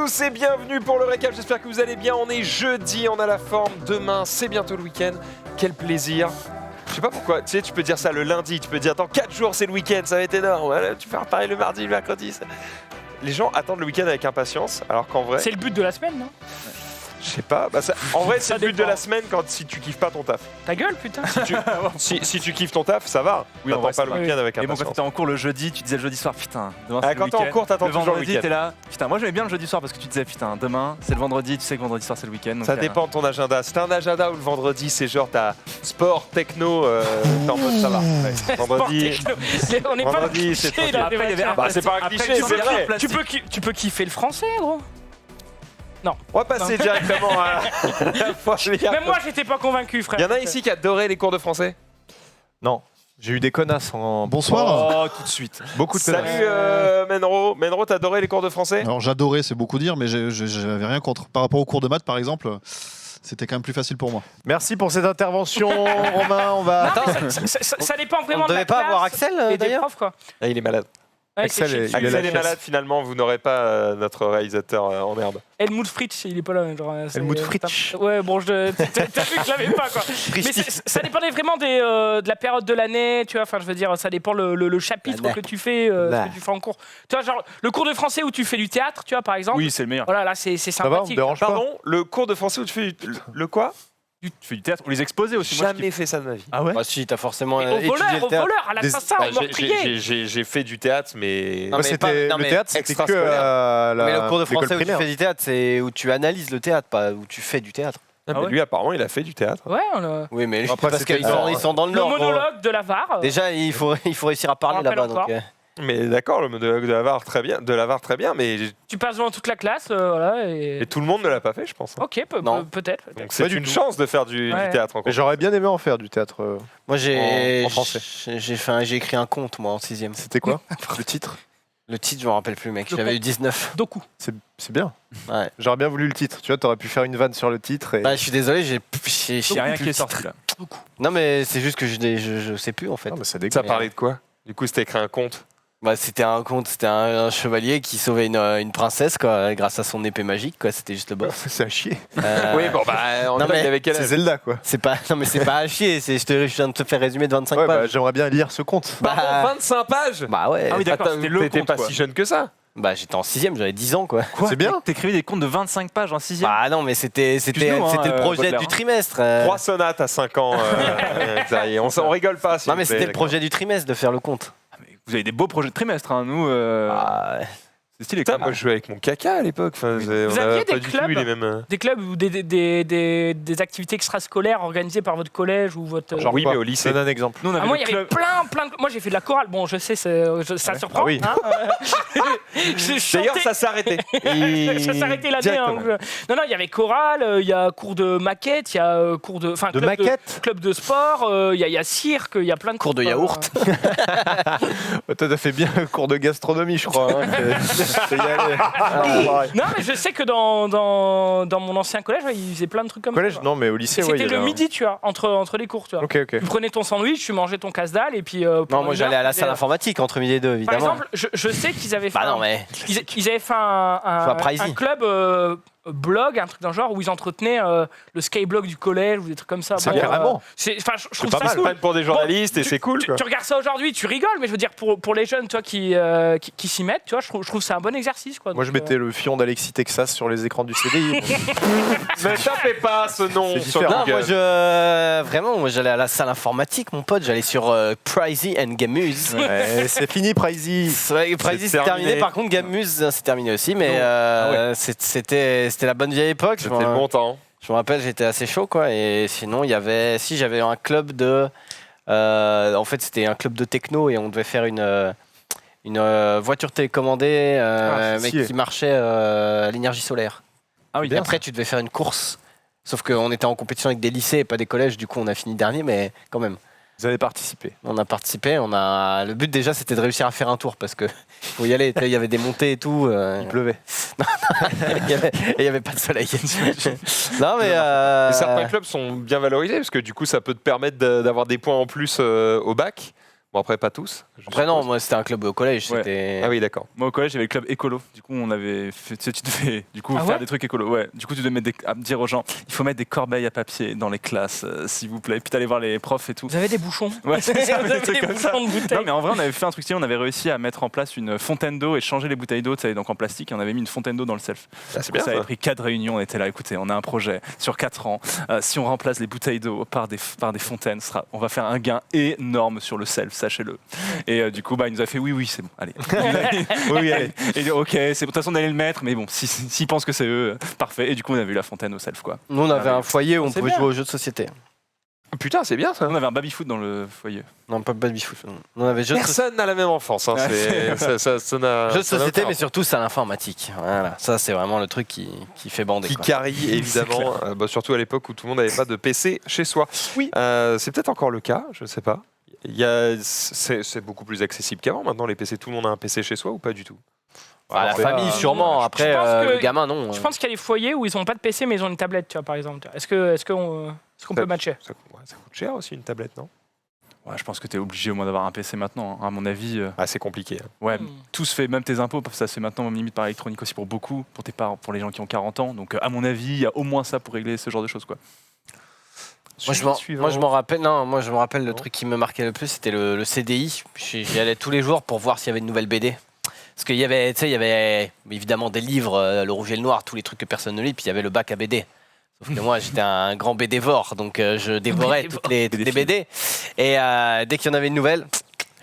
tous et bienvenue pour le récap, j'espère que vous allez bien. On est jeudi, on a la forme, demain c'est bientôt le week-end. Quel plaisir. Je sais pas pourquoi, tu sais, tu peux dire ça le lundi, tu peux dire dans 4 jours c'est le week-end, ça va être énorme. Voilà, tu peux pareil le mardi, le mercredi. Les gens attendent le week-end avec impatience, alors qu'en vrai... C'est le but de la semaine, non? Je sais pas, en vrai c'est Ça le but de dépend. la semaine si tu kiffes pas ton taf. Ta gueule, putain. Si tu kiffes ton taf, ça va. Oui, en T'attends vrai, pas ça le va. week-end avec Et bon, quand impatience. t'étais en cours le jeudi, tu disais le jeudi soir, putain, demain Ah, c'est quand le t'es en week-end. cours, t'attends Le toujours le vendredi, week-end. t'es là. Putain, moi j'aimais bien le jeudi soir parce que tu disais, putain, demain c'est le vendredi, tu sais que vendredi soir c'est le week-end. Ça dépend de ton agenda. Si t'as un agenda où le vendredi c'est genre t'as sport, techno, t'es en mode ça va. Ouais. Vendredi, On n'est pas dans le vendredi, c'est cliché, tranquille. là. Après, il y avait un bah c'est pas un Après, cliché, tu c'est peux- vrai. Tu peux kiffer le français, gros. On va passer directement à la fois. Même moi, j'étais pas convaincu, frère. Il y en a ici qui adoraient les cours de français. Non, j'ai eu des connasses en... Bonsoir. Oh, tout de suite. Beaucoup de Salut connasses. Menro. Menro, t'adorais les cours de français? Alors j'adorais, c'est beaucoup dire, mais j'avais rien contre. Par rapport aux cours de maths, par exemple, c'était quand même plus facile pour moi. Merci pour cette intervention, Romain. On va... Non, mais ça dépend vraiment On de la devait pas classe avoir Axel et des d'ailleurs profs, quoi. Ah, il est malade. Ouais, Axel c'est est- chiant. il est Axel la est classe. malade finalement, vous n'aurez pas notre réalisateur en herbe. Helmut Fritsch, il est pas là. Genre, Helmut Fritsch. Ouais, bon, t'as vu que je l'avais pas, quoi. Mais ça dépendait vraiment de la période de l'année, tu vois. Enfin, je veux dire, ça dépend le chapitre L'année. que tu fais, ce que tu fais en cours. Tu vois, genre, le cours de français où tu fais du théâtre, tu vois, par exemple. Oui, c'est le meilleur. Voilà, là, c'est Ça va, on me sympathique. dérange pas? Pardon, le cours de français où tu fais le quoi? Tu fais du théâtre ou les exposés aussi. Moi, je Jamais fait ça de ma vie. kiffe. Ah ouais. Bah si, t'as forcément Et au étudié voleur, le théâtre. à Des- l'assassin, Bah, au meurtrier. j'ai fait du théâtre, mais... Non, Moi, mais c'était pas- non, le mais théâtre, c'était que extrascolaire. à Mais le cours de l'école français où tu primaire. fais du théâtre, c'est où tu analyses le théâtre, pas où tu fais du théâtre. Ah, mais ouais lui, apparemment, il a fait du théâtre. Ouais, le Oui, mais Après, parce c'était qu'ils le- ils sont dans le nord. gros. monologue de la VAR. Déjà, il faut réussir à parler On rappelle là-bas. Donc, encore. Mais d'accord, le monologue de la VAR, très bien, mais Tu passes devant toute la classe, voilà. et tout le monde ne l'a pas fait, je pense. hein. Ok, Non. peut-être. Donc c'est du une tout. chance de faire du Ouais. théâtre encore. Mais j'aurais bien aimé en faire du théâtre. moi, En français. j'ai écrit un conte, moi, en 6ème. C'était quoi le titre? Le titre, je me rappelle plus, mec. Le J'avais conte. eu 19. Doku. C'est bien. Ouais. J'aurais bien voulu le titre. Tu vois, t'aurais pu faire une vanne sur le titre. Et... Bah, je suis désolé, j'ai Il n'y a rien qui est sorti là. Non, mais c'est juste que je sais plus, en fait. Ah, mais ça Ça dégoûte. parlait de quoi? Du coup, c'était écrit un conte. Bah, c'était un conte, c'était un chevalier qui sauvait une princesse, quoi, grâce à son épée magique, quoi. C'était juste le boss. C'est à chier. Oui, bon, bah, on Non, a mais il avait quel C'est âge? Zelda, quoi. C'est pas, non, mais c'est pas à chier. Je viens de te faire résumer de 25 Ouais, bah, pages. j'aimerais bien lire ce conte. Pardon, Bah, 25 pages? bah ouais. Ah oui, d'accord, Attends, c'était le t'étais conte, pas quoi. si jeune que ça. Bah, j'étais en 6ème, j'avais 10 ans, quoi. Quoi? C'est bien. T'écrivais des contes de 25 pages en 6ème. Bah non, mais c'était Excuse-nous, hein, le projet Baudelaire, du hein. trimestre. 3 sonates à 5 ans. Xavier. On rigole pas. s'il Non, mais vous plaît, c'était le d'accord. projet du trimestre de faire le compte. Vous avez des beaux projets de trimestre, hein. Nous, Ah, ouais. c'est stylé. Putain, quand moi même. je jouais avec mon caca à l'époque. Enfin, Vous on aviez avait des pas du tout clubs eu les mêmes. Des clubs ou des activités extrascolaires organisées par votre collège ou votre. Genre oui, quoi mais au lycée. Donne un exemple. Nous, on Ah, avait moi, le il y avait club. plein de. Moi, j'ai fait de la chorale. Bon, je sais, ça surprend. Ah oui. hein. J'ai chanté- D'ailleurs, ça s'est arrêté. ça s'est arrêté l'année. Hein. Directement. Non, il y avait chorale, il y a cours de maquette, il y a cours de. Enfin, De club maquette club de sport, il y a cirque, il y a plein de Cours de yaourt. Toi, t'as fait bien le cours de gastronomie, je crois. Hein, c'est y aller. Ah, pareil. Non, mais je sais que dans mon ancien collège, ouais, ils faisaient plein de trucs comme Collège, ça. non, mais au lycée, ouais. il y C'était le avait un- midi, tu vois, entre les cours, tu vois. Ok, ok. Tu prenais ton sandwich, tu mangeais ton casse-dalle et puis. Non, pendant moi une j'allais heure, à la tu salle faisais- informatique entre midi et deux, Par évidemment. exemple, je sais qu'ils avaient fait. Bah non, mais. Ils avaient fait un Pricey. club blog, un truc dans le genre où ils entretenaient le skyblog du collège ou des trucs comme ça. Ah, carrément. Je trouve C'est pas ça mal. cool. Même pour des journalistes et c'est cool. Tu, quoi. tu regardes ça aujourd'hui, tu rigoles, mais je veux dire pour les jeunes, toi qui s'y mettent, tu vois, je trouve ça un bon exercice, quoi. Moi, je Donc, mettais le fion d'Alexis Texas sur les écrans du CDI. Ne tapez pas ce nom C'est sur différent. Non, Google. moi vraiment, moi j'allais à la salle informatique, mon pote, j'allais sur Pricey and Gamuse. Ouais, c'est fini, Pricey. Ouais, Pricey c'est terminé. terminé. Par contre Gamuse c'est terminé aussi, mais c'était la bonne vieille époque. Je C'était le bon temps. me rappelle, j'étais assez chaud, quoi. Et sinon, j'avais un club de. En fait, c'était un club de techno et on devait faire une voiture télécommandée, mais stylé. qui marchait à l'énergie solaire. Ah oui, Et après, tu devais faire une course. Sauf qu'on était en compétition avec des lycées et pas des collèges, du coup, on a fini dernier, mais quand même. Vous avez participé. On a participé, le but déjà c'était de réussir à faire un tour parce que faut y aller, il y avait des montées et tout. Il pleuvait. Il y avait pas de soleil. Non mais Et certains clubs sont bien valorisés parce que du coup, ça peut te permettre d'avoir des points en plus au bac. Bon, après, pas tous. je Après, non, suppose. moi, c'était un club au collège. Ouais. C'était... Ah oui, d'accord. Moi au collège j'avais le club écolo. Du coup on avait fait, tu sais, tu devais du coup Ah faire ouais des trucs écolo. Ouais. Du coup tu devais mettre à dire aux gens, il faut mettre des corbeilles à papier dans les classes, s'il vous plaît. Puis t'allais voir les profs et tout. Vous avez des bouchons. Ouais, c'est ça, Vous des avez trucs des comme ça. bouchons de bouteilles. Non mais en vrai on avait fait un truc stylé, on avait réussi à mettre en place une fontaine d'eau et changer les bouteilles d'eau, tu sais, donc en plastique, et on avait mis une fontaine d'eau dans le self. Ah, c'est bien Ça avait ça. pris 4 réunions, on était là, écoutez, on a un projet sur 4 ans, si on remplace les bouteilles d'eau par des fontaines, on va faire un gain énorme sur le self, sachez-le. Et du coup, bah, il nous a fait oui, c'est bon, allez. Oui, allez. Et ok, c'est bon, de toute façon, on allait le mettre, mais bon, s'ils pensent que c'est eux, parfait. Et du coup, on avait eu la fontaine au self, quoi. Nous, on avait un foyer où on C'est pouvait bien. jouer aux jeux de société. Putain, c'est bien ça. On avait un baby-foot dans le foyer. Non, pas de baby-foot. Nous, on avait jeux de société. Personne n'a la même enfance. Hein. Ça n'a- Jeux de ça n'a société, aucun mais surtout, c'est à l'informatique. Voilà, ça, c'est vraiment le truc qui fait bander. qui Quoi. carie évidemment, surtout à l'époque où tout le monde n'avait pas de PC chez soi. Oui. C'est peut-être encore le cas, je ne sais pas. C'est beaucoup plus accessible qu'avant. Maintenant, les PC, tout le monde a un PC chez soi ou pas du tout? La c'est famille, pas- sûrement. je Après, pense que- le gamin, non. Je pense qu'il y a des foyers où ils n'ont pas de PC mais ils ont une tablette, tu vois, par exemple. Est-ce qu'on peut matcher? Ça coûte cher aussi une tablette, non? Ouais, je pense que t'es obligé au moins d'avoir un PC maintenant, hein. À mon avis. Ah, c'est compliqué. Hein. Ouais, Hmm. tout se fait, même tes impôts, ça se fait maintenant limite par électronique aussi pour beaucoup, pour tes parents, pour les gens qui ont 40 ans. Donc, à mon avis, il y a au moins ça pour régler ce genre de choses, quoi. Moi, je m'en rappelle. Non, moi, je me rappelle le Non. truc qui me marquait le plus, c'était le CDI. J'y allais tous les jours pour voir s'il y avait de nouvelles BD. Parce qu'il y avait, tu sais, il y avait évidemment des livres, Le Rouge et le Noir, tous les trucs que personne ne lit, puis il y avait le bac à BD. Sauf que moi, j'étais un grand BD-vore, donc je dévorais toutes les BD. Et dès qu'il y en avait une nouvelle,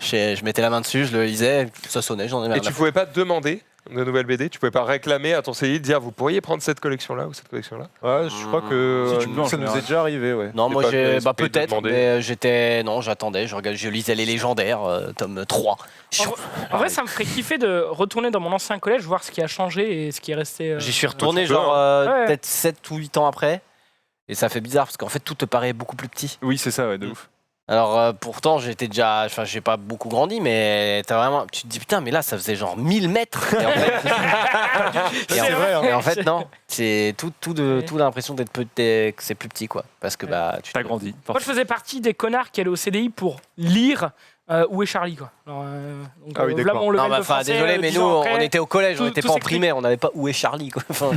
je mettais la main dessus, je le lisais, ça sonnait, j'en avais Et rien à tu pouvais pas demander de nouvelles BD, tu pouvais pas réclamer à ton CDI de dire vous pourriez prendre cette collection-là ou cette collection-là? Ouais, je crois que Si tu peux, en ça nous général. est déjà arrivé, ouais. Non, C'est moi, pas que bah, l'esprit de peut-être, demander. mais non, j'attendais, je lisais les légendaires, tome 3. En vrai, ça me ferait kiffer de retourner dans mon ancien collège, voir ce qui a changé et ce qui est resté. J'y suis retourné tu peux, genre Ouais. peut-être 7 ou 8 ans après. Et ça fait bizarre parce qu'en fait tout te paraît beaucoup plus petit. Oui, c'est ça, ouais, de ouf. Alors pourtant j'étais déjà, enfin j'ai pas beaucoup grandi mais t'as vraiment, tu te dis putain mais là ça faisait genre 1000 mètres. Et en fait, C'est vrai, et en fait non, c'est tout l'impression d'être que c'est plus petit quoi. Parce que bah tu T'as te- grandi. Moi, je faisais partie des connards qui allaient au CDI pour lire Où est Charlie, quoi. Alors, donc, Ah oui, voilà d'accord. mon Non, level mais de enfin, français, désolé, mais 10 nous, ans après. on était au collège, on tout- n'était tout pas en s'explique. primaire, on n'avait pas Où est Charlie, quoi. Enfin,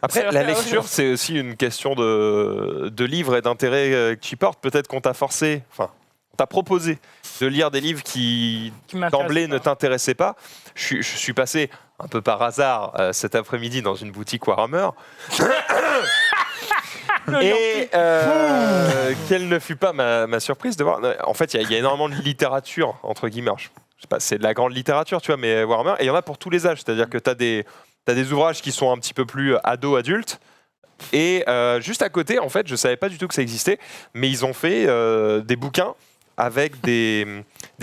Après, C'est la vrai, lecture, ouais. c'est aussi une question de livres et d'intérêt que tu y portes. Peut-être qu'on t'a forcé, enfin, on t'a proposé de lire des livres qui qui m'intéresse d'emblée pas. ne t'intéressaient pas. Je suis passé un peu par hasard cet après-midi dans une boutique Warhammer. Et quelle ne fut pas ma surprise de voir. En fait, il y a énormément de littérature, entre guillemets. Alors, je sais pas, c'est de la grande littérature, tu vois, mais Warhammer, et il y en a pour tous les âges. C'est-à-dire que tu as des ouvrages qui sont un petit peu plus ado-adultes. Et juste à côté, en fait, je savais pas du tout que ça existait, mais ils ont fait des bouquins avec des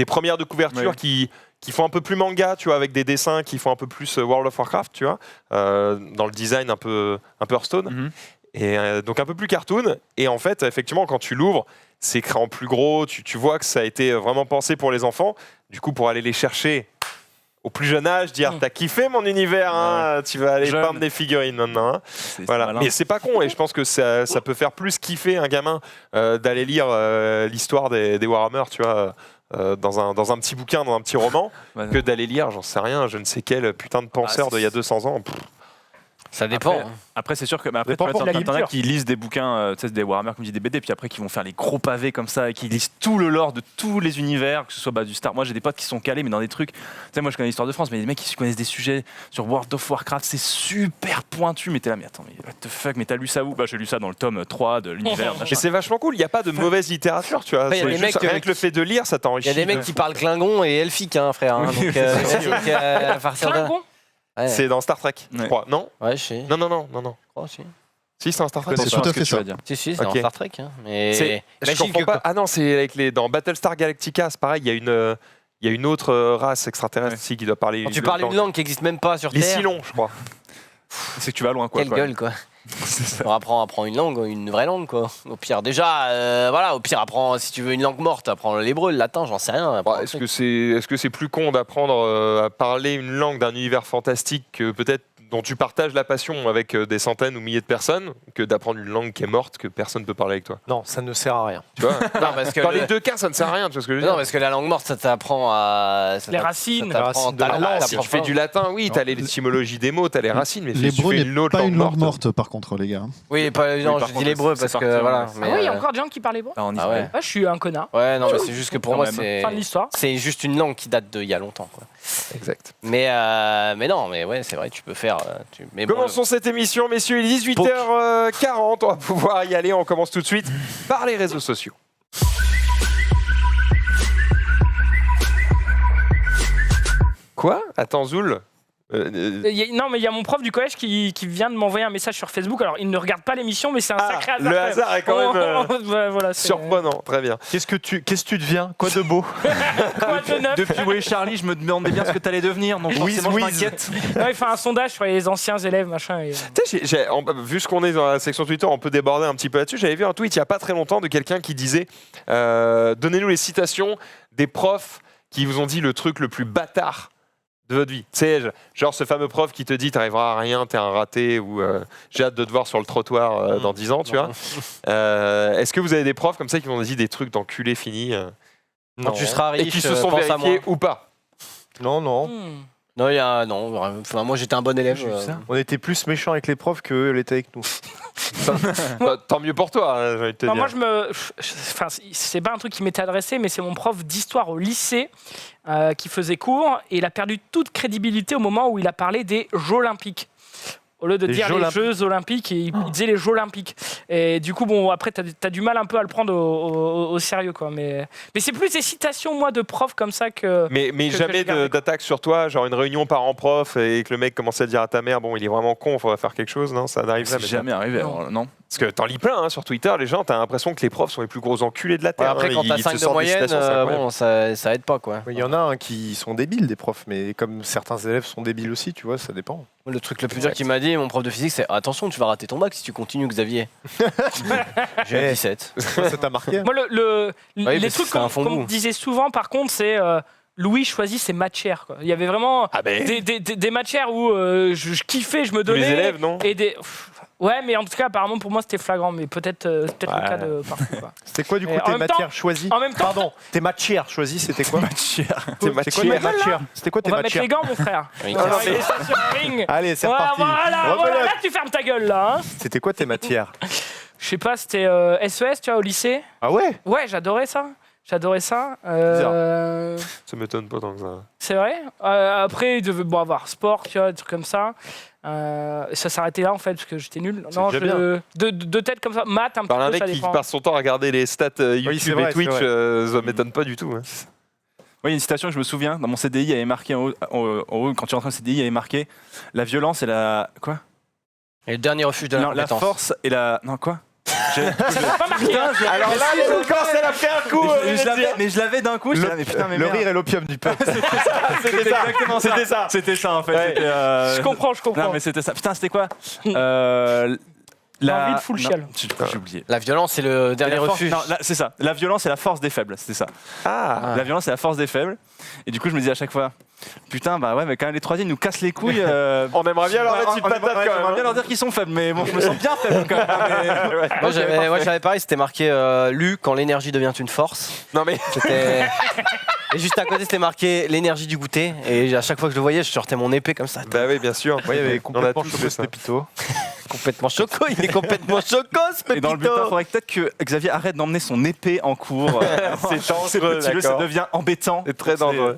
premières de couverture Oui. qui font un peu plus manga, tu vois, avec des dessins qui font un peu plus World of Warcraft, tu vois, dans le design un peu Hearthstone. Mhm. Et donc un peu plus cartoon. Et en fait, effectivement, quand tu l'ouvres, c'est écrit en plus gros. Tu vois que ça a été vraiment pensé pour les enfants. Du coup, pour aller les chercher au plus jeune âge, dire t'as kiffé mon univers, hein, tu vas aller Jeune. peindre des figurines maintenant. Hein. C'est Voilà. malin. Mais c'est pas con. Et je pense que ça peut faire plus kiffer un gamin d'aller lire l'histoire des Warhammer, tu vois. Dans un petit bouquin, dans un petit roman, Ouais. que d'aller lire, j'en sais rien, je ne sais quel putain de penseur c'est- d'il y a 200 ans. Pff. ça dépend. Après, Après, c'est sûr que après, Dépend tu pour vois, la t'en as culture. qui lisent des bouquins, tu sais, des Warhammer, comme je dis, des BD, puis après qui vont faire les gros pavés comme ça, et qui lisent tout le lore de tous les univers, que ce soit du Star. Moi, j'ai des potes qui sont calés, mais dans des trucs. Tu sais, moi, je connais l'histoire de France, mais il y a des mecs qui connaissent des sujets sur World of Warcraft, c'est super pointu, mais t'es là, mais attends, mais what the fuck, mais t'as lu ça où? Bah, j'ai lu ça dans le tome 3 de l'univers. Mais machin. c'est vachement cool, il n'y a pas de mauvaise littérature, tu vois. Après, il y a C'est des juste- mecs, rien que le fait de lire, ça Il t'enrichit. y a des mecs qui parlent Klingon et elfique, hein, frère. Hein, donc, c'est à partir de... Klingon Ouais, C'est dans Star Trek, je Ouais. crois. Non ouais, je sais. Non. Je crois aussi. Si, c'est un Star Trek. C'est Attention tout à ce que fait tu ça. vas dire. Si, c'est Ok. dans Star Trek. Hein. Mais Je imagine comprends que- pas. Ah non, c'est avec dans Battlestar Galactica, c'est pareil, il y a une autre race extraterrestre Ouais. aussi qui doit parler Quand tu parles une langue qui n'existe même pas sur Les Terre, Silons, je crois. C'est que tu vas loin, quoi. quelle quoi. gueule, quoi. C'est ça. On apprend une langue, une vraie langue, quoi. Au pire, déjà, voilà, au pire, apprends, si tu veux une langue morte, apprends l'hébreu, le latin, j'en sais rien. apprends un Est-ce truc. que c'est plus con d'apprendre à parler une langue d'un univers fantastique que peut-être dont tu partages la passion avec des centaines ou milliers de personnes que d'apprendre une langue qui est morte, que personne ne peut parler avec toi. Non, ça ne sert à rien. Tu vois Non, parce que Dans les deux cas, ça ne sert à rien, tu vois ce que je veux dire. non, parce que la langue morte, ça t'apprend à Les racines. ça t'apprend Les racines de ta la langue, langue. ça Si t'apprend tu fais pas. du latin, oui, t'as l'étymologie des mots, t'as les racines, mais si tu L'hébreu fais n'est une autre pas une langue morte. morte, par contre, les gars. Oui, pas, non, par je dis contre, l'hébreu c'est parce parti, que voilà. ouais. mais, Ah oui, il y a encore des gens qui parlent hébreu. Ah, on y Ah ouais. Ouais, je suis un connard. Ouais, non, mais c'est juste que pour Quand moi, même. c'est Fin de l'histoire. c'est juste une langue qui date d'il y a longtemps, quoi. Exact. Mais non, mais ouais, c'est vrai, tu peux faire. Mais bon, Commençons cette émission, messieurs. Il est 18h40. On va pouvoir y aller. On commence tout de suite par les réseaux sociaux. Quoi ? Attends, Zoul. Non, mais il y a mon prof du collège qui vient de m'envoyer un message sur Facebook. Alors, il ne regarde pas l'émission, mais c'est un sacré hasard. le hasard est quand même Voilà, c'est- surprenant. Très bien. Qu'est-ce que tu deviens? Quoi de beau? Quoi de neuf Depuis Où est Charlie, je me demandais bien ce que t'allais devenir, donc forcément je m'inquiète. Non, il fait un sondage sur les anciens élèves, machin. Et... Tu sais, vu ce qu'on est dans la section Twitter, on peut déborder un petit peu là-dessus. J'avais vu un tweet il n'y a pas très longtemps de quelqu'un qui disait donnez-nous les citations des profs qui vous ont dit le truc le plus bâtard de votre vie. Tu sais, genre ce fameux prof qui te dit t'arriveras à rien, t'es un raté, ou j'ai hâte de te voir sur le trottoir dans 10 ans, tu vois. Est-ce que vous avez des profs comme ça qui vous ont dit des trucs d'enculé fini quand tu seras riche, et qui se sont pense à moi. vérifiés ou pas? Non, non. Non, non. Enfin, moi, j'étais un bon élève. On était plus méchants avec les profs qu'eux l'étaient avec nous. Bah, tant mieux pour toi, hein, j'ai envie de te Enfin, dire. moi, enfin, c'est pas un truc qui m'était adressé, mais c'est mon prof d'histoire au lycée qui faisait cours et il a perdu toute crédibilité au moment où il a parlé des Jeux Olympiques. Au lieu de Les dire Jeux les Jeux Olympiques, il disait les Jeux Olympiques. Et du coup, bon, après, t'as du mal un peu à le prendre au sérieux, quoi. Mais c'est plus des citations, moi, de profs comme ça que. Mais que jamais j'ai gardé, quoi. d'attaque sur toi, genre une réunion parents-prof et que le mec commençait à dire à ta mère bon il est vraiment con, faudra faire quelque chose, non? Ça n'arrive C'est jamais. jamais arrivé, Non. alors, non. Parce que t'en lis plein hein, sur Twitter, les gens, t'as l'impression que les profs sont les plus gros enculés de la Terre. Après, hein. quand t'as Ils 5 te de sortent des moyenne, citations, c'est incroyable. bon, ça aide pas, quoi. Il y en a un qui sont débiles, des profs, mais comme certains élèves sont débiles aussi, tu vois, ça dépend. Le truc le plus dur qu'il m'a dit, mon prof de physique, c'est attention, tu vas rater ton bac si tu continues, Xavier. J'ai 17. Ça t'a marqué? Moi, les parce trucs que c'est un qu'on fond me mou. disait souvent, par contre, c'est Louis choisit ses matières, quoi. Il y avait vraiment Ah ben, des matières où je kiffais, je me tous donnais. les élèves, non? Et ouais, mais en tout cas, apparemment, pour moi, c'était flagrant. Mais peut-être le cas de partout, quoi. C'était quoi du coup Et en tes même matières temps- choisies? en même temps- Pardon, tes matières choisies, c'était quoi? Tes C'est quoi tes matières. matières? C'était quoi On tes va mettre matières? les gants, mon frère. Oui, On va non, régler ça sur un ring. Allez, c'est Voilà, reparti. voilà, Rebelote. là, tu fermes ta gueule, là. Hein. C'était quoi tes matières? Je sais pas, c'était SES, tu vois, au lycée. Ah ouais? Ouais, j'adorais ça. J'adorais ça. Ça m'étonne pas tant que ça. C'est vrai. Après, il devait avoir sport, tu vois, des trucs comme ça. Ça s'arrêtait là, en fait, parce que j'étais nul. Non, déjà bien. de tête comme ça. Maths, un petit Par un peu, mec ça qui dépend. passe son temps à regarder les stats YouTube c'est vrai, et Twitch, c'est vrai. ça m'étonne pas du tout. hein. Oui, il y a une citation que je me souviens, dans mon CDI, il y avait marqué en haut, quand tu rentres en CDI, il y avait marqué la violence et la. Quoi? Et le dernier refuge de la Non, la compétence. force et la. Non, quoi? C'est pas marqué. Hein. Alors là, les corps, elle a pris un coup. Mais je l'avais d'un coup, je mais putain, mais Le merde. rire est l'opium du peuple. C'était ça. exactement ça. C'était ça. C'était ça en fait. Ouais. C'était, Je comprends. Non, mais c'était ça. Putain, c'était quoi? J'ai envie de full non, chial. j'ai oublié. La violence, c'est le dernier La force- refuge. non, c'est ça. La violence et la force des faibles, c'était ça. Ah. La violence, c'est la force des faibles. Et du coup, je me disais à chaque fois, putain, bah ouais, mais quand même, les troisièmes nous cassent les couilles. On aimerait bien leur mettre une patate quand même. On aimerait bien hein. leur dire qu'ils sont faibles, mais bon, je me sens bien faible quand même. Moi, j'avais pareil, c'était marqué lu quand l'énergie devient une force. Non mais C'était. Et juste à côté, c'était marqué l'énergie du goûter. Et à chaque fois que je le voyais, je sortais mon épée comme ça. bah oui, bien sûr. Ouais, il y avait On a complètement tous chopé fait ce ça. pépito. Complètement choco, il est complètement choco ce pépito. Et dans le bulletin, il faudrait peut-être que Xavier arrête d'emmener son épée en cours. C'est dangereux, ça d'accord. devient embêtant. C'est très dangereux.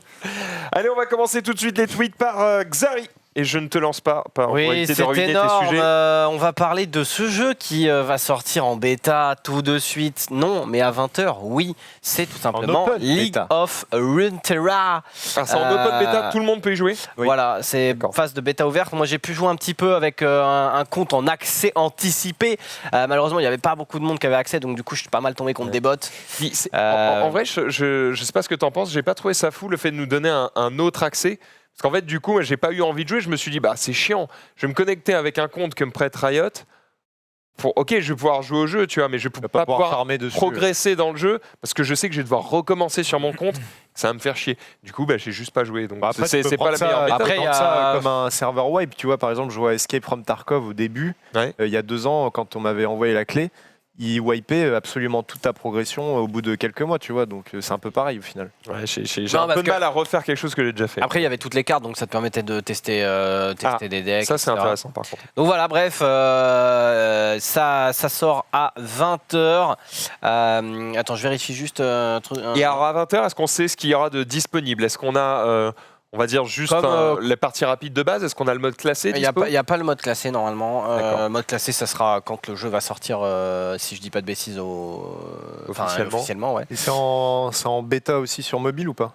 Allez, on va commencer tout de suite les tweets par Xari. Et je ne te lance pas pour Oui, éviter de c'est ruiner énorme. tes sujets. On va parler de ce jeu qui va sortir en bêta tout de suite. Non, mais à 20h, oui. C'est tout simplement open League bêta. of Runeterra. Ah, c'est en open beta, tout le monde peut y jouer. Oui. Voilà, c'est phase de bêta ouverte. Moi, j'ai pu jouer un petit peu avec un compte en accès anticipé. Malheureusement, il n'y avait pas beaucoup de monde qui avait accès, donc du coup, je suis pas mal tombé contre des bots. En vrai, je sais pas ce que t'en penses, j'ai pas trouvé ça fou le fait de nous donner un autre accès. Parce qu'en fait, du coup, moi, j'ai pas eu envie de jouer. Je me suis dit, bah, c'est chiant. Je vais me connecter avec un compte que me prête Riot. Ok, je vais pouvoir jouer au jeu, tu vois, mais je Tu vais vas pas pas pouvoir pouvoir farmer dessus. progresser dans le jeu parce que je sais que je vais devoir recommencer sur mon compte. Ça va me faire chier. Du coup, j'ai juste pas joué. Donc, Bah après, c'est tu peux pas la prendre meilleure ça, méthode. Après, prendre il y a- ça comme un serveur wipe. Tu vois, par exemple, je jouais à Escape from Tarkov au début. Ouais. Il y a 2 ans, quand on m'avait envoyé la clé, il wipait absolument toute ta progression au bout de quelques mois, tu vois. Donc c'est un peu pareil au final. Ouais, j'ai Non, un peu parce de que- mal à refaire quelque chose que j'ai déjà fait. Après, il y avait toutes les cartes, donc ça te permettait de tester des decks. Ça, c'est etc. intéressant par contre. Donc voilà, bref, ça sort à 20h. Attends, je vérifie juste un truc. Et alors à 20h, est-ce qu'on sait ce qu'il y aura de disponible? Est-ce qu'on a, on va dire, juste Comme, les parties rapides de base? Est-ce qu'on a le mode classé Il n'y a, dispo pas le mode classé normalement. D'accord. Mode classé, ça sera quand le jeu va sortir, si je dis pas de bêtises, officiellement. Ouais. Et c'est en bêta aussi sur mobile ou pas?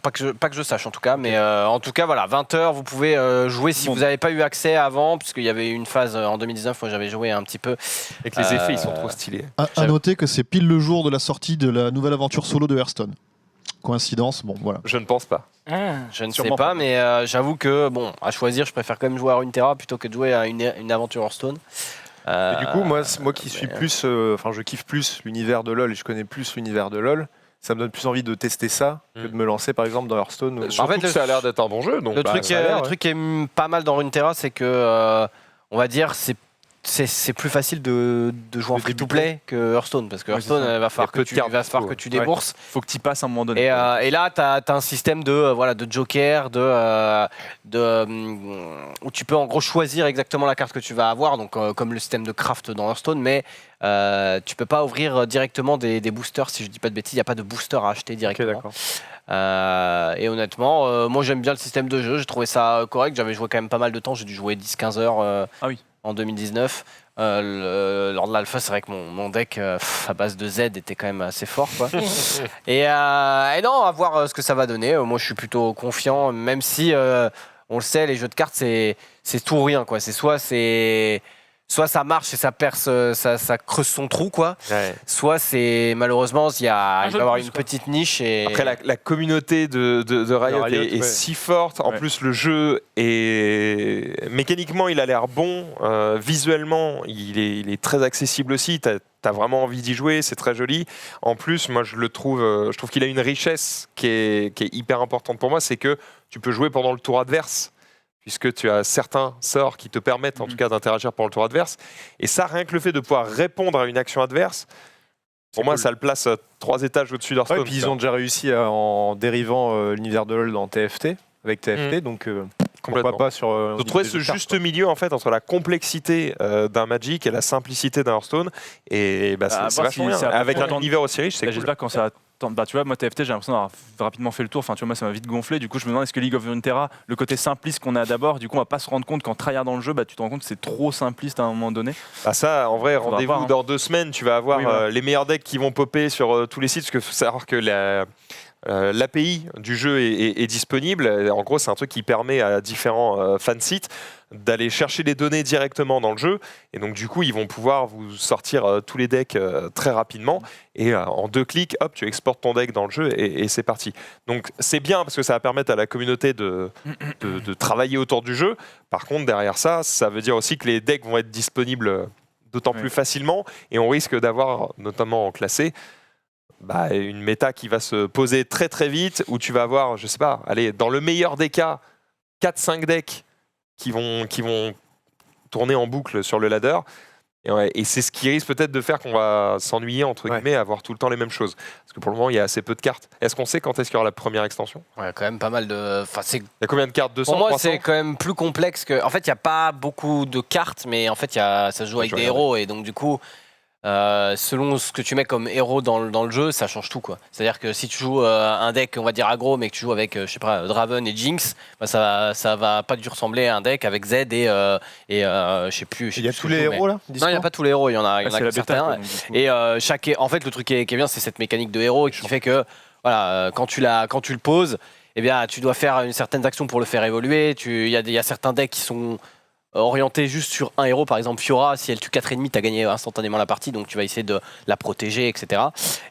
Pas que je sache en tout cas, mais en tout cas voilà, 20h, vous pouvez jouer si Bon. vous n'avez pas eu accès avant, puisqu'il y avait une phase en 2019 où j'avais joué un petit peu. Et que les effets, ils sont trop stylés. À noter que c'est pile le jour de la sortie de la nouvelle aventure solo de Hearthstone. Coïncidence, bon voilà. Je ne pense pas. Je ne Sûrement sais pas, mais j'avoue que bon, à choisir, je préfère quand même jouer à Runeterra plutôt que de jouer à une aventure Hearthstone. Et du coup, moi qui suis plus, je kiffe plus l'univers de LoL et je connais plus l'univers de LoL. Ça me donne plus envie de tester ça que de me lancer par exemple dans Hearthstone. ou- Surtout fait, que le- ça a l'air d'être un bon jeu. Donc, Le truc, ça a l'air, le truc qui est pas mal dans Runeterra, c'est que, on va dire, c'est plus facile de jouer en De free-to-play que Hearththone, parce que Ouais, c'est Hearthone, ça. il va falloir peu de cartes dispo, que tu ouais. débourses. Faut que tu passes à un moment donné. Et là, tu as un système de joker, où tu peux en gros choisir exactement la carte que tu vas avoir, donc comme le système de craft dans Hearthstone, mais tu peux pas ouvrir directement des boosters, si je dis pas de bêtises, il n'y a pas de booster à acheter Ok, directement. d'accord. Et honnêtement, moi j'aime bien le système de jeu, j'ai trouvé ça correct, j'avais joué quand même pas mal de temps, j'ai dû jouer 10-15 heures Ah oui. en 2019. Lors de l'alpha, c'est vrai que mon deck à base de Z était quand même assez fort, quoi. et non, à voir ce que ça va donner. Moi, je suis plutôt confiant, même si on le sait, les jeux de cartes, c'est tout ou rien, quoi. Soit ça marche et ça perce, ça creuse son trou, quoi. Ouais. Soit c'est malheureusement il jeu va y de avoir plus, une quoi. petite niche et Après, la communauté de Riot, Riot, est ouais. si forte. En Ouais. plus, le jeu est mécaniquement, il a l'air bon. Visuellement, il est très accessible aussi. T'as vraiment envie d'y jouer. C'est très joli. En plus, moi, je trouve qu'il a une richesse qui est hyper importante pour moi. C'est que tu peux jouer pendant le tour adverse, puisque tu as certains sorts qui te permettent en tout cas d'interagir pendant le tour adverse. Et ça, rien que le fait de pouvoir répondre à une action adverse, pour moi, cool. ça le place 3 étages au-dessus Ouais, d'Hearthstone. et puis ils ont déjà réussi en dérivant l'univers de LoL dans TFT, avec TFT, donc complètement. pourquoi pas sur. De trouver ce juste milieu en fait entre la complexité d'un Magic et la simplicité d'un Hearthstone, et À c'est voir vachement si bien. ça va Avec un prendre- univers aussi riche, c'est Là, cool. j'espère quand ça va tendre. Bah, tu vois, moi, TFT, j'ai l'impression d'avoir rapidement fait le tour. Enfin, tu vois, moi, ça m'a vite gonflé. Du coup, je me demande, est-ce que League of Runeterra, le côté simpliste qu'on a d'abord, du coup, on va pas se rendre compte qu'en tryhard dans le jeu, tu te rends compte que c'est trop simpliste à un moment donné. Bah ça, en vrai, Faudra rendez-vous voir, hein. dans 2 semaines, tu vas avoir Oui, voilà. les meilleurs decks qui vont popper sur tous les sites, parce qu'il faut savoir que l'API du jeu est disponible. En gros, c'est un truc qui permet à différents fansites d'aller chercher les données directement dans le jeu. Et donc, du coup, ils vont pouvoir vous sortir tous les decks très rapidement. Et en 2 clics, hop, tu exportes ton deck dans le jeu et c'est parti. Donc, c'est bien parce que ça va permettre à la communauté de travailler autour du jeu. Par contre, derrière ça, ça veut dire aussi que les decks vont être disponibles d'autant Oui. plus facilement. Et on risque d'avoir, notamment en classé, une méta qui va se poser très très vite, où tu vas avoir, je sais pas, allez, dans le meilleur des cas, 4-5 decks qui vont tourner en boucle sur le ladder. Et c'est ce qui risque peut-être de faire qu'on va s'ennuyer, entre Ouais. guillemets, à avoir tout le temps les mêmes choses. Parce que pour le moment, il y a assez peu de cartes. Est-ce qu'on sait quand est-ce qu'il y aura la première extension? ouais, quand même pas mal de. Enfin, Il y a combien de cartes? 200, pour moi, 300? c'est quand même plus complexe que. En fait, il n'y a pas beaucoup de cartes, mais en fait, ça se joue avec Je des regarde. héros. Et donc, du coup, selon ce que tu mets comme héros dans le jeu, ça change tout, quoi. C'est-à-dire que si tu joues un deck, on va dire aggro, mais que tu joues avec, je sais pas, Draven et Jinx, ça va pas du ressembler à un deck avec Z et je sais plus. Il y a ce tous que les je joue, mais- héros là Non, il n'y a pas tous les héros, il y en a, Ah, c'est que la bêta. certains. quoi, donc, du coup. Et en fait, le truc qui est bien, c'est cette mécanique de héros qui fait que voilà, quand tu le poses, eh bien, tu dois faire une certaine action pour le faire évoluer. Il y a certains decks qui sont orientés juste sur un héros, par exemple Fiora, si elle tue 4 ennemis, tu as gagné instantanément la partie, donc tu vas essayer de la protéger, etc.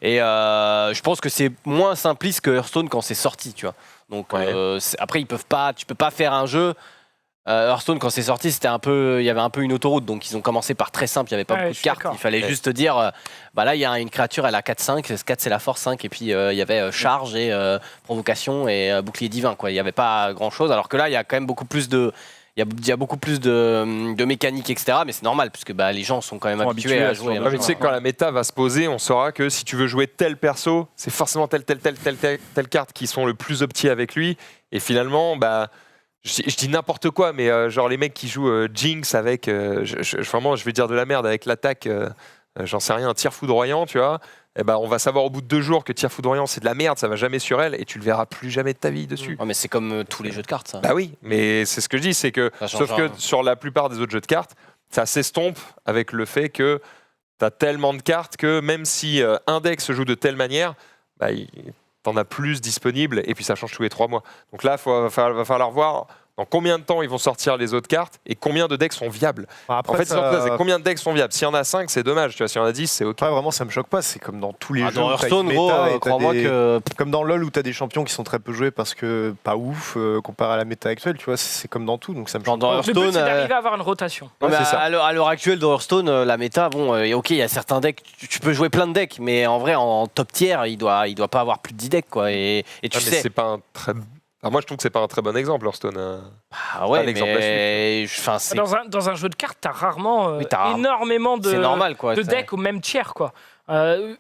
Et je pense que c'est moins simpliste que Hearthstone quand c'est sorti, tu vois. Donc Ouais. après, tu peux pas faire un jeu Hearthstone, quand c'est sorti, il y avait un peu une autoroute, donc ils ont commencé par très simple, il n'y avait pas Ouais, beaucoup je de suis cartes, d'accord. il fallait juste dire, bah là il y a une créature, elle a 4-5, 4 c'est la force 5, et puis il y avait charge et provocation et bouclier divin, quoi. Il n'y avait pas grand chose, alors que là il y a quand même beaucoup plus de... Il y a beaucoup plus de mécanique, etc. Mais c'est normal, puisque bah, les gens sont quand même Sont habitués habitués à à ce jouer. genre Ouais, mais tu sais que quand la méta va se poser, on saura que si tu veux jouer tel perso, c'est forcément telle carte qui sont le plus opti avec lui. Et finalement, bah, je dis n'importe quoi, mais genre les mecs qui jouent Jinx avec, vraiment, je vais dire de la merde, avec l'attaque, j'en sais rien, un tir foudroyant, tu vois. Eh ben, on va savoir au bout de 2 jours que tir foudroyant c'est de la merde, ça va jamais sur elle et tu le verras plus jamais de ta vie dessus. Ouais, mais c'est comme tous les jeux de cartes, ça. Bah oui, mais c'est ce que je dis, c'est que Ça change sauf que rien. sur la plupart des autres jeux de cartes, ça s'estompe avec le fait que tu as tellement de cartes que même si Index se joue de telle manière, bah, t'en as plus disponible et puis ça change tous les 3 mois. Donc là, va falloir voir dans combien de temps ils vont sortir les autres cartes et combien de decks sont viables. Après, En fait, c'est combien de decks sont viables. S'il y en a 5, c'est dommage. Tu vois, s'il y en a 10, c'est OK. Après, vraiment, ça me choque pas. C'est comme dans tous les jeux. Dans où t'as Hearthstone, une gros, méta et t'as crois-moi des- que... Comme dans LoL où tu as des champions qui sont très peu joués parce que pas ouf comparé à la méta actuelle, tu vois, c'est comme dans tout, donc ça me Genre choque dans pas. Le but, Hearthstone, c'est d'arriver à avoir une rotation. Non, mais Ouais, c'est ça. à l'heure actuelle de Hearthstone, la méta, bon, ok, il y a certains decks, tu peux jouer plein de decks, mais en vrai, en top tier, il doit pas avoir plus de 10 decks, quoi. Et tu Ah, mais sais. c'est pas un très. Alors moi, je trouve que c'est pas un très bon exemple, Hearthstone. Ah ouais, pas l'exemple à mais. Enfin, c'est Dans un jeu de cartes, t'as rarement Mais t'as énormément de, c'est normal, quoi. de decks au même tiers, quoi.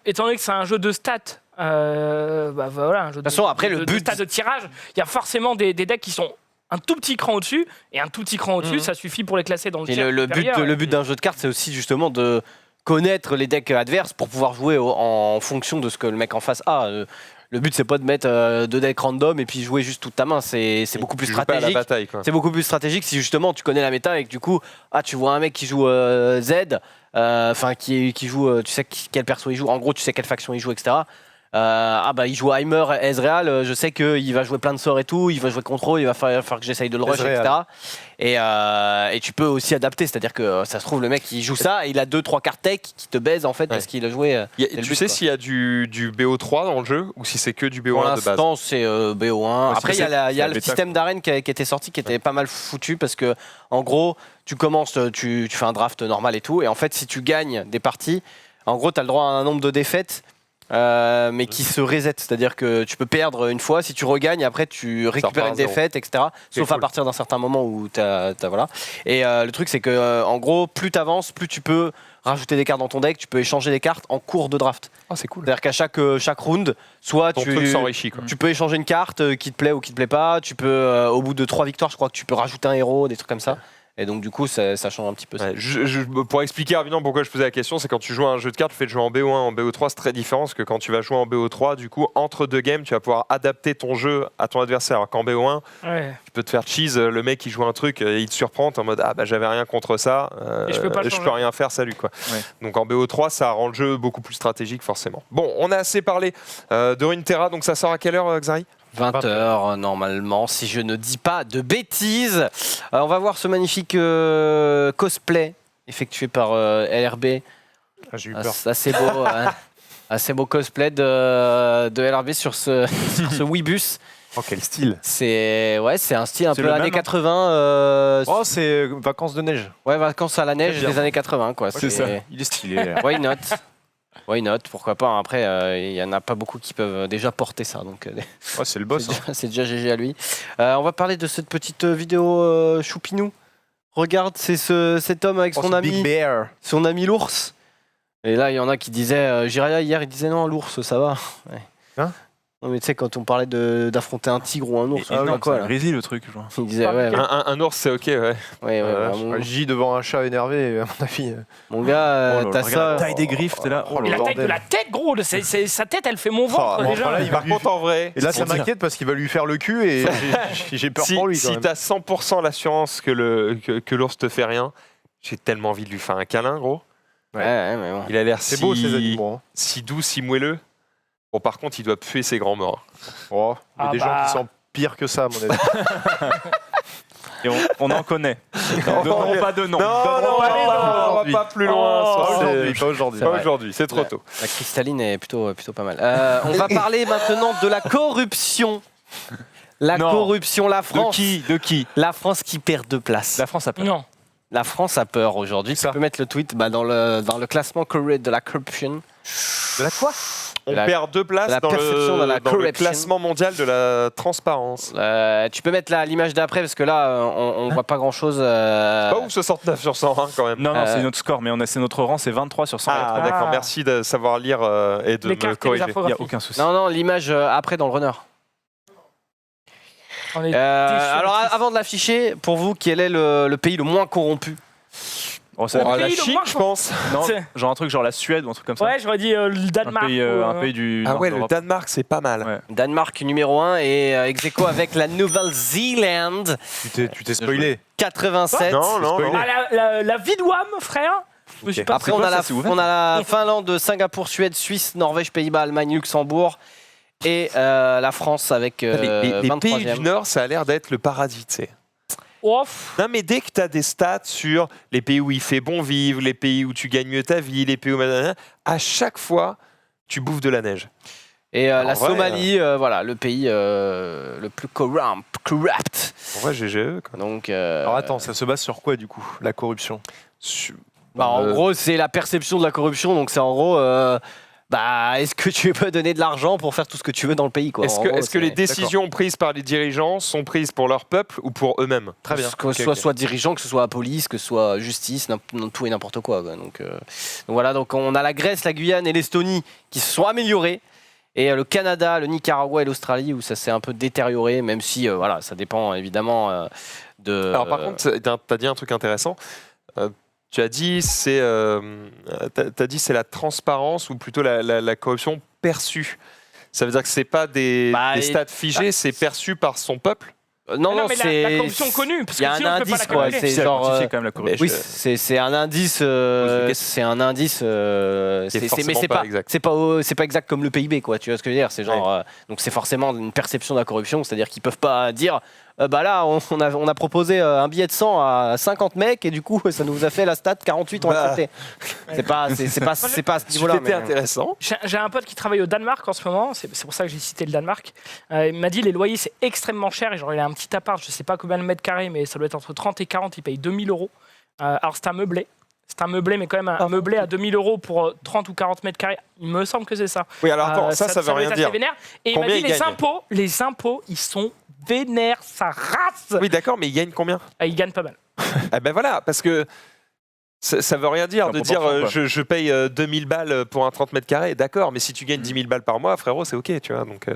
Étant donné que c'est un jeu de stats, bah voilà, un jeu de, façon, après, le de but- stats de tirage, il y a forcément des decks qui sont un tout petit cran au-dessus, et un tout petit cran au-dessus, ça suffit pour les classer dans le Et tiers le but, supérieur. le but d'un jeu de cartes, c'est aussi justement de connaître les decks adverses pour pouvoir jouer en fonction de ce que le mec en face a. Le but, c'est pas de mettre 2 decks random et puis jouer juste toute ta main. C'est beaucoup plus Tu joues pas à la stratégique. bataille, quoi. C'est beaucoup plus stratégique si justement tu connais la méta et que du coup, tu vois un mec qui joue Z, enfin qui joue, tu sais quel perso il joue, en gros tu sais quelle faction il joue, etc. Il joue Heimer, Ezreal, je sais qu'il va jouer plein de sorts et tout, il va jouer contrôle, il va falloir que j'essaye de le rush, Ezreal. etc. Et tu peux aussi adapter, c'est-à-dire que ça se trouve le mec il joue ça et il a 2-3 cartes tech qui te baisent en fait parce qu'il a joué. Il y a- c'est le tu but, sais quoi. s'il y a du BO3 dans le jeu ou si c'est que du Pour BO1 de base. l'instant, c'est BO1. Ouais, Après, il y a, c'est il y a la le bêta, système d'arène qui était sorti, qui était pas mal foutu parce que, en gros, tu commences, tu fais un draft normal et tout, et en fait, si tu gagnes des parties, en gros, tu as le droit à un nombre de défaites. Mais qui se reset, c'est-à-dire que tu peux perdre une fois, si tu regagnes, après tu récupères repart à une zéro. défaite, etc. Sauf à cool. partir d'un certain moment où t'as voilà. Et le truc c'est que en gros, plus t'avances, plus tu peux rajouter des cartes dans ton deck, tu peux échanger des cartes en cours de draft. Ah, c'est cool. C'est-à-dire qu'à chaque round, soit Ton truc s'enrichit, quoi. tu peux échanger une carte qui te plaît ou qui te plaît pas. Tu peux, au bout de 3 victoires, je crois que tu peux rajouter un héros, des trucs comme ça. Et donc, du coup, ça change un petit peu. ça. Ouais, pour expliquer rapidement pourquoi je posais la question, c'est quand tu joues à un jeu de cartes, le fait de jouer en BO1, en BO3, c'est très différent parce que quand tu vas jouer en BO3, du coup, entre 2 games, tu vas pouvoir adapter ton jeu à ton adversaire. Alors qu'en BO1, Ouais. tu peux te faire cheese, le mec il joue un truc, il te surprend, t'es en mode ah bah j'avais rien contre ça, Et je peux pas le je changer. peux rien faire, salut quoi. Ouais. Donc en BO3, ça rend le jeu beaucoup plus stratégique forcément. Bon, on a assez parlé de Runeterra, donc ça sort à quelle heure, Xari? 20h normalement, si je ne dis pas de bêtises. On va voir ce magnifique cosplay effectué par LRB. Ah, j'ai eu peur. Assez beau, assez beau cosplay de LRB sur ce Weebus. Oh, quel style. C'est un style un C'est peu le années même, hein. 80. Oh, c'est vacances de neige. Ouais, vacances à la neige bien. des années 80 quoi. C'est ça. Il est stylé. Why not? Why not? Pourquoi pas? Après, il y en a pas beaucoup qui peuvent déjà porter ça, donc Oh, c'est le boss. c'est déjà GG à lui. On va parler de cette petite vidéo choupinou. Regarde, c'est cet homme avec Oh, son ce ami, Big Bear. son ami l'ours. Et là, il y en a qui disaient, Jiraya hier, il disait non, l'ours, ça va. Ouais. Hein? Non, mais tu sais, quand on parlait d'affronter un tigre ou un ours, Ah je sais oui, pas quoi, c'est là. Grizzly le truc, genre. Il disait, ouais, Un ours, c'est ok, ouais. vraiment. J devant un chat énervé, à mon avis. Mon gars, Oh là là, t'as regarde ça. la taille des griffes, t'es là. Oh Et là la là. taille de la tête, gros, sa tête, elle fait mon ventre Oh, déjà. voilà, il va Par contre, en vrai, Et là, ça pour dire. m'inquiète parce qu'il va lui faire le cul et j'ai peur si, pour lui. Quand si même. t'as 100% l'assurance que l'ours te fait rien, j'ai tellement envie de lui faire un câlin, gros. Ouais, mais bon. Il a l'air C'est beau ces animaux. hein. si doux, si moelleux. Bon, par contre, il doit puer ses grands morts. Oh, il y a Ah des bah. gens qui sont pires que ça, à mon avis. Et on en connaît. Donnons pas de nom. on va pas plus loin. Oh, sur Pas ces- aujourd'hui, pas aujourd'hui. C'est Pas vrai. aujourd'hui, c'est trop Ouais. tôt. La cristalline est plutôt pas mal. On va parler maintenant de la corruption. La Non. corruption, la De France. qui La France qui perd 2 places. La France a peur. Non. La France a peur aujourd'hui. Tu Ça. peux mettre le tweet dans le classement de la corruption. De la quoi? On La- perd 2 places la dans perception de la dans le corruption. classement mondial de la transparence. Tu peux mettre l'image d'après parce que là, on voit pas grand-chose. Pas ouf 69 sur 101 quand même. Non, c'est notre score, mais c'est notre rang, c'est 23 sur 100. Ah, Ah. d'accord, merci de savoir lire et de Les me cartes et les corriger. Il n'y a infographies. aucun souci. Non, l'image après dans le runner. On est Alors, avant de l'afficher, pour vous, quel est le pays le moins corrompu? Oh, c'est- Oh, la pays le Chine, moins je pense. non, c'est- genre un truc genre la Suède ou un truc comme ça. Ouais, j'aurais dit le un Danemark. pays, ou, un pays du. Ah nord ouais, le d'Europe. Danemark, c'est pas mal. Ouais. Danemark numéro 1 et ex aequo avec la Nouvelle-Zélande, Tu t'es spoilé. 87. Non, non, non. Ah, la vie de Wam, frère. Je me suis pas Après, C'est on quoi, a, ça, la, c'est ouvert on a la Finlande, Singapour, Suède, Suisse, Norvège, Pays-Bas, Allemagne, Luxembourg. Et la France avec Les pays 23e. du Nord, ça a l'air d'être le paradis, tu sais. Ouf. Non, mais dès que tu as des stats sur les pays où il fait bon vivre, les pays où tu gagnes mieux ta vie, les pays où... À chaque fois, tu bouffes de la neige. Et En la vrai, Somalie, voilà, le pays le plus corrupt. En vrai, GGE, quoi. Donc, Alors attends, ça se base sur quoi du coup? La corruption. en gros, c'est la perception de la corruption. Donc, c'est en gros, est-ce que tu peux donner de l'argent pour faire tout ce que tu veux dans le pays, quoi. Est-ce En que, gros, est-ce que les décisions prises par les dirigeants sont prises pour leur peuple ou pour eux-mêmes? Très bien. Que ce soit dirigeant, que ce soit la police, que ce soit justice, tout et n'importe quoi. Donc voilà, donc on a la Grèce, la Guyane et l'Estonie qui se sont améliorés. Et le Canada, le Nicaragua et l'Australie où ça s'est un peu détérioré, même si voilà, ça dépend évidemment de. Alors par contre, tu as dit un truc intéressant. Tu as dit c'est la transparence ou plutôt la corruption perçue. Ça veut dire que c'est pas des stats figés, c'est perçu par son peuple. non, mais c'est la corruption connue, parce il y a que un sinon on peut pas indice, la quoi, calculer. c'est genre, quantifié quand même la corruption. Oui, c'est un indice. C'est un indice. Mais forcément c'est pas pas exact. c'est pas exact comme le PIB, quoi. Tu vois ce que je veux dire? C'est genre donc c'est forcément une perception de la corruption, c'est-à-dire qu'ils peuvent pas dire là on a proposé un billet de 100 à 50 mecs et du coup ça nous a fait la stat 48 on a accepté. C'est pas à ce niveau-là. C'était intéressant. J'ai un pote qui travaille au Danemark en ce moment, c'est pour ça que j'ai cité le Danemark. Il m'a dit les loyers c'est extrêmement cher et genre il a un petit appart, je sais pas combien de mètres carrés, mais ça doit être entre 30 et 40, il paye 2000 €. Alors c'est un meublé. C'est un meublé, mais quand même un meublé à 2000 € pour 30 ou 40 mètres carrés. Il me semble que c'est ça. Oui, alors attends, ça veut doit rien être assez dire. vénère. Et il Combien m'a dit il gagne les impôts, ils sont vénères, sa race. Oui, d'accord, mais il gagne combien? Il gagne pas mal. Eh ben voilà, parce que ça veut rien dire C'est de en dire proportion, quoi. je paye 2000 balles pour un 30 mètres carrés, d'accord, mais si tu gagnes 10 000 balles par mois, frérot, c'est ok, tu vois. Donc,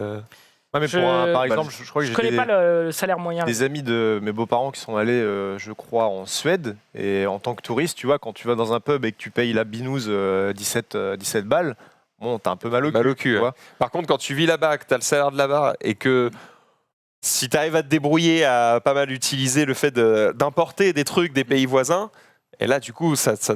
Ouais, mais par exemple, je crois que Je j'ai connais pas le salaire moyen. des amis de mes beaux-parents qui sont allés, je crois, en Suède. Et en tant que touriste, tu vois, quand tu vas dans un pub et que tu payes la binouse 17 balles, bon, t'as un peu mal au cul. mal au cul. tu Ouais. vois. Par contre, quand tu vis là-bas, que tu as le salaire de là-bas et que si tu arrives à te débrouiller à pas mal utiliser le fait d'importer des trucs des pays voisins, et là, du coup,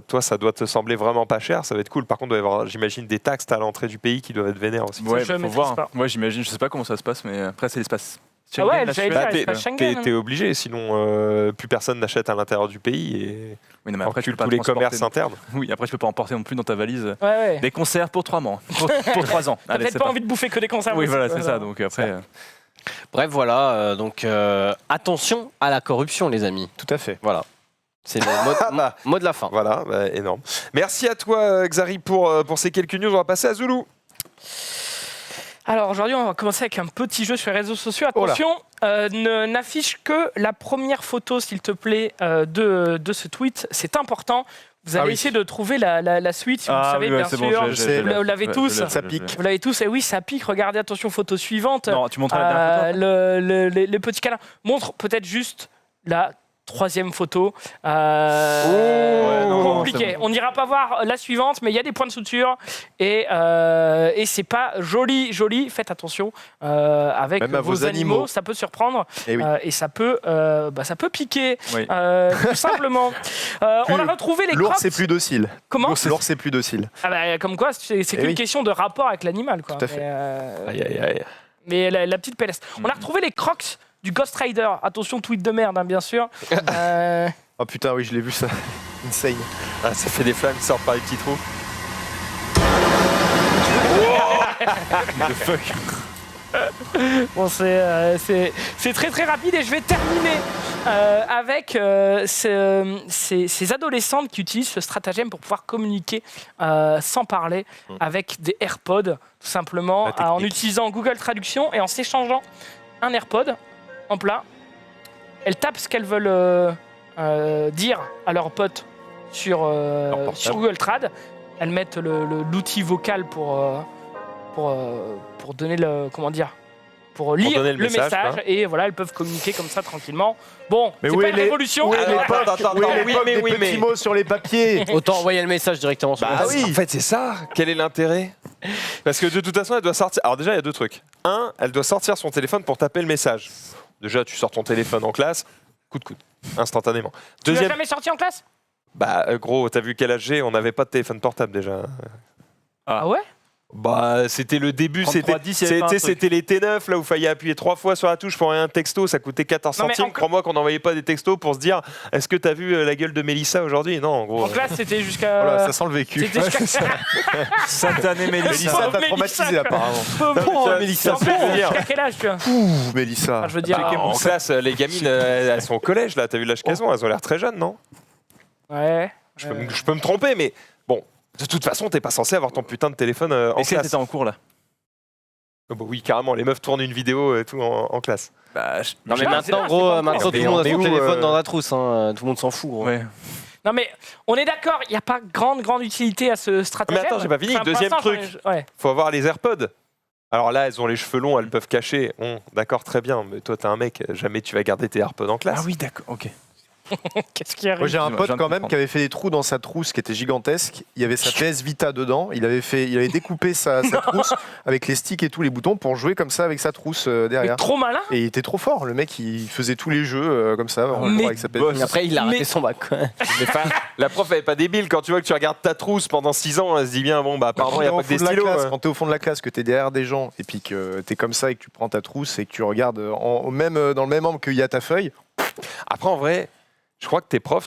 toi, ça doit te sembler vraiment pas cher, ça va être cool. Par contre, il doit y avoir, j'imagine, des taxes à l'entrée du pays qui doivent être vénères aussi. Ouais, je faut maîtrise voir. pas. Moi, j'imagine, je sais pas comment ça se passe, mais après, c'est l'espace. Ah ouais, Schengen, la j'allais Suède. dire, Bah, l'espace Schengen. T'es obligé, sinon plus personne n'achète à l'intérieur du pays et Oui, non, mais on après, tu recule peux pas tous les transporter commerces non- internes. Oui, après, tu peux pas emporter non plus dans ta valise Ouais. des conserves pour 3 mois, pour 3 ans. T'as Allez, peut-être c'est pas pas- envie de bouffer que des conserves. Oui, aussi, voilà, quoi. c'est ça. Donc après, Bref, voilà. Donc attention à la corruption, les amis. Tout à fait. Voilà. C'est le mot de la fin. Voilà, bah, énorme. Merci à toi, Xari, pour ces quelques news. On va passer à Zulu. Alors aujourd'hui, on va commencer avec un petit jeu sur les réseaux sociaux. Oh là. Attention, n'affiche que la première photo, s'il te plaît, de ce tweet. C'est important. Vous allez Ah oui. essayer de trouver la suite, si vous le savez, oui, ouais, bien c'est sûr. bon, je sais. Vous l'avez tous. Ça pique. Vous l'avez tous. Et oui, ça pique. Regardez, attention, photo suivante. Non, tu montres la dernière photo. Le petit câlin montre peut-être juste la troisième photo. Ouais, non, Compliqué. c'est bon. On n'ira pas voir la suivante, mais il y a des points de suture et c'est pas joli. Faites attention avec Même à vos vos animaux, animaux. ça peut surprendre Et oui. et ça peut piquer. Oui. Tout simplement. On a retrouvé les L'ours crocs. est plus docile. Comment L'ours est plus docile. Ah bah, comme quoi, c'est qu'une oui. question de rapport avec l'animal. Quoi. Tout à fait. Mais la petite pélesse. On a retrouvé les crocs du Ghost Rider. Attention, tweet de merde, hein, bien sûr. Oh putain, oui, je l'ai vu ça. Insane. Ah, ça fait des flammes qui sortent par les petits trous. The fuck. Bon, c'est très très rapide et je vais terminer avec ces adolescentes qui utilisent ce stratagème pour pouvoir communiquer sans parler avec des AirPods, tout simplement, La technique. en utilisant Google Traduction et en s'échangeant un AirPod en plat. Elles tapent ce qu'elles veulent dire à leurs potes sur Google Trad. Elles mettent l'outil vocal pour donner le pour lire donner le le message, message quoi. et voilà, elles peuvent communiquer comme ça tranquillement. Bon, Mais c'est où pas est une les- révolution. Où est l'époque attends, Où est oui, l'époque mais des oui, petits mais- mots sur les papiers? Autant envoyer le message directement sur le Bah téléphone. oui. En fait, c'est ça. Quel est l'intérêt? Parce que de toute façon, elle doit sortir. Alors déjà, il y a deux trucs. Un, elle doit sortir son téléphone pour taper le message. Déjà, tu sors ton téléphone en classe, coup de coude, instantanément. Tu l'as Deuxième, jamais sorti en classe? bah gros, t'as vu quel âge j'ai? On n'avait pas de téléphone portable déjà. Ah ouais? Bah, c'était le début, 3310, il y avait pas un truc. c'était les T9 là où il fallait appuyer 3 fois sur la touche pour envoyer un texto, ça coûtait 14 Non, mais centimes. en- Crois-moi qu'on n'envoyait pas des textos pour se dire est-ce que t'as vu la gueule de Mélissa aujourd'hui? Non, en gros. En classe, c'était jusqu'à. Voilà, ça sent le vécu. C'était jusqu'à. Satanée Mélissa. Mélissa Pauvre t'a Mélissa, traumatisé quoi. apparemment. Pauvre Mélissa, En c'est ce que je veux fait, dire. jusqu'à quel âge, tu vois? Ouh, Mélissa. Enfin, je veux dire. En classe, les gamines, elles sont au collège là, t'as vu l'âge qu'elles ont? Elles ont l'air très jeunes, non? Ouais. Je peux me tromper, mais bon, de toute façon, t'es pas censé avoir ton putain de téléphone en Est-ce qu'elle classe. était en cours là? Oh, bah oui, carrément, les meufs tournent une vidéo et tout en classe. Bah, Non mais C'est maintenant, là, gros, c'est pas maintenant encore. tout le monde a Mais son où, téléphone dans la trousse, hein. Tout le monde s'en fout, gros. ouais. Non mais on est d'accord, il n'y a pas grande utilité à ce stratagème. Mais attends, j'ai pas fini. Pour Deuxième l'instant, truc. Ouais. Faut avoir les AirPods. Alors là, elles ont les cheveux longs, elles peuvent cacher. Bon, d'accord, très bien, mais toi, t'es un mec, jamais tu vas garder tes AirPods en classe. Ah oui, d'accord, ok. Qu'est-ce qui arrive? Moi j'ai un Je pote viens de quand même comprendre. qui avait fait des trous dans sa trousse qui étaient gigantesques. Il y avait sa PS Vita dedans. Il avait découpé sa trousse avec les sticks et tous les boutons pour jouer comme ça avec sa trousse Mais derrière. trop malin. Et il était trop fort. Le mec il faisait tous les jeux comme ça en Mais jouant avec sa PS boss. Et Vita. après, il a Mais- raté son bac, quoi. Mais pas- la prof, elle est pas débile. Quand tu vois que tu regardes ta trousse pendant 6 ans, elle se dit bien, bon, bah, pardon, il n'y a pas que des stylos. Quand t'es au fond de la classe, que t'es derrière des gens et puis que t'es comme ça et que tu prends ta trousse et que tu regardes dans le même angle qu'il y a ta feuille. Après, en vrai, je crois que tes profs,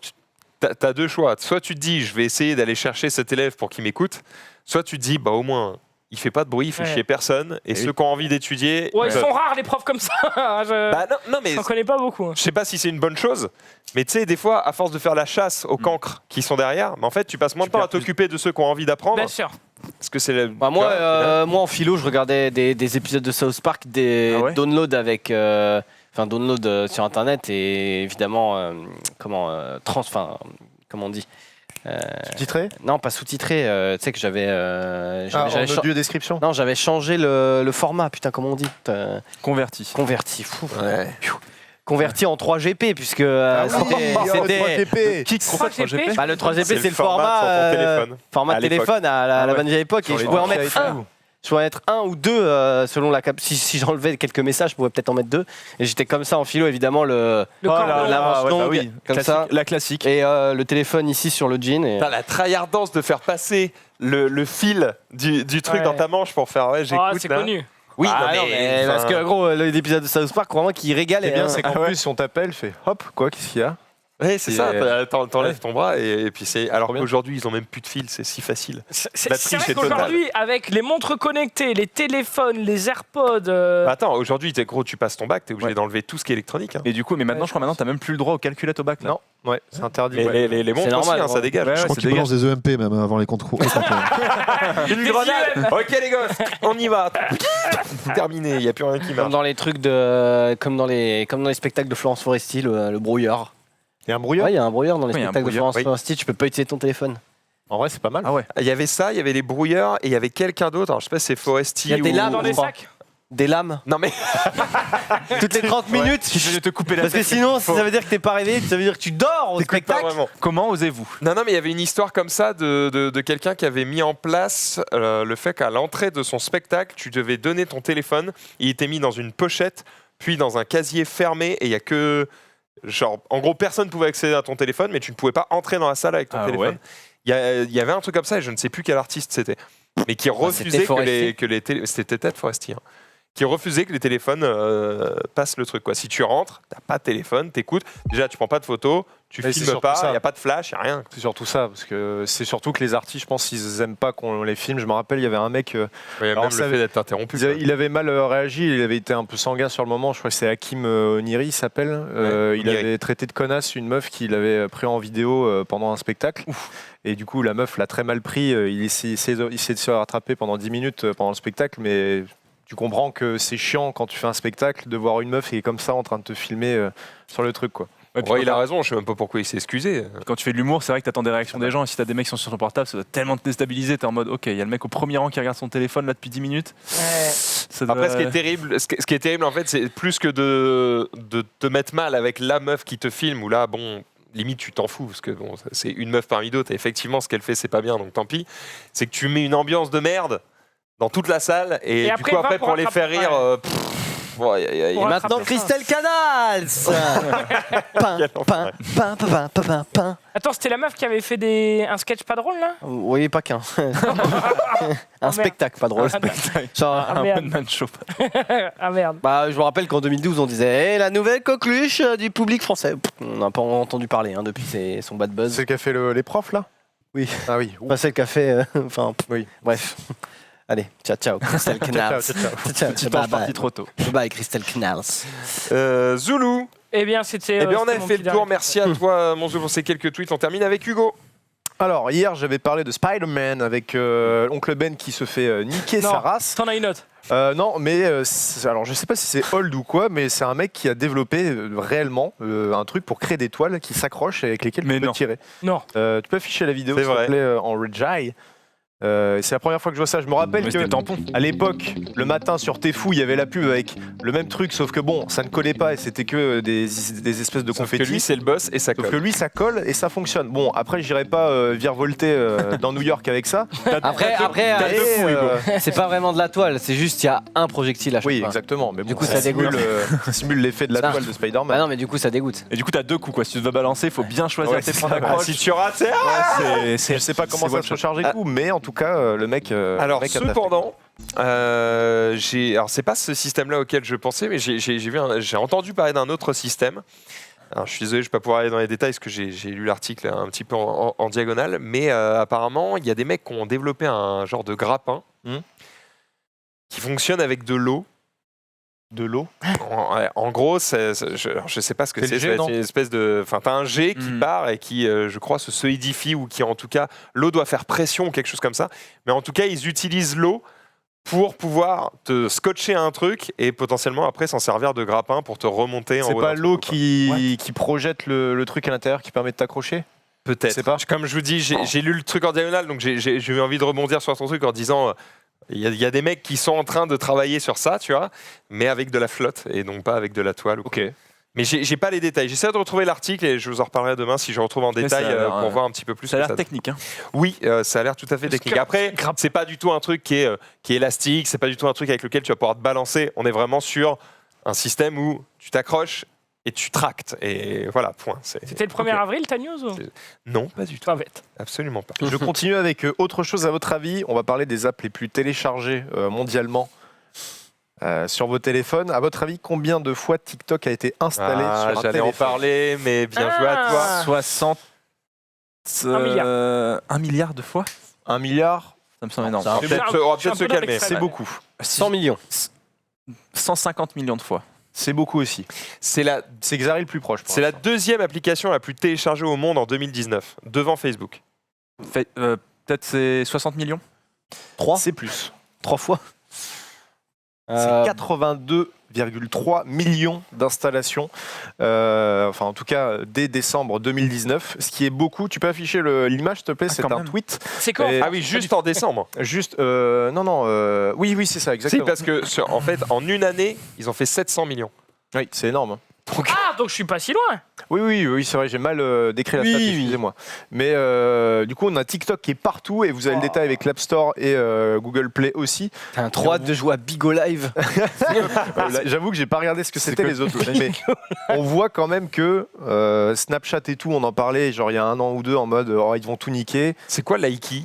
t'as deux choix. Soit tu te dis, je vais essayer d'aller chercher cet élève pour qu'il m'écoute, soit tu te dis, bah, au moins, il fait pas de bruit, il fait Ouais. chier personne, et ceux qui ont envie d'étudier. Ouais, ils ils peuvent. sont rares les profs comme ça. Je Bah, non, mais j'en connais pas beaucoup. je sais pas si c'est une bonne chose, mais tu sais, des fois, à force de faire la chasse aux cancres qui sont derrière, mais en fait, tu passes moins de temps à t'occuper de ceux qui ont envie d'apprendre. Bien sûr. Parce que c'est le. Bah, tu vois, moi en philo, je regardais des épisodes de South Park, des Ah ouais downloads avec, download sur internet et évidemment comment on dit, Titré non pas sous-titré, tu sais que j'avais en audio description. non j'avais changé le format, putain comment on dit, Converti. converti, fou. Ouais. Converti en 3GP puisque c'était Kick 3GP. bah, le 3GP c'est le format sur ton format téléphone. format À de l'époque. téléphone à la Ah ouais. bonne vieille époque, et Sur je les pouvais en banquiers mettre et un. tout. Je pouvais en mettre un ou deux selon la cap. Si j'enlevais quelques messages, je pouvais peut-être en mettre deux. Et j'étais comme ça en philo, évidemment, Le cordon. la manche ouais, longue, bah oui. comme Classique. ça. La classique. Et le téléphone ici sur le jean. Et... Putain, la tryhardance de faire passer le fil du truc Ouais. dans ta manche pour faire ouais, j'écoute. Ah, c'est là. connu. Oui, Ah, non, mais, mais enfin- parce que gros, l'épisode de South Park, vraiment qui régale. C'est bien, hein. c'est qu'en Ah ouais. plus on t'appelle, fait hop, quoi, qu'est-ce qu'il y a? Ouais, c'est Et, ça, t'enlèves ouais. ton bras et puis c'est. Alors Trop bien. qu'aujourd'hui, ils ont même plus de fil, c'est si facile. C'est Batterie, vrai c'est qu'aujourd'hui, avec les montres connectées, les téléphones, les AirPods, Bah attends, aujourd'hui, t'es gros, tu passes ton bac, t'es obligé Ouais. d'enlever tout ce qui est électronique. Hein. Et du coup, mais maintenant, Ouais, je crois maintenant, t'as même plus le droit aux calculettes au bac. Là. Non, ouais, c'est interdit. Les, ouais. les montres C'est aussi, normal, hein, gros. ça dégage. Ouais, Je ouais, crois c'est qu'ils balancent dégueulasse. des EMP même avant les contrôles. Une grenade. Ok les gosses, on y va. Terminé, il n'y a plus rien qui Comme marche. dans les trucs de. Comme dans les spectacles de Florence Foresti, le brouilleur. Il y a un brouilleur. Ouais, il y a un brouilleur dans les Oui, il y a un spectacles de brouilleur, Florence oui. Foresti, tu peux pas utiliser ton téléphone. En vrai, c'est pas mal. Ah ouais. Il y avait ça, il y avait les brouilleurs et il y avait quelqu'un d'autre. Alors je sais pas si c'est Foresti Il y a des ou. lames dans les crois. sacs. Des lames. Non mais. Toutes les 30 minutes. Je vais te couper la Parce que tête. sinon, si ça veut dire que t'es pas réveillé, ça veut dire que tu dors au T'écoutes pas spectacle. vraiment. Comment osez-vous? Non, mais il y avait une histoire comme ça de quelqu'un qui avait mis en place le fait qu'à l'entrée de son spectacle, tu devais donner ton téléphone. Il était mis dans une pochette, puis dans un casier fermé, et il y a que. Genre, en gros, personne pouvait accéder à ton téléphone, mais tu ne pouvais pas entrer dans la salle avec ton Ah téléphone. ouais. Il y avait un truc comme ça, et je ne sais plus quel artiste c'était, mais qui refusait c'était Foresti. que les c'était peut-être Foresti, hein, qui refusait que les téléphones passent le truc. Quoi. Si tu rentres, t'as pas de téléphone, t'écoutes. Déjà, tu prends pas de photos, Tu Mais c'est filmes surtout pas, ça. il n'y a pas de flash, il n'y a rien. C'est surtout ça, parce que c'est surtout que les artistes, je pense, ils aiment pas qu'on les filme. Je me rappelle, il y avait un mec, Il y a Alors, même ça- le fait d'être interrompu. quoi. il avait mal réagi, il avait été un peu sanguin sur le moment. Je crois que c'est Hakim Oniri, il s'appelle. Il Oniri. avait traité de connasse une meuf qu'il avait pris en vidéo pendant un spectacle. Et du coup, la meuf l'a très mal pris. Il essayait de se rattraper pendant 10 minutes pendant le spectacle, mais tu comprends que c'est chiant quand tu fais un spectacle de voir une meuf qui est comme ça en train de te filmer sur le truc, quoi. Ouais, puis Ouais, il a quand- raison, je sais même pas pourquoi il s'est excusé. Quand tu fais de l'humour, c'est vrai que t'attends des réactions des gens. Et si t'as des mecs qui sont sur ton portable, ça doit tellement te déstabiliser. T'es en mode, ok, il y a le mec au premier rang qui regarde son téléphone là depuis 10 minutes. Ça doit- Après, ce qui est terrible, ce qui est terrible en fait, c'est plus que de te mettre mal avec la meuf qui te filme, où là, bon, limite, tu t'en fous, parce que bon, c'est une meuf parmi d'autres, et effectivement, ce qu'elle fait, c'est pas bien, donc tant pis. C'est que tu mets une ambiance de merde dans toute la salle, et, Et du après, coup, va après, pour pour les faire rattraper, rire, Et Pour maintenant, rattraper ça. Christelle Canals Pain, pain, pain, pain, pain, pain, pain. Attends, c'était la meuf qui avait fait un sketch pas drôle là Oui, pas qu'un. Un merde. spectacle, pas drôle. Genre, Ah, un merde. one-man show. Ah merde. bah, je me rappelle qu'en 2012, on disait la nouvelle coqueluche du public français. On n'a pas entendu parler depuis son bad buzz. C'est le qui a fait les profs, là Oui. Ah oui. Enfin, c'est le café. Enfin, Oui. bref. Allez, ciao, ciao, Christelle Canals. Ciao, ciao, ciao. Ciao, Petit bye ange bye. parti trop tôt. Bye bye, Christelle Canals. Zoulou, Eh bien, c'était. eh bien, on c'était a mon fait petit le tour, dernier. merci à toi, mon Zoulou, pour ces quelques tweets. On termine avec Hugo. Alors, hier, j'avais parlé de Spider-Man avec Oncle Ben qui se fait niquer Non. sa race. T'en as une autre. Non, mais alors je sais pas si c'est old ou quoi, mais c'est un mec qui a développé réellement un truc pour créer des toiles qui s'accrochent et avec lesquelles Mais tu peux non. tirer. Non. Tu peux afficher la vidéo, C'est s'il te vrai. plaît, en Rejai. C'est la première fois que je vois ça. Je me rappelle Mais que c'était tampon. à l'époque, le matin sur T'es fou, il y avait la pub avec le même truc, sauf que bon, ça ne collait pas et c'était que des espèces de Sauf que confettis. lui, c'est le boss et ça Sauf que colle. lui, ça colle et ça fonctionne. Bon, après, j'irai pas virevolter dans New York avec ça. Après, Et, c'est pas vraiment de la toile, c'est juste il y a un projectile à chaque oui, fois. exactement. Mais Du bon, coup, ça dégoûte. ça simule l'effet de la Ah. toile de Spider-Man. Bah non, mais du coup, ça dégoûte. Et du coup, t'as deux coups quoi. Si tu veux balancer, il faut bien choisir Ouais, tes c'est points ça. Ah, d'accroche. si tu rates, c'est Je sais pas comment c'est ça one se shot. recharge et tout, mais en tout cas, le mec. Alors, le mec a taffé. cependant, alors c'est pas ce système-là auquel je pensais, mais j'ai entendu parler d'un autre système. Alors, je suis désolé, je ne vais pas pouvoir aller dans les détails parce que j'ai lu l'article un petit peu en diagonale, mais apparemment, il y a des mecs qui ont développé un genre de grappin qui fonctionne avec de l'eau. De l'eau. En gros, je sais pas ce que C'est c'est. le Ça jet, va être non une espèce de. Enfin, t'as un jet qui Mhm. part et qui, je crois, se solidifie ou qui, en tout cas, l'eau doit faire pression ou quelque chose comme ça. Mais en tout cas, ils utilisent l'eau pour pouvoir te scotcher un truc et potentiellement après s'en servir de grappin pour te remonter en C'est haut. pas d'un l'eau truc, quoi. qui projette le truc à l'intérieur qui permet de t'accrocher. Peut-être. C'est pas. Comme je vous dis, j'ai lu le truc en diagonale, donc j'ai eu envie de rebondir sur ton truc en disant. Il y a des mecs qui sont en train de travailler sur ça, tu vois, mais avec de la flotte et non pas avec de la toile. ou quoi. Ok. Mais j'ai pas les détails. J'essaie de retrouver l'article et je vous en reparlerai demain si je retrouve en Mais détail ça a l'air, pour voir un petit peu plus. Ça a ce que l'air technique. Hein. Oui, ça a l'air tout à fait technique. que- Après, c'est pas du tout un truc qui est élastique, c'est pas du tout un truc avec lequel tu vas pouvoir te balancer. On est vraiment sur un système où tu t'accroches et tu tractes. Et voilà, point. C'était le 1er Ok. avril, ta news ou Non, pas du tout. Pas bête. Absolument pas. Je continue avec autre chose à votre avis. On va parler des apps les plus téléchargées mondialement sur vos téléphones. À votre avis, combien de fois TikTok a été installé sur un J'allais en téléphone parler, mais bien joué à toi. Ah. 60. milliard. 1 milliard de fois 1 milliard, Ça me semble énorme. Ça- On va peut-être Je suis un se peu dans calmer. l'extrême. c'est beaucoup. 100 millions. 150 millions de fois. C'est beaucoup aussi. C'est la C'est Xari le plus proche. pour C'est la l'instant. deuxième application la plus téléchargée au monde en 2019, devant Facebook. Peut-être c'est 60 millions 3 C'est plus. 3 fois. C'est 82,3 millions d'installations, enfin en tout cas dès décembre 2019, ce qui est beaucoup. Tu peux afficher l'image s'il te plaît, Ah, c'est quand un même. tweet. C'est quoi Et- Ah oui, juste en décembre. Juste, oui c'est ça, Si, exactement. parce que en fait, en une année, ils ont fait 700 millions. Oui, c'est énorme. Ah, donc je suis pas si loin. Oui, c'est vrai, j'ai mal décrit la Oui, stat, oui. excusez-moi. Mais du coup, on a TikTok qui est partout et vous avez le détail avec l'App Store et Google Play aussi. T'as un 3 de jouer à Bigo Live. Là, j'avoue que j'ai pas regardé ce que c'était les autres, mais on voit quand même que Snapchat et tout, on en parlait genre il y a 1 an ou 2 en mode oh, ils vont tout niquer. C'est quoi Likey?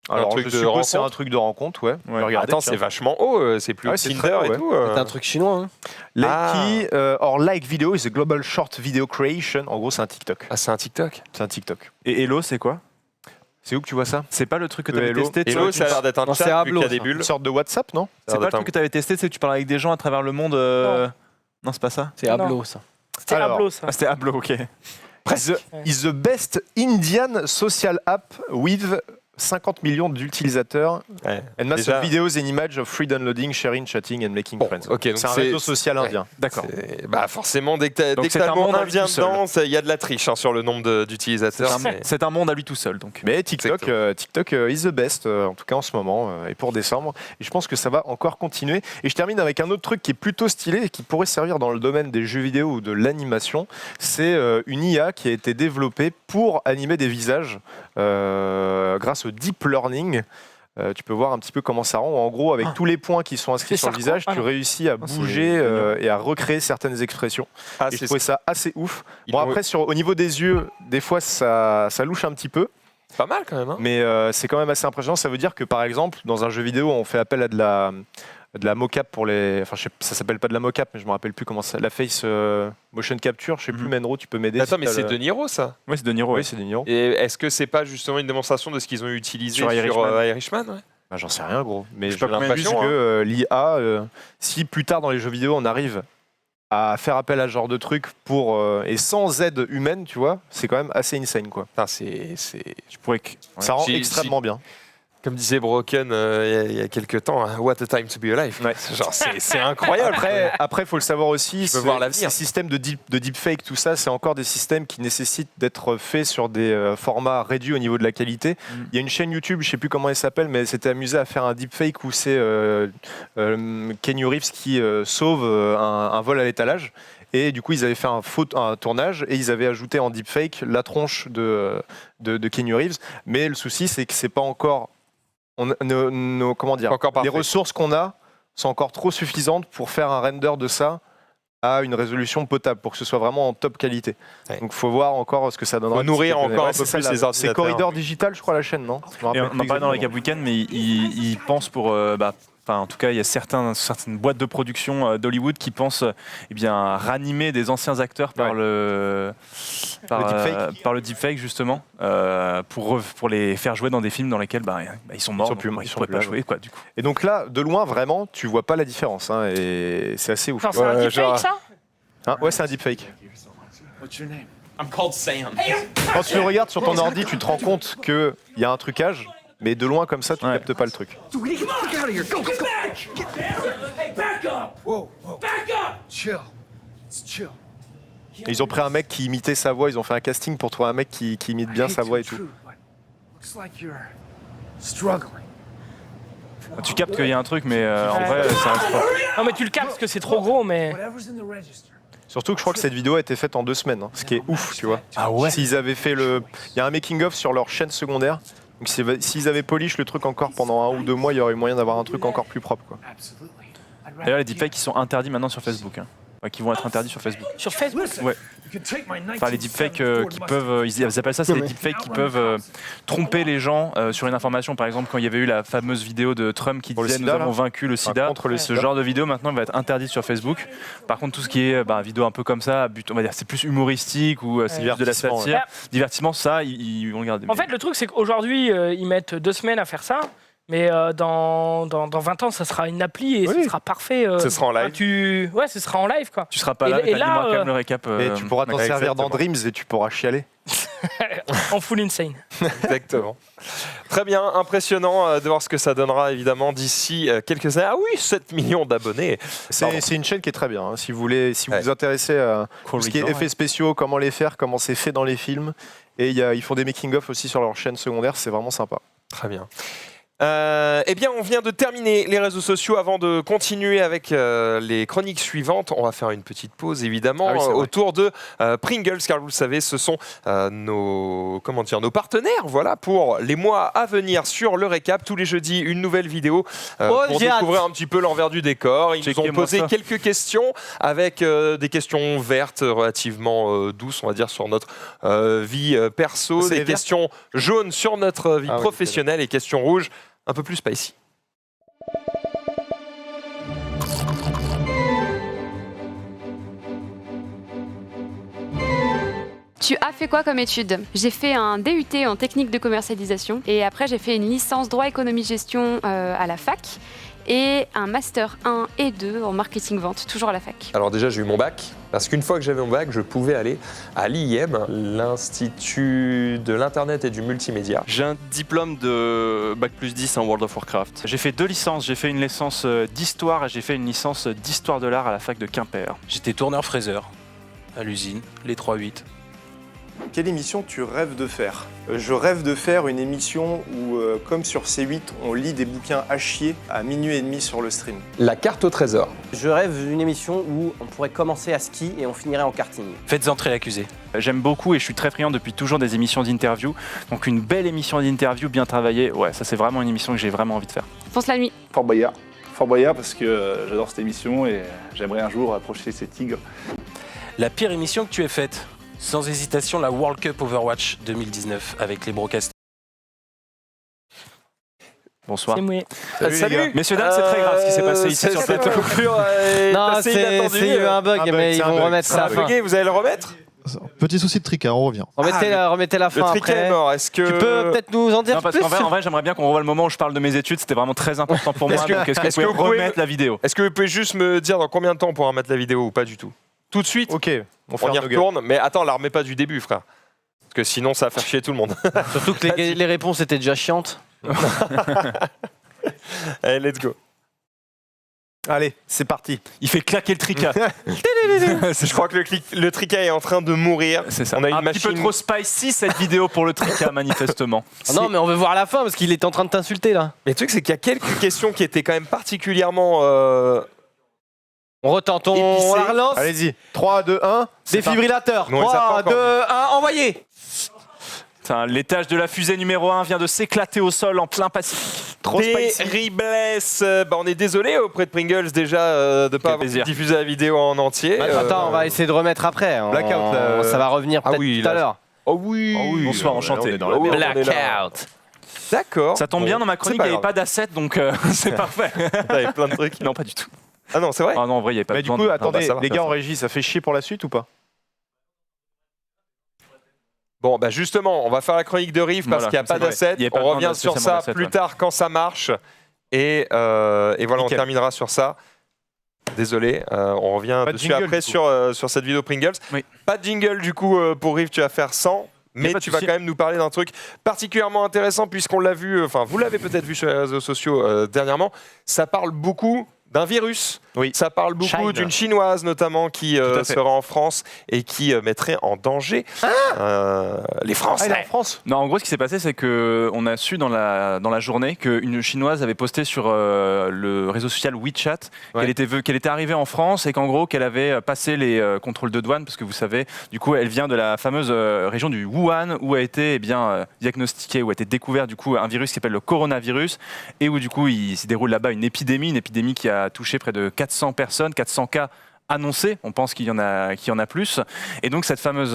Alors, truc je de suppose que c'est un rencontre. truc de rencontre, ouais. Ouais. Regardez, Attends, tiens. c'est vachement haut, c'est plus Ah ouais, c'est Tinder très haut, et ouais. tout. C'est un truc chinois. Hein. Likey, or like video is a global short video creation. En gros, c'est un TikTok. Ah, c'est un TikTok. C'est un TikTok. Et Hello, c'est quoi? C'est où que tu vois ça? C'est pas le truc que Le tu avais Hello. testé? Hello, ça a l'air d'être un Non, c'est chat, vu Hablo, qu'il y a des ça. bulles. Une sorte de WhatsApp, non? C'est pas le truc que tu avais testé, c'est que tu parles avec des gens à travers le monde. Non, c'est pas ça. C'est Hablo, ça. C'était Alors, Hablo, ça. Ah, c'était Hablo, ok. Is the best Indian social app with 50 millions d'utilisateurs. Ouais. And mass Déjà- of videos and images of free downloading, sharing, chatting and making Bon, friends. ok, donc c'est un c'est- réseau social ouais. indien. D'accord. Bah forcément, dès que t'as Donc dès que c'est t'as un le mot monde à lui indien tout seul. dedans, il y a de la triche sur le nombre d'utilisateurs. C'est un monde à lui tout seul, donc. Mais TikTok, TikTok is the best, en tout cas en ce moment, et pour décembre. Et je pense que ça va encore continuer. Et je termine avec un autre truc qui est plutôt stylé et qui pourrait servir dans le domaine des jeux vidéo ou de l'animation. C'est une IA qui a été développée pour animer des visages grâce au deep learning. Tu peux voir un petit peu comment ça rend. En gros, avec tous les points qui sont inscrits C'est sur le Sarko visage, Ah tu non. réussis à c'est bouger génial. et à recréer certaines expressions. Ah, Et je c'est trouvais ça assez ouf. Ils Bon, l'ont- après, au niveau des yeux, des fois, ça louche un petit peu. pas mal quand même. Hein. Mais c'est quand même assez impressionnant. Ça veut dire que par exemple, dans un jeu vidéo, on fait appel à de la mocap pour les. Enfin, ça s'appelle pas de la mocap, mais je me rappelle plus comment ça. La face motion capture, je sais plus, Mhm. Menro, tu peux m'aider. Attends, si mais t'as c'est le- De Niro ça. Oui, c'est De Niro. Oui, ouais. c'est des Niro. Et est-ce que c'est pas justement une démonstration de ce qu'ils ont utilisé Sur sur Irishman. Irishman ouais. Bah, j'en sais rien, gros. Mais Je sais j'ai pas combien l'impression de vues, que l'IA, si plus tard dans les jeux vidéo, on arrive à faire appel à ce genre de truc pour et sans aide humaine, tu vois, c'est quand même assez insane, quoi. Putain, c'est Je pourrais que- Ça rend Si- extrêmement bien. comme disait Broken il y a quelques temps. Hein, what a time to be alive. Ouais. Genre c'est incroyable. Après, faut le savoir aussi. Je veux voir l'avenir. Ces systèmes de deepfake, tout ça, c'est encore des systèmes qui nécessitent d'être faits sur des formats réduits au niveau de la qualité. Il y a une chaîne YouTube, je sais plus comment elle s'appelle, mais elle s'était amusée à faire un deepfake où c'est Keanu Reeves qui sauve un vol à l'étalage. Et du coup, ils avaient fait un tournage et ils avaient ajouté en deepfake la tronche de Keanu Reeves. Mais le souci, c'est que c'est pas encore. Comment dire, Encore parfait. les ressources qu'on a sont encore trop suffisantes pour faire un render de ça à une résolution potable, pour que ce soit vraiment en top qualité. Ouais. Donc il faut voir encore ce que ça donnera. Faut nourrir Ouais, encore un c'est peu ça, plus là. les C'est ordinateurs. Corridor Digital, je crois, la chaîne, non Je me Et rappelle on en plus parlait dans les exactement. Cap Weekend, mais ils pensent pour. Enfin, en tout cas, il y a certaines boîtes de production d'Hollywood qui pensent eh bien, ranimer des anciens acteurs par le deepfake. par le deepfake justement, pour les faire jouer dans des films dans lesquels ils sont morts, sont donc plus- ils ils sont pourraient plus pas là, jouer quoi du coup. Et donc là, de loin, vraiment, tu vois pas la différence. Hein, et c'est assez ouf. Enfin, c'est un Ouais, deepfake, genre- ça Hein, ouais, c'est un deepfake. What's your name? I'm called Sam. Quand tu le regardes sur ton ordi, tu te rends compte qu'il y a un trucage, mais de loin comme ça, tu Ouais. captes pas le truc. Sweetie, get the fuck out of here. Go, go, go. Hey, back up. Whoa, whoa. Back up. Chill. Let's chill. Et ils ont pris un mec qui imitait sa voix, ils ont fait un casting pour trouver un mec qui imite bien sa voix et tout. Looks like you're struggling. Tu captes qu'il y a un truc, mais en vrai, ça reste pas. Non, mais tu le captes parce que c'est trop gros, mais. Whatever's in the register. Surtout que je crois que cette vidéo a été faite en 2 semaines, hein, ce qui est ouf, tu vois. Ah ouais. S'ils avaient fait le. Il y a un making-of sur leur chaîne secondaire. Donc s'ils avaient polish le truc encore pendant 1 ou 2 mois, il y aurait eu moyen d'avoir un truc encore plus propre, quoi. Absolutely. I'd rather D'ailleurs, les be- deepfakes qui sont interdits maintenant sur Facebook, hein. Enfin, qui vont être interdits sur Facebook. Sur Facebook. Listen, Ouais. you can take my Enfin, les deepfakes 1974 qui Mustang. peuvent, ils appellent ça, c'est les deepfakes qui peuvent tromper les gens sur une information. Par exemple, quand il y avait eu la fameuse vidéo de Trump qui Pour le disait sida, nous avons là. vaincu le sida. contre le Ce sida. genre de vidéo maintenant va être interdit sur Facebook. Par contre, tout ce qui est vidéo un peu comme ça, on va dire c'est plus humoristique ou c'est plus de la Divertissement, satire, divertissement, ça ils vont regarder. En fait, le truc, c'est qu'aujourd'hui, ils mettent 2 semaines à faire ça. Mais dans 20 ans, ça sera une appli et Oui. ce sera parfait. Ce sera en live. Ouais, ce sera en live, quoi. Tu seras pas Et- là, mais et là, t'animeras quand même le récap. Et tu pourras t'en servir dans Dreams et tu pourras chialer. En full insane. Exactement. Très bien, impressionnant de voir ce que ça donnera évidemment d'ici quelques années. Ah oui, 7 millions d'abonnés. Pardon. C'est une chaîne qui est très bien. Hein, si vous voulez, si vous Ouais. vous intéressez à tout ce qui est Corridor, effets spéciaux, comment les faire, comment c'est fait dans les films. Et ils font des making-of aussi sur leur chaîne secondaire, c'est vraiment sympa. Très bien. Eh bien, on vient de terminer les réseaux sociaux. Avant de continuer avec les chroniques suivantes, on va faire une petite pause, évidemment, autour de Pringles, car vous le savez, ce sont nos partenaires, voilà, pour les mois à venir sur le récap. Tous les jeudis, une nouvelle vidéo pour découvrir un petit peu l'envers du décor. Ils nous ont posé quelques questions avec des questions vertes, relativement douces, on va dire, sur notre vie perso, des questions jaunes sur notre vie professionnelle et questions rouges un peu plus spicy. Tu as fait quoi comme étude? J'ai fait un DUT en technique de commercialisation et après j'ai fait une licence droit économie gestion à la fac et un master 1 et 2 en marketing vente, toujours à la fac. Alors déjà j'ai eu mon bac, parce qu'une fois que j'avais mon bac, je pouvais aller à l'IM, l'Institut de l'Internet et du Multimédia. J'ai un diplôme de Bac plus 10 en World of Warcraft. J'ai fait 2 licences, j'ai fait une licence d'histoire et j'ai fait une licence d'histoire de l'art à la fac de Quimper. J'étais tourneur-fraiseur à l'usine, les 3-8. Quelle émission tu rêves de faire? Je rêve de faire une émission où, comme sur C8, on lit des bouquins à chier à minuit et demi sur le stream. La carte au trésor. Je rêve d'une émission où on pourrait commencer à ski et on finirait en karting. Faites entrer l'accusé. J'aime beaucoup et je suis très friand depuis toujours des émissions d'interview. Donc une belle émission d'interview bien travaillée, ouais, ça c'est vraiment une émission que j'ai vraiment envie de faire. Fonce la nuit. Fort Boyard. Fort Boyard parce que j'adore cette émission et j'aimerais un jour approcher ces tigres. La pire émission que tu aies faite? Sans hésitation, la World Cup Overwatch 2019 avec les broadcasts. Bonsoir. C'est mouillé. Salut. Messieurs, dames, c'est très grave ce qui s'est passé ici sur le plateau. Non, c'est un bug, mais ils vont remettre ça à la fin. Vous allez le remettre? Petit souci de tricard, on revient. Remettez la fin Le tricard après. est mort. Est-ce que Tu peux peut-être nous en dire Non, parce plus qu'en vrai, en vrai, j'aimerais bien qu'on revoie le moment où je parle de mes études, c'était vraiment très important pour moi. Donc est-ce que vous pouvez remettre la vidéo? Est-ce que vous pouvez juste me dire dans combien de temps on pourra mettre la vidéo ou pas du tout? Tout de suite? Ok, On y retourne, mais attends, la remets pas du début, frère. Parce que sinon, ça va faire chier tout le monde. Surtout que les réponses étaient déjà chiantes. Allez, let's go. Allez, c'est parti. Il fait claquer le tricas. Je crois que le tricas est en train de mourir. C'est ça. On a une un petit peu trop spicy cette vidéo pour le tricas, manifestement. Non, mais on veut voir la fin parce qu'il est en train de t'insulter là. Mais le truc, c'est qu'il y a quelques questions qui étaient quand même particulièrement. On retente, on la relance. Allez-y. 3, 2, 1. Défibrillateur. Non, ils savent pas 3, 2, encore. 1, envoyé. L'étage de la fusée numéro 1 vient de s'éclater au sol en plein Pacifique. Trop spicy. Terriblesse. On est désolé auprès de Pringles déjà de ne pas avoir plaisir. diffusé la vidéo en entier. Attends, on va essayer de remettre après. Blackout, Ça va revenir peut-être tout à l'heure. Oh oui. Bonsoir, enchanté. Blackout. D'accord. Ça tombe bien, dans ma chronique, il n'y avait pas d'assets, donc c'est parfait. T'avais plein de trucs. Non, pas du tout. Ah non, c'est vrai. Ah non, en vrai, il n'y avait pas Mais besoin du coup, de... attendez, ça va, les gars en personne. régie, ça fait chier pour la suite ou pas? Bon, bah justement, on va faire la chronique de Rive parce Voilà, qu'il n'y a pas comme ça, d'assets. il y a pas On besoin revient de sur spécialement ça d'assets, plus ouais. tard quand ça marche. Et voilà, on Nickel. terminera sur ça. Désolé, on revient Pas de dessus jingle, après du coup. sur cette vidéo Pringles. Oui. Pas de jingle du coup pour Rive, tu vas faire 100. Mais pas de tu vas souci. quand même nous parler d'un truc particulièrement intéressant puisqu'on l'a vu, enfin vous l'avez peut-être vu sur les réseaux sociaux dernièrement. Ça parle beaucoup d'un virus. Oui. Ça parle beaucoup Chine. d'une chinoise notamment qui à fait. sera en France et qui mettrait en danger les Français. Ah, il est en France. Non, en gros, ce qui s'est passé, c'est qu'on a su dans la journée qu'une Chinoise avait posté sur le réseau social WeChat qu'elle était arrivée en France et qu'en gros, qu'elle avait passé les contrôles de douane, parce que vous savez, du coup, elle vient de la fameuse région du Wuhan où a été diagnostiqué, où a été découvert du coup un virus qui s'appelle le coronavirus et où du coup, il se déroule là-bas une épidémie qui a touché près de 400 personnes, 400 cas annoncé, on pense qu'il y en a plus. Et donc cette fameuse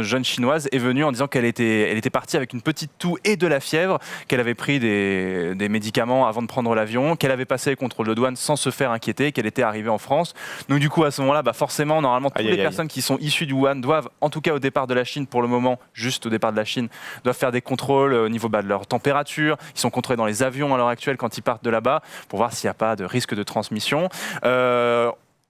jeune chinoise est venue en disant qu'elle était partie avec une petite toux et de la fièvre, qu'elle avait pris des médicaments avant de prendre l'avion, qu'elle avait passé les contrôles de douane sans se faire inquiéter, qu'elle était arrivée en France. Donc du coup à ce moment-là, forcément, normalement, toutes les personnes qui sont issues du Wuhan doivent, en tout cas au départ de la Chine, pour le moment, juste au départ de la Chine, doivent faire des contrôles au niveau de leur température. Ils sont contrôlés dans les avions à l'heure actuelle quand ils partent de là-bas pour voir s'il n'y a pas de risque de transmission.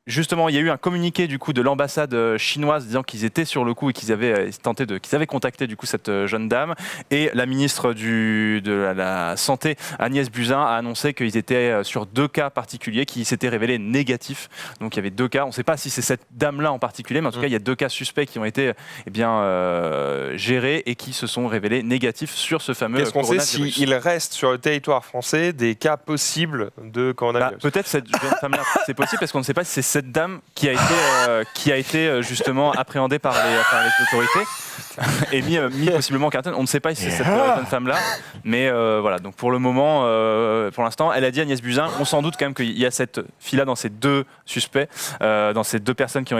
justement, il y a eu un communiqué du coup de l'ambassade chinoise disant qu'ils étaient sur le coup et qu'ils avaient contacté du coup cette jeune dame. Et la ministre de la Santé, Agnès Buzyn, a annoncé qu'ils étaient sur 2 cas particuliers qui s'étaient révélés négatifs. Donc il y avait 2 cas. On ne sait pas si c'est cette dame-là en particulier, mais en tout cas, il y a 2 cas suspects qui ont été gérés et qui se sont révélés négatifs sur ce fameux Est-ce qu'on sait coronavirus. s'il reste sur le territoire français des cas possibles de coronavirus? Peut-être cette jeune femme-là, c'est possible parce qu'on ne sait pas si c'est cette dame qui a été justement appréhendée par les autorités et mis possiblement en quarantaine. On ne sait pas si c'est cette jeune femme-là, mais voilà. Donc pour le moment, pour l'instant, elle a dit, Agnès Buzyn, on s'en doute quand même qu'il y a cette fille-là dans ces 2 suspects, dans ces 2 personnes qui ont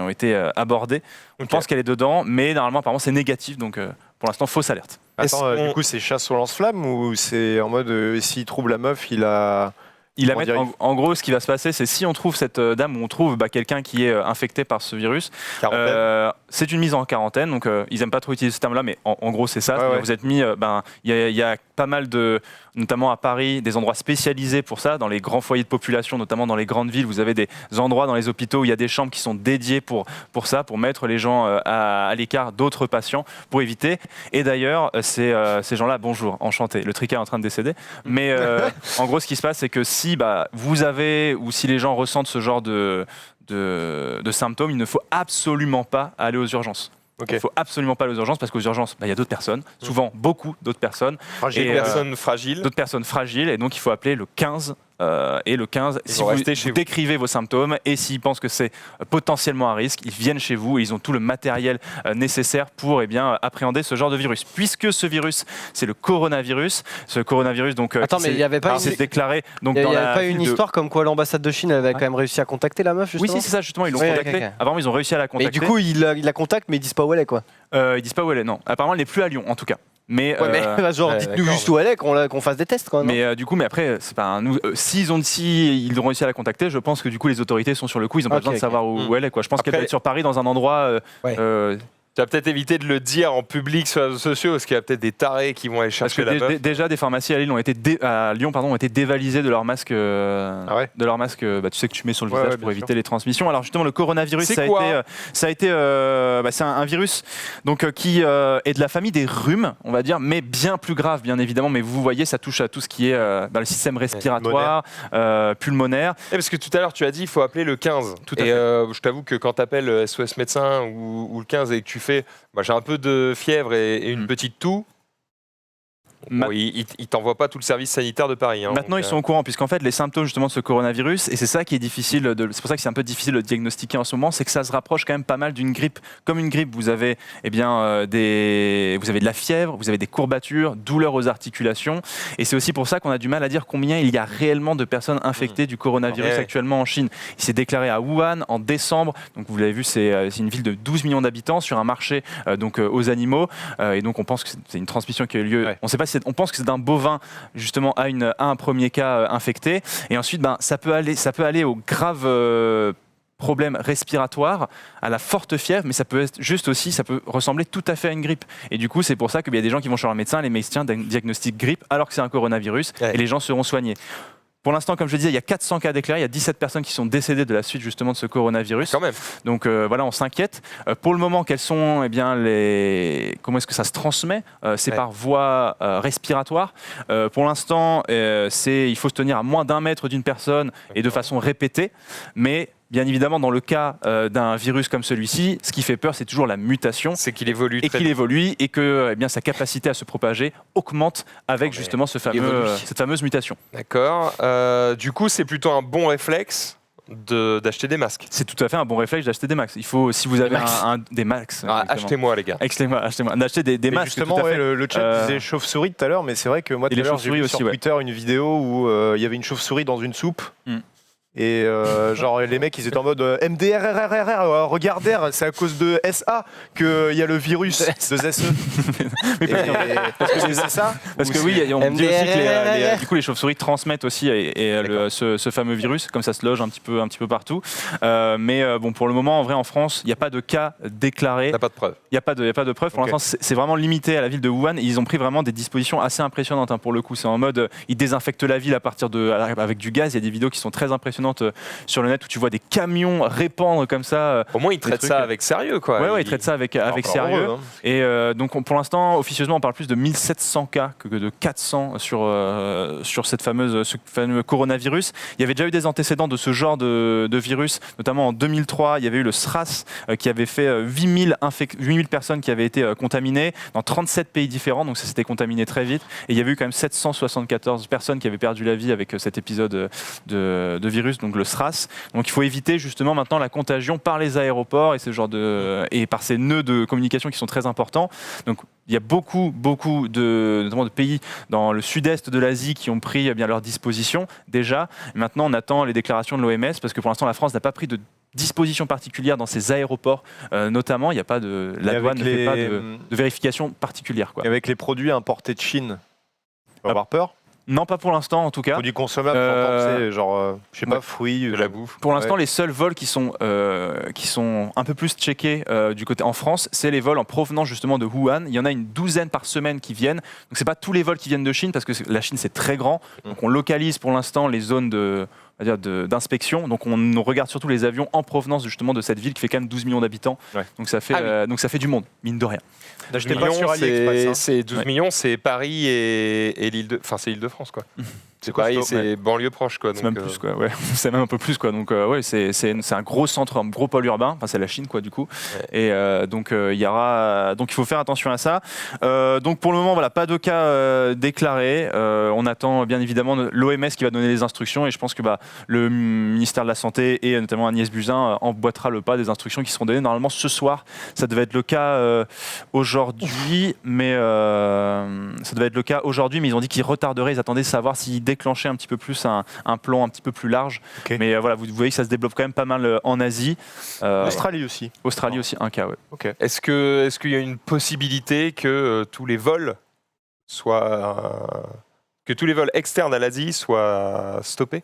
été abordées. On pense qu'elle est dedans, mais normalement, apparemment, c'est négatif. Donc pour l'instant, fausse alerte. Attends, du coup, c'est chasse au lance-flamme ou c'est en mode s'il trouve la meuf, il a. En gros, ce qui va se passer, c'est si on trouve cette dame ou on trouve quelqu'un qui est infecté par ce virus, c'est une mise en quarantaine. Donc, ils n'aiment pas trop utiliser ce terme-là, mais en gros, c'est ça. Vous êtes mis. Il y a pas mal notamment à Paris, des endroits spécialisés pour ça, dans les grands foyers de population, notamment dans les grandes villes. Vous avez des endroits dans les hôpitaux où il y a des chambres qui sont dédiées pour ça, pour mettre les gens à l'écart d'autres patients, pour éviter. Et d'ailleurs, ces gens-là, bonjour, enchanté. Le tricard est en train de décéder. Mais en gros, ce qui se passe, c'est que si vous avez, ou si les gens ressentent ce genre de symptômes, il ne faut absolument pas aller aux urgences. Il ne faut absolument pas aller aux urgences parce qu'aux urgences, il y a d'autres personnes, souvent beaucoup d'autres personnes. Des personnes fragiles. D'autres personnes fragiles, et donc il faut appeler le 15. Et le 15, si vous décrivez vos symptômes et s'ils pensent que c'est potentiellement un risque, ils viennent chez vous et ils ont tout le matériel nécessaire pour appréhender ce genre de virus. Puisque ce virus, c'est le coronavirus. Ce coronavirus, donc, attends, mais il n'y avait pas déclaré. Donc, il n'y avait pas une histoire comme quoi l'ambassade de Chine avait quand même réussi à contacter la meuf, justement. Oui, c'est ça, justement, ils l'ont contacté. Apparemment, ils ont réussi à la contacter. Et du coup, ils la contactent, mais ils disent pas où elle est, quoi. Ils disent pas où elle est, non. Apparemment, elle n'est plus à Lyon, en tout cas. Mais dites-nous juste où elle est, qu'on fasse des tests quand même. Mais du coup, après, c'est pas nous. S'ils ont réussi à la contacter, je pense que du coup les autorités sont sur le coup. Ils n'ont pas besoin de savoir où elle est. Je pense qu'elle doit être sur Paris dans un endroit. Tu vas peut-être éviter de le dire en public sur les réseaux sociaux parce qu'il y a peut-être des tarés qui vont aller chercher la meuf. Déjà, des pharmacies à Lyon ont été dévalisées de leur masque. De leur masque, tu sais que tu mets sur le visage pour éviter les transmissions. Alors justement, le coronavirus, c'est un virus donc qui est de la famille des rhumes, on va dire, mais bien plus grave, bien évidemment. Mais vous voyez, ça touche à tout ce qui est le système respiratoire, pulmonaire. Parce que tout à l'heure, tu as dit il faut appeler le 15. Je t'avoue que quand tu appelles SOS médecin ou le 15 et que tu j'ai un peu de fièvre et une petite toux. Ils t'envoient pas tout le service sanitaire de Paris. Maintenant, ils sont au courant, puisqu'en fait, les symptômes justement de ce coronavirus, et c'est ça qui est difficile, c'est pour ça que c'est un peu difficile de diagnostiquer en ce moment, c'est que ça se rapproche quand même pas mal d'une grippe. Comme une grippe, vous avez, vous avez de la fièvre, vous avez des courbatures, douleurs aux articulations, et c'est aussi pour ça qu'on a du mal à dire combien il y a réellement de personnes infectées du coronavirus actuellement en Chine. Il s'est déclaré à Wuhan en décembre, donc vous l'avez vu, c'est une ville de 12 millions d'habitants sur un marché aux animaux, et donc on pense que c'est une transmission qui a eu lieu. On sait pas si on pense que c'est d'un bovin justement à un premier cas infecté, et ensuite ça peut aller au grave problème respiratoire, à la forte fièvre, mais ça peut être juste aussi, ça peut ressembler tout à fait à une grippe. Et du coup, c'est pour ça qu'il y a des gens qui vont chez leur médecin, les médecins diagnostiquent grippe alors que c'est un coronavirus, et les gens seront soignés. Pour l'instant, comme je disais, il y a 400 cas déclarés, il y a 17 personnes qui sont décédées de la suite justement de ce coronavirus. Quand même. Donc voilà, on s'inquiète. Pour le moment, quels sont comment est-ce que ça se transmet? C'est par voie respiratoire. Pour l'instant, il faut se tenir à moins d'1 mètre d'une personne et de façon répétée. Mais bien évidemment, dans le cas d'un virus comme celui-ci, ce qui fait peur, c'est toujours la mutation. C'est qu'il évolue et que sa capacité à se propager augmente avec justement cette fameuse mutation. D'accord. Du coup, c'est plutôt un bon réflexe d'acheter des masques. C'est tout à fait un bon réflexe d'acheter des masques. Il faut, si vous avez des masques... achetez-moi les gars. Achetez-moi. D'acheter des masques. Justement, le chat disait chauve-souris tout à l'heure, mais c'est vrai que moi tout à l'heure j'ai vu sur Twitter une vidéo où il y avait une chauve-souris dans une soupe. Et genre les mecs ils étaient en mode MDRRRR, regardez, c'est à cause de SA qu'il y a le virus de SE. Parce que c'est ça. Parce que oui, on dit aussi que du coup les chauves-souris transmettent aussi ce fameux virus, comme ça se loge un petit peu partout. Mais bon, pour le moment, en vrai, en France, il n'y a pas de cas déclarés. Il n'y a pas de preuves. Il n'y a pas de preuves. Pour l'instant, c'est vraiment limité à la ville de Wuhan. Et ils ont pris vraiment des dispositions assez impressionnantes pour le coup. C'est en mode, ils désinfectent la ville avec du gaz. Il y a des vidéos qui sont très impressionnantes impressionnantes sur le net où tu vois des camions répandre comme ça. Au moins, ils traitent trucs, ça avec sérieux, quoi. Ouais, ils traitent ça avec sérieux. Heureux, hein. Et donc, pour l'instant, officieusement, on parle plus de 1700 cas que de 400 sur ce fameux coronavirus. Il y avait déjà eu des antécédents de ce genre de virus, notamment en 2003, il y avait eu le SRAS qui avait fait 8000 personnes qui avaient été contaminées dans 37 pays différents, donc ça s'était contaminé très vite. Et il y avait eu quand même 774 personnes qui avaient perdu la vie avec cet épisode de virus, donc le SRAS. Donc il faut éviter justement maintenant la contagion par les aéroports et et par ces nœuds de communication qui sont très importants. Donc il y a beaucoup notamment de pays dans le sud-est de l'Asie qui ont pris bien leurs dispositions déjà. Et maintenant, on attend les déclarations de l'OMS parce que pour l'instant, la France n'a pas pris de dispositions particulières dans ses aéroports, notamment. Il n'y a pas la douane ne fait pas de vérification particulière, quoi. Et avec les produits importés de Chine, tu vas avoir peur? Non, pas pour l'instant, en tout cas. Produits consommables, genre, je sais pas, fruits, de la bouffe. Pour l'instant, les seuls vols qui sont un peu plus checkés du côté en France, c'est les vols en provenance justement de Wuhan. Il y en a une 12aine par semaine qui viennent. Donc c'est pas tous les vols qui viennent de Chine parce que la Chine c'est très grand. Donc on localise pour l'instant les zones d'inspection. Donc on regarde surtout les avions en provenance justement de cette ville qui fait quand même 12 millions d'habitants. Ouais. Donc ça fait du monde, mine de rien. 12 millions, c'est 12 millions, c'est Paris et l'Île-de-France, quoi. C'est Paris, c'est banlieue proche, quoi. C'est même plus, quoi. Ouais. C'est même un peu plus, quoi. Donc ouais, c'est un gros centre, un gros pôle urbain. Enfin, c'est la Chine, quoi, du coup. Ouais. Et donc il faut faire attention à ça. Donc pour le moment, voilà, pas de cas déclarés. On attend bien évidemment l'OMS qui va donner les instructions, et je pense que le ministère de la Santé et notamment Agnès Buzyn emboîtera le pas des instructions qui seront données normalement ce soir. Ça devait être le cas aujourd'hui, mais ils ont dit qu'ils retarderaient. Ils attendaient de savoir s'ils déclencher un petit peu plus un plan un petit peu plus large. Okay. Mais voilà, vous voyez que ça se développe quand même pas mal en Asie. Australie aussi. Australie aussi, un cas, ouais. Okay. Est-ce qu'il y a une possibilité que tous les vols externes à l'Asie soient stoppés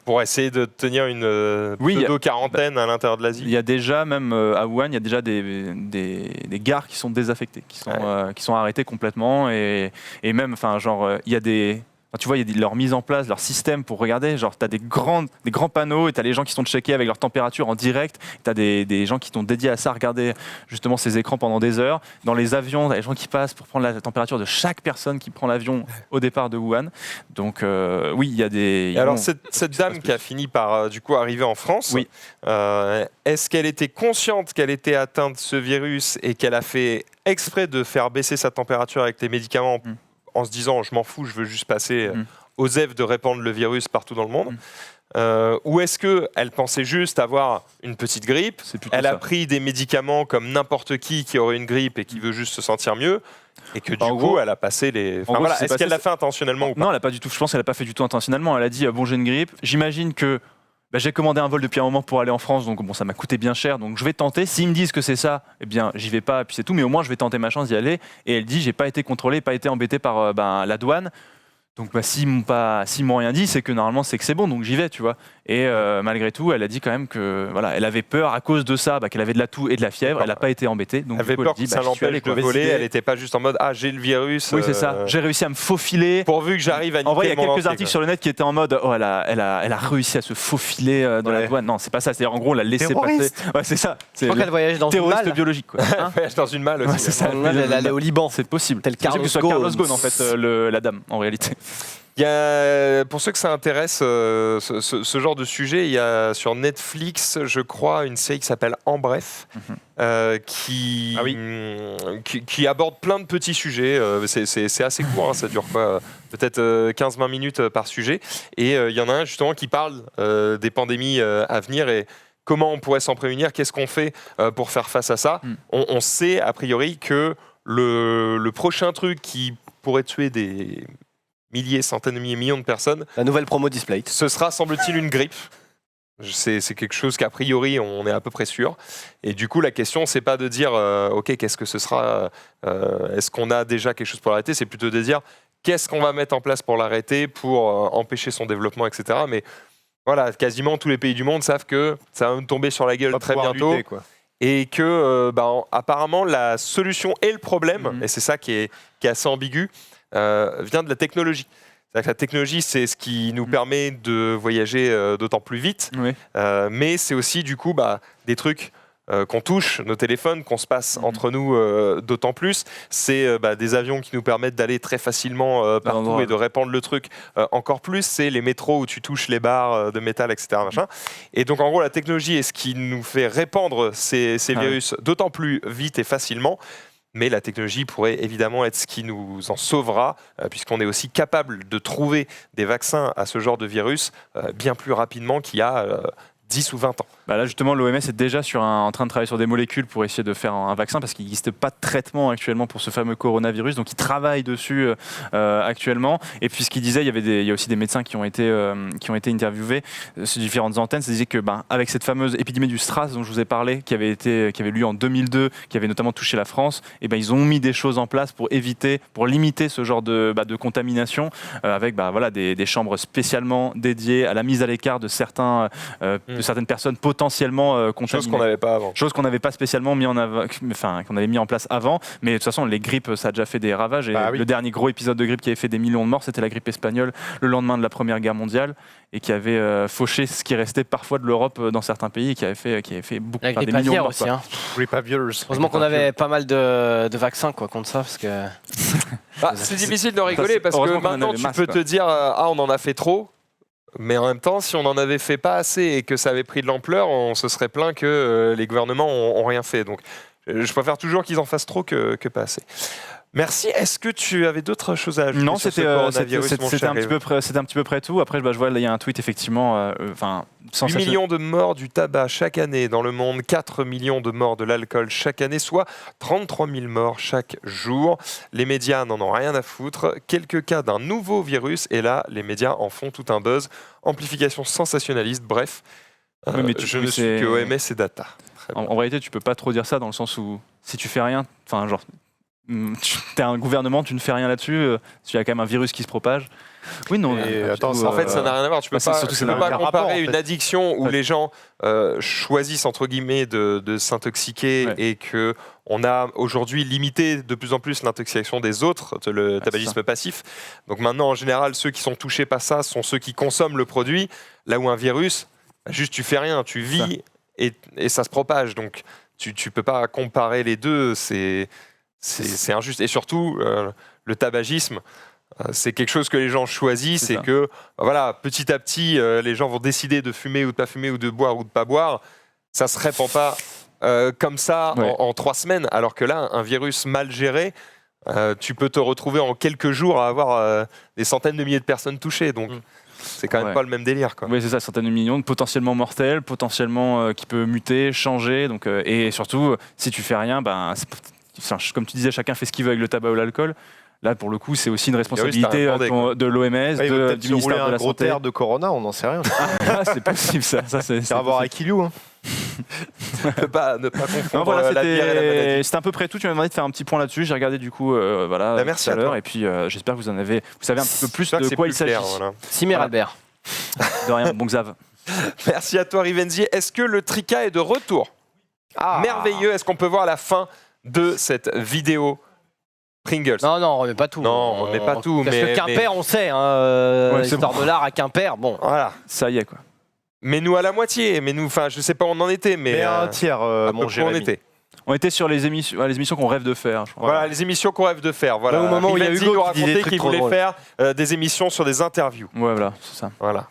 pour essayer de tenir une pseudo-quarantaine à l'intérieur de l'Asie? Il y a déjà, même à Wuhan, il y a déjà des gares qui sont désaffectées, qui sont arrêtées complètement. Et même, il y a des... Tu vois, il y a leur mise en place, leur système pour regarder. Genre, tu as des grands panneaux et tu as les gens qui sont checkés avec leur température en direct. Tu as des gens qui sont dédiés à ça, regarder justement ces écrans pendant des heures. Dans les avions, tu as les gens qui passent pour prendre la température de chaque personne qui prend l'avion au départ de Wuhan. Donc, oui, il y a des... Alors, cette dame qui a fini par du coup arriver en France, oui. Est-ce qu'elle était consciente qu'elle était atteinte de ce virus et qu'elle a fait exprès de faire baisser sa température avec les médicaments en se disant je m'en fous, je veux juste passer aux F de répandre le virus partout dans le monde, ou est-ce qu'elle pensait juste avoir une petite grippe, elle a pris des médicaments comme n'importe qui aurait une grippe et qui veut juste se sentir mieux, et que du coup elle a passé les... Est-ce qu'elle l'a fait intentionnellement ou pas? Non, elle n'a pas du tout, je pense qu'elle n'a pas fait du tout intentionnellement. Elle a dit bon, j'ai une grippe, j'imagine que j'ai commandé un vol depuis un moment pour aller en France, donc bon, ça m'a coûté bien cher, donc je vais tenter. S'ils me disent que c'est ça, eh bien, j'y vais pas, puis c'est tout, mais au moins je vais tenter ma chance d'y aller. Et elle dit, j'ai pas été contrôlé, pas été embêté par la douane. Donc s'ils m'ont rien dit, c'est que normalement c'est que c'est bon, donc j'y vais, tu vois. Et malgré tout, elle a dit quand même que voilà, elle avait peur à cause de ça, qu'elle avait de la toux et de la fièvre. Elle n'a pas été embêtée. Donc elle avait peur que ça l'empêche de voler. Elle n'était pas juste en mode j'ai le virus. Oui, c'est ça. J'ai réussi à me faufiler. Pourvu que j'arrive à niquer. En vrai, il y a quelques articles sur le net qui étaient en mode elle a réussi à se faufiler de la douane. Non, c'est pas ça. C'est en gros, on l'a laissé passer. Ouais, c'est ça. Je crois qu'elle voyage dans une malle. Terroriste biologique, quoi. Elle voyage dans une malle aussi. C'est ça. Elle allait au Liban. C'est possible. Tel Carlos Ghosn, en fait, la dame, en réalité. Il y a, pour ceux que ça intéresse, ce genre de sujet, il y a sur Netflix, je crois, une série qui s'appelle En Bref, qui aborde plein de petits sujets. C'est assez court, ça dure quoi, peut-être 15-20 minutes par sujet. Et il y en a un justement qui parle des pandémies à venir et comment on pourrait s'en prémunir, qu'est-ce qu'on fait pour faire face à ça. On sait a priori que le prochain truc qui pourrait tuer des milliers, centaines de millions de personnes. La nouvelle promo Displate. Ce sera, semble-t-il, une grippe. C'est quelque chose qu'a priori, on est à peu près sûr. Et du coup, la question, c'est pas de dire, OK, qu'est-ce que ce sera est-ce qu'on a déjà quelque chose pour l'arrêter? C'est plutôt de dire, qu'est-ce qu'on va mettre en place pour l'arrêter, pour empêcher son développement, etc. Mais voilà, quasiment tous les pays du monde savent que ça va nous tomber sur la gueule très bientôt. Lutter, quoi. Et que, apparemment, la solution et le problème, et c'est ça qui est assez ambigu, vient de la technologie. C'est-à-dire que la technologie, c'est ce qui nous permet de voyager d'autant plus vite, Oui. mais c'est aussi du coup des trucs qu'on touche, nos téléphones, qu'on se passe entre nous d'autant plus. C'est des avions qui nous permettent d'aller très facilement partout et de répandre le truc encore plus. C'est les métros où tu touches les barres de métal, etc. Machin. Et donc en gros, la technologie est ce qui nous fait répandre ces virus d'autant plus vite et facilement. Mais la technologie pourrait évidemment être ce qui nous en sauvera, puisqu'on est aussi capable de trouver des vaccins à ce genre de virus bien plus rapidement qu'il y a 10 ou 20 ans. Là, justement, l'OMS est déjà en train de travailler sur des molécules pour essayer de faire un vaccin, parce qu'il n'existe pas de traitement actuellement pour ce fameux coronavirus, donc ils travaillent dessus actuellement. Et puis ce qu'ils disaient, il y a aussi des médecins qui ont été interviewés sur différentes antennes, ça disait que avec cette fameuse épidémie du SRAS dont je vous ai parlé, qui avait eu lieu en 2002, qui avait notamment touché la France, et ils ont mis des choses en place pour limiter ce genre de contamination, avec des chambres spécialement dédiées à la mise à l'écart de certaines personnes potentiellement contaminées. Chose qu'on n'avait pas avant. Chose qu'on n'avait pas spécialement qu'on avait mis en place avant. Mais de toute façon, les grippes, ça a déjà fait des ravages. Et le dernier gros épisode de grippe qui avait fait des millions de morts, c'était la grippe espagnole, le lendemain de la Première Guerre mondiale, et qui avait fauché ce qui restait parfois de l'Europe dans certains pays, et qui avait fait beaucoup La des grippe millions de aviaire morts. aussi. Grippe aviaire. Heureusement qu'on avait pas mal de vaccins contre ça, parce que... C'est difficile de rigoler, parce que heureusement qu'on en maintenant avait tu masse, peux quoi. te dire on en a fait trop. Mais en même temps, si on en avait fait pas assez et que ça avait pris de l'ampleur, on se serait plaint que les gouvernements ont rien fait. Donc, je préfère toujours qu'ils en fassent trop que pas assez. Merci. Est-ce que tu avais d'autres choses à ajouter? Non, sur ce c'était coronavirus, mon cher un petit peu près tout. Après, je vois, il y a un tweet, effectivement, 8 millions de morts du tabac chaque année dans le monde, 4 millions de morts de l'alcool chaque année, soit 33 000 morts chaque jour. Les médias n'en ont rien à foutre. Quelques cas d'un nouveau virus, et là, les médias en font tout un buzz. Amplification sensationnaliste, bref. Je ne suis que OMS et data. En réalité, tu peux pas trop dire ça, dans le sens où si tu fais rien, t'es un gouvernement, tu ne fais rien là-dessus, il y a quand même un virus qui se propage. Oui, non. En fait, ça n'a rien à voir. Tu peux pas comparer une addiction où les gens choisissent, entre guillemets, de s'intoxiquer et que on a aujourd'hui limité de plus en plus l'intoxication des autres, le tabagisme passif. Donc maintenant, en général, ceux qui sont touchés par ça sont ceux qui consomment le produit, là où un virus, juste tu fais rien, tu vis et ça se propage. Donc tu peux pas comparer les deux, c'est injuste. Et surtout, le tabagisme, c'est quelque chose que les gens choisissent, et que petit à petit, les gens vont décider de fumer ou de pas fumer, ou de boire ou de pas boire. Ça se répand pas comme ça en 3 semaines, alors que là, un virus mal géré, tu peux te retrouver en quelques jours à avoir des centaines de milliers de personnes touchées. Donc c'est quand même pas le même délire, quoi. Oui, c'est ça, centaines de millions, potentiellement mortels, potentiellement qui peut muter, changer. Donc, et surtout, si tu fais rien, comme tu disais, chacun fait ce qu'il veut avec le tabac ou l'alcool. Là, pour le coup, c'est aussi une responsabilité de l'OMS, du ministère de la Santé. Gros de Corona, on n'en sait rien. C'est possible, ça. C'est à voir avec Ilou. Ne pas confondre la bière et la maladie. C'était à peu près tout. Tu m'as demandé de faire un petit point là-dessus. J'ai regardé du coup merci tout à l'heure. Et puis, j'espère que vous savez un petit peu plus de quoi il s'agit. Simer Albert. De rien, bon Xav. Merci à toi, Rivenzi. Est-ce que le Trika est de retour? Merveilleux. Est-ce qu'on peut voir la fin de cette vidéo Pringles? Non, on remet pas tout. Non, on remet pas tout. Parce que Quimper, on sait, l'histoire de l'art à Quimper, bon. Voilà. Ça y est, quoi. Mais nous à la moitié. Mais nous, je sais pas où on en était, mais un tiers, mon Jérémy. on était. On était sur les émissions qu'on rêve de faire. Je crois. Voilà, les émissions qu'on rêve de faire. Voilà. Au moment où il y a Rivenzi Hugo nous qui disait racontait des qu'il trucs trop voulait faire des émissions sur des interviews. Ouais, voilà, c'est ça. Voilà.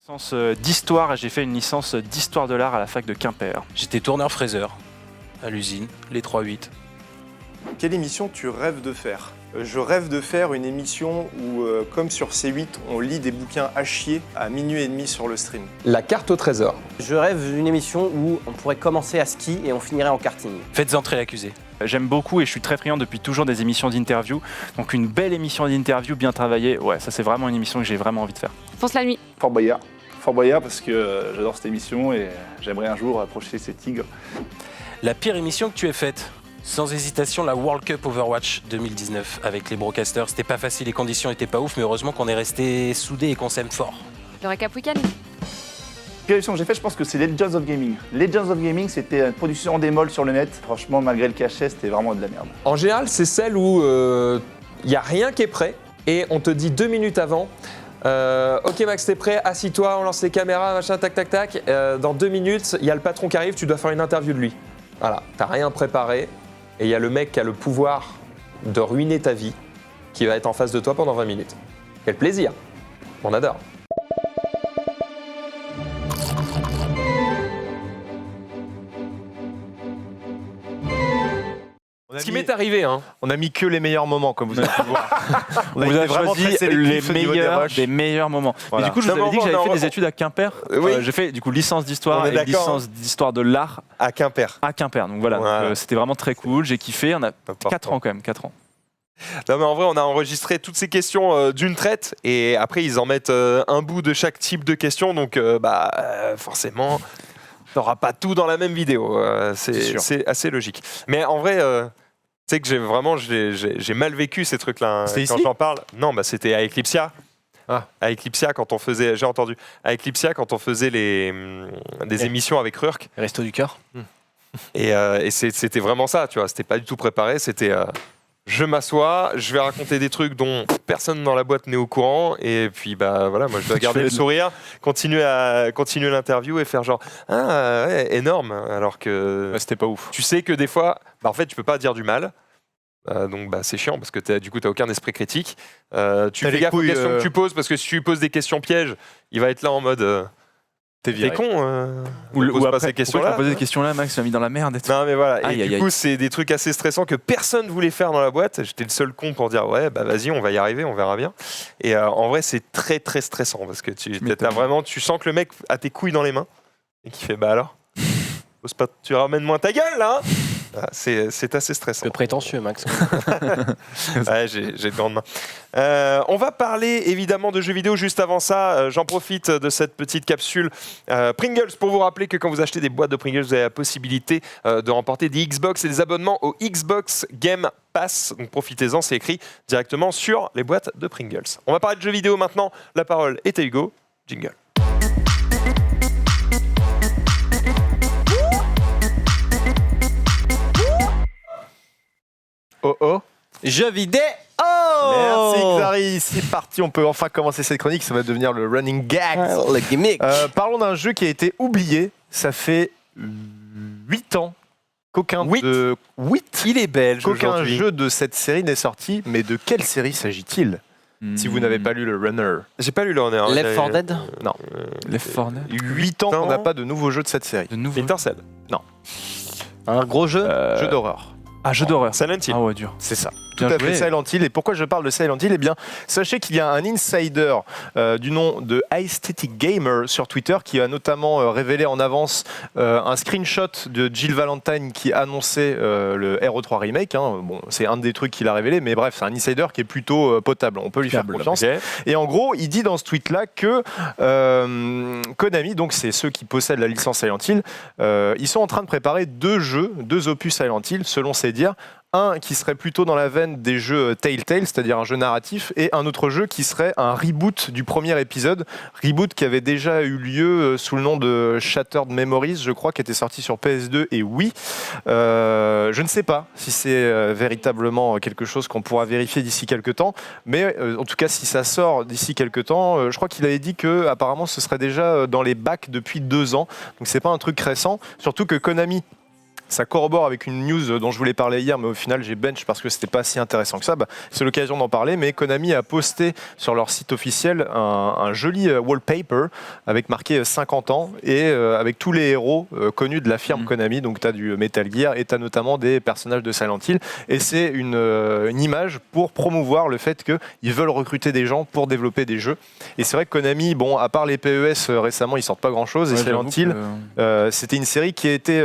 Licence d'histoire, et j'ai fait une licence d'histoire de l'art à la fac de Quimper. J'étais tourneur-fraiseur à l'usine, les 3-8. Quelle émission tu rêves de faire? Je rêve de faire une émission où, comme sur C8, on lit des bouquins à chier à minuit et demi sur le stream. La carte au trésor. Je rêve d'une émission où on pourrait commencer à ski et on finirait en karting. Faites entrer l'accusé. J'aime beaucoup et je suis très friand depuis toujours des émissions d'interview. Donc une belle émission d'interview bien travaillée, ouais, ça c'est vraiment une émission que j'ai vraiment envie de faire. Fonce la nuit. Fort Boyard. Fort Boyard parce que j'adore cette émission et j'aimerais un jour approcher ces tigres. La pire émission que tu aies faite? Sans hésitation, la World Cup Overwatch 2019 avec les broadcasters. C'était pas facile, les conditions étaient pas ouf, mais heureusement qu'on est resté soudés et qu'on s'aime fort. Le récap week-end. Quelle émission que j'ai faite, je pense que c'est Legends of Gaming. Legends of Gaming, c'était une production en démol sur le net. Franchement, malgré le cachet, c'était vraiment de la merde. En général, c'est celle où il n'y a rien qui est prêt. et on te dit 2 minutes avant. Ok Max, t'es prêt? Assis-toi, on lance les caméras, machin, tac, tac, tac. Dans 2 minutes, il y a le patron qui arrive, tu dois faire une interview de lui. Voilà, t'as rien préparé et il y a le mec qui a le pouvoir de ruiner ta vie qui va être en face de toi pendant 20 minutes. Quel plaisir! On adore. Ce qui m'est arrivé, hein. On a mis que les meilleurs moments, comme vous avez pu le voir. Vous avez vraiment choisi très les sélectif au niveau des meilleurs rushs. des meilleurs moments. Voilà. Et du coup, je vous Non, avais dit que mais j'avais on fait a- des études à Quimper. Oui. J'ai fait du coup licence On d'histoire est et d'accord, licence d'histoire de l'art À Quimper. à Quimper. Donc voilà, Voilà. donc, c'était vraiment très cool. J'ai kiffé. On a 4 ans quand même, 4 ans. Non mais en vrai on a enregistré toutes ces questions d'une traite et après ils en mettent un bout de chaque type de question donc forcément t'auras pas tout dans la même vidéo, sûr. c'est assez logique. Mais en vrai tu sais que j'ai mal vécu ces trucs là C'était quand ici j'en parle. Non bah c'était à Eclipsia. Ah. À Eclipsia quand on faisait, j'ai entendu, à Eclipsia quand on faisait des émissions avec Rurk Resto du cœur. et c'était vraiment ça, tu vois, c'était pas du tout préparé, c'était je m'assois, je vais raconter des trucs dont personne dans la boîte n'est au courant et puis bah voilà, moi je dois garder le sourire, continuer l'interview et faire genre ah ouais, énorme alors que Ouais, c'était pas ouf. tu sais que des fois bah, en fait tu peux pas dire du mal. Donc bah, c'est chiant parce que du coup tu n'as aucun esprit critique. Tu fais les gaffe aux couilles, questions que tu poses parce que si tu lui poses des questions pièges, il va être là en mode T'es t'es viré. con. Ou pose pas après, ces questions-là. pourquoi tu as posé des questions là, Max, tu m'as mis dans la merde et tout. Non mais voilà, Aïe, et aïe, du aïe. coup c'est des trucs assez stressants que personne voulait faire dans la boîte. J'étais le seul con pour dire ouais bah vas-y on va y arriver, on verra bien. Et en vrai c'est très très stressant parce que tu sens que le mec a tes couilles dans les mains et qui fait bah alors Ose pas, tu ramènes moins ta gueule là hein. C'est assez stressant. Un peu prétentieux, Max. Ouais, j'ai de grandes mains. On va parler évidemment de jeux vidéo. Juste avant ça, j'en profite de cette petite capsule Pringles pour vous rappeler que quand vous achetez des boîtes de Pringles, vous avez la possibilité de remporter des Xbox et des abonnements au Xbox Game Pass. Donc profitez-en, c'est écrit directement sur les boîtes de Pringles. On va parler de jeux vidéo maintenant. La parole est à Hugo. Jingle. Oh oh. Jeux vidéo. Merci Xari, c'est parti, on peut enfin commencer cette chronique, ça va devenir le running gag. Le gimmick. Parlons d'un jeu qui a été oublié, ça fait 8 ans qu'aucun de 8. Il est belge qu'aucun aujourd'hui. jeu de cette série n'est sorti, mais de quelle série s'agit-il si vous n'avez pas lu le Runner? J'ai pas lu le Runner. Left 4 Dead. Non. Left 4 Dead. 8 ans qu'on n'a pas de nouveau jeu de cette série. De nouveau. Splinter Cell. Un gros jeu. Jeu d'horreur. Ah, jeu d'horreur. Silent Hill. Ah ouais, dur. C'est ça. Tout Bien à fait, joué. Silent Hill. Et pourquoi je parle de Silent Hill? Eh bien, sachez qu'il y a un insider du nom de Aesthetic Gamer sur Twitter qui a notamment révélé en avance un screenshot de Jill Valentine qui annonçait le RE3 Remake. Hein. Bon, c'est un des trucs qu'il a révélé, mais bref, c'est un insider qui est plutôt potable. On peut lui faire confiance. Ok. Et en gros, il dit dans ce tweet-là que Konami, donc c'est ceux qui possèdent la licence Silent Hill, ils sont en train de préparer 2 jeux, 2 opus Silent Hill, selon ses dires. Un qui serait plutôt dans la veine des jeux Telltale, c'est-à-dire un jeu narratif, et un autre jeu qui serait un reboot du premier épisode, reboot qui avait déjà eu lieu sous le nom de Shattered Memories, je crois, qui était sorti sur PS2 et Wii. Je ne sais pas si c'est véritablement quelque chose qu'on pourra vérifier d'ici quelques temps, mais en tout cas, si ça sort d'ici quelques temps, je crois qu'il avait dit que apparemment ce serait déjà dans les bacs depuis 2 ans, donc c'est pas un truc récent, surtout que Konami, ça corrobore avec une news dont je voulais parler hier, mais au final j'ai bench parce que c'était pas si intéressant que ça. C'est l'occasion d'en parler, mais Konami a posté sur leur site officiel un joli wallpaper avec marqué 50 ans et avec tous les héros connus de la firme Konami. Donc tu as du Metal Gear et tu as notamment des personnages de Silent Hill. Et c'est une image pour promouvoir le fait qu'ils veulent recruter des gens pour développer des jeux. Et c'est vrai que Konami, bon, à part les PES récemment, ils sortent pas grand chose. Et Silent Hill, c'était une série qui a été.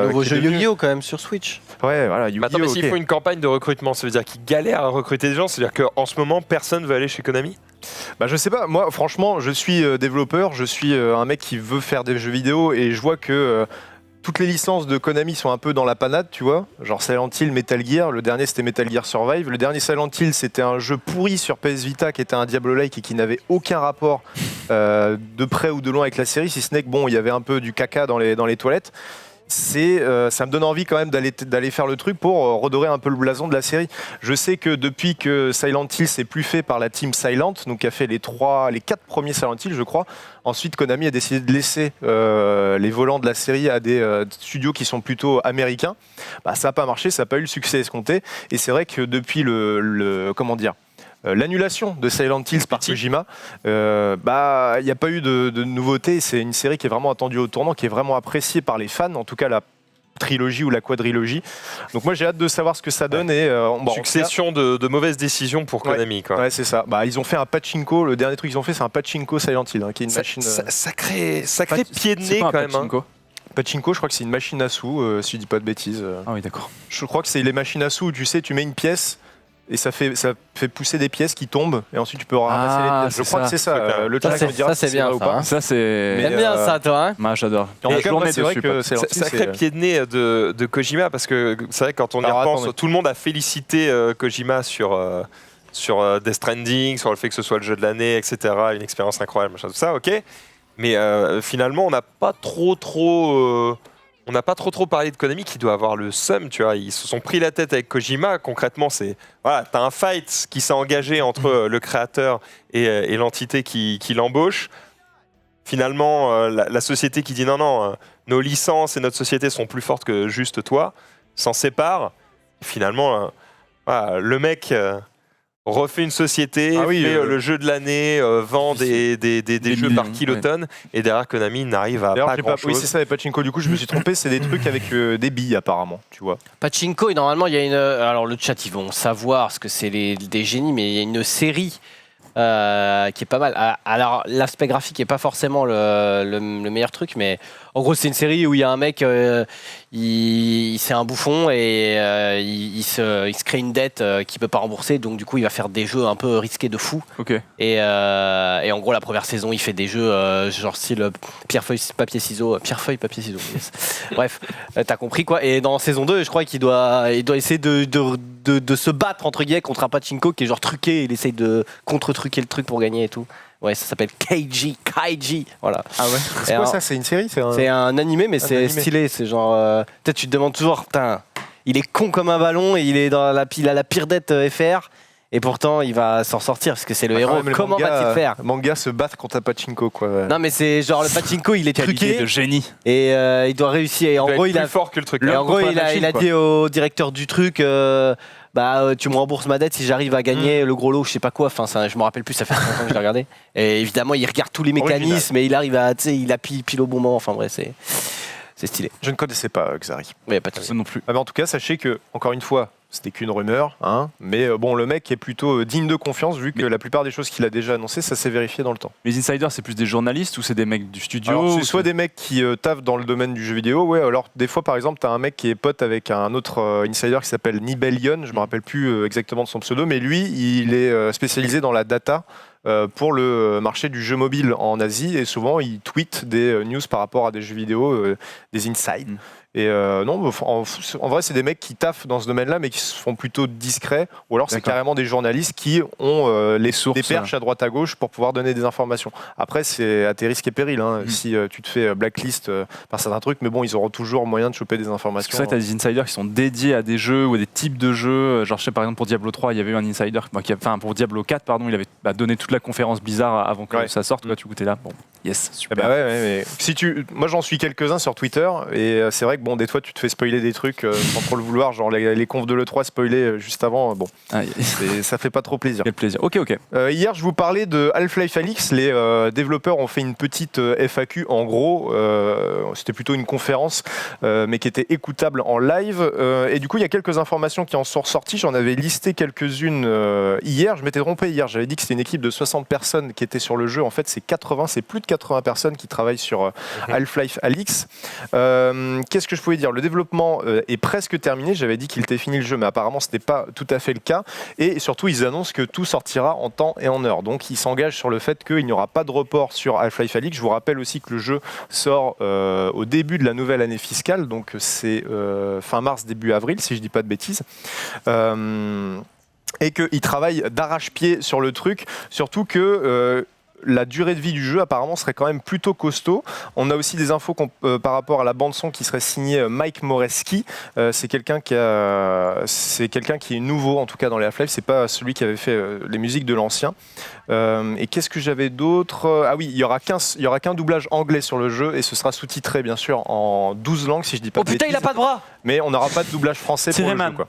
Nouveau qui jeu est devenue- Yu-Gi-Oh quand même sur Switch. Ouais, voilà, Mais attends, mais Yu-Gi-Oh, s'il ok. faut une campagne de recrutement, ça veut dire qu'ils galèrent à recruter des gens, c'est-à-dire qu'en ce moment, personne veut aller chez Konami? Bah, je sais pas, moi franchement, je suis développeur, je suis un mec qui veut faire des jeux vidéo et je vois que toutes les licences de Konami sont un peu dans la panade, tu vois. Genre Silent Hill, Metal Gear, le dernier c'était Metal Gear Survive. Le dernier Silent Hill, c'était un jeu pourri sur PS Vita qui était un Diablo-like et qui n'avait aucun rapport de près ou de loin avec la série, si ce n'est que bon, il y avait un peu du caca dans les toilettes. ça me donne envie quand même d'aller faire le truc pour redorer un peu le blason de la série. Je sais que depuis que Silent Hill c'est plus fait par la team Silent, donc qui a fait les 4 premiers Silent Hill, je crois. Ensuite, Konami a décidé de laisser les volants de la série à des studios qui sont plutôt américains. Bah, ça n'a pas marché, ça n'a pas eu le succès escompté. Et c'est vrai que depuis l'annulation de Silent Hill par Kojima, il n'y a pas eu de nouveauté. C'est une série qui est vraiment attendue au tournant, qui est vraiment appréciée par les fans, en tout cas la trilogie ou la quadrilogie. Donc moi j'ai hâte de savoir ce que ça donne. Et, succession de mauvaises décisions pour Konami. Quoi. Ouais, c'est ça. Bah, ils ont fait un pachinko, le dernier truc qu'ils ont fait c'est un pachinko Silent Hill, qui est une machine... Sacré pied de nez quand même. Pachinko. Pachinko, je crois que c'est une machine à sous, si je dis pas de bêtises. Ah oui, d'accord. Je crois que c'est les machines à sous où tu mets une pièce et ça fait pousser des pièces qui tombent et ensuite tu peux ramasser les pièces. Je crois que c'est ça. Le chat me dira ça, c'est bien, vrai ou pas. Ça, c'est. T'aimes bien ça, toi, hein? Moi, j'adore. En tout cas, moi, c'est vrai que c'est sacré pied de nez de Kojima parce que c'est vrai que quand on y repense, tout le monde a félicité Kojima sur Death Stranding, sur le fait que ce soit le jeu de l'année, etc. Une expérience incroyable, machin, tout ça, ok. Mais finalement, on n'a pas trop parlé de Konami qui doit avoir le seum, tu vois. Ils se sont pris la tête avec Kojima. Concrètement, t'as un fight qui s'est engagé entre le créateur et l'entité qui l'embauche. Finalement, la société qui dit non, nos licences et notre société sont plus fortes que juste toi, s'en sépare. Finalement, le mec refait une société, fait le jeu de l'année, vend des jeux par kilotonne, et derrière Konami n'arrive à pas grand-chose. Oui, c'est ça, les Pachinko, du coup, je me suis trompé, c'est des trucs avec des billes, apparemment, tu vois. Pachinko, et normalement, il y a une... Alors, le chat, ils vont savoir, ce que c'est des génies, mais il y a une série qui est pas mal. Alors, l'aspect graphique n'est pas forcément le meilleur truc, mais en gros, c'est une série où il y a un mec, c'est un bouffon et il se crée une dette qu'il peut pas rembourser, donc du coup, il va faire des jeux un peu risqués de fou. Ok. Et en gros, la première saison, il fait des jeux genre style pierre-feuille, papier-ciseaux, pierre-feuille, papier-ciseaux. Yes. Bref, t'as compris quoi. Et dans saison 2, je crois qu'il doit essayer de se battre entre guillemets contre un Pachinko qui est genre truqué. Il essaye de contre-truquer le truc pour gagner et tout. Ouais, ça s'appelle Kaiji, voilà. Ah ouais. C'est quoi ça? C'est une série? C'est un animé, mais c'est stylé. C'est genre, peut-être tu te demandes toujours, putain, il est con comme un ballon et il a la pire dette FR. Et pourtant, il va s'en sortir parce que c'est le héros. Comment va-t-il faire? Manga se battre contre un Pachinko, quoi. Non, mais c'est genre le Pachinko, il est truqué. de génie. Et il doit réussir. Et en gros, il est plus fort que le truc. En gros, il a dit au directeur du truc. Tu me rembourses ma dette si j'arrive à gagner le gros lot, je sais pas quoi. Enfin, je me rappelle plus, ça fait longtemps que je l'ai regardé. Et évidemment, il regarde tous les mécanismes et il arrive à, il appuie pile au bon moment. Enfin, bref, c'est stylé. Je ne connaissais pas Xari. Mais pas de souci non plus. Mais en tout cas, sachez que, encore une fois, c'était qu'une rumeur, hein, mais bon, le mec est plutôt digne de confiance vu que la plupart des choses qu'il a déjà annoncées, ça s'est vérifié dans le temps. Les insiders, c'est plus des journalistes ou c'est des mecs du studio? Alors, c'est soit des mecs qui taffent dans le domaine du jeu vidéo, ouais, alors des fois par exemple, t'as un mec qui est pote avec un autre insider qui s'appelle Nibelion, je me rappelle plus exactement de son pseudo, mais lui, il est spécialisé dans la data pour le marché du jeu mobile en Asie, et souvent il tweet des news par rapport à des jeux vidéo, des insides. Et non, en vrai, c'est des mecs qui taffent dans ce domaine-là, mais qui se font plutôt discrets. Ou alors, c'est carrément des journalistes qui ont les sources, des perches à droite à gauche pour pouvoir donner des informations. Après, c'est à tes risques et périls. Hein, si tu te fais blacklist par certains trucs, mais bon, ils auront toujours moyen de choper des informations. C'est vrai que tu as des insiders qui sont dédiés à des jeux ou à des types de jeux. Genre, je sais, par exemple, pour Diablo 3, il y avait eu un insider, pour Diablo 4, pardon, il avait donné toute la conférence Blizzard avant que ça sorte. Tu étais là. Bon, yes, super. Mais moi, j'en suis quelques-uns sur Twitter, et c'est vrai que bon, des fois tu te fais spoiler des trucs sans trop le vouloir, genre les confs de l'E3 spoilés juste avant, bon, ça fait pas trop plaisir. Quel plaisir. Ok. Hier, je vous parlais de Half-Life Alyx. Les développeurs ont fait une petite FAQ. En gros, c'était plutôt une conférence, mais qui était écoutable en live. Et du coup, il y a quelques informations qui en sont ressorties. J'en avais listé quelques-unes hier. Je m'étais trompé hier. J'avais dit que c'était une équipe de 60 personnes qui étaient sur le jeu. En fait, c'est plus de 80 personnes qui travaillent sur Half-Life Alyx. Qu'est-ce que je pouvais dire? Le développement est presque terminé. J'avais dit qu'il était fini le jeu, mais apparemment, ce n'était pas tout à fait le cas. Et surtout, ils annoncent que tout sortira en temps et en heure. Donc, ils s'engagent sur le fait qu'il n'y aura pas de report sur Half-Life Alyx. Je vous rappelle aussi que le jeu sort au début de la nouvelle année fiscale. Donc, c'est fin mars, début avril, si je ne dis pas de bêtises. Et qu'ils travaillent d'arrache-pied sur le truc. Surtout que la durée de vie du jeu apparemment serait quand même plutôt costaud. On a aussi des infos par rapport à la bande son qui serait signée Mike Moreski. C'est quelqu'un qui est nouveau en tout cas dans les Half-Life. C'est pas celui qui avait fait les musiques de l'ancien. Et qu'est-ce que j'avais d'autre? Ah oui, il y aura qu'un doublage anglais sur le jeu et ce sera sous-titré bien sûr en 12 langues si je dis pas de putain, il a bêtises. pas de bras. Mais on n'aura pas de doublage français pour le jeu, Tyreman. quoi.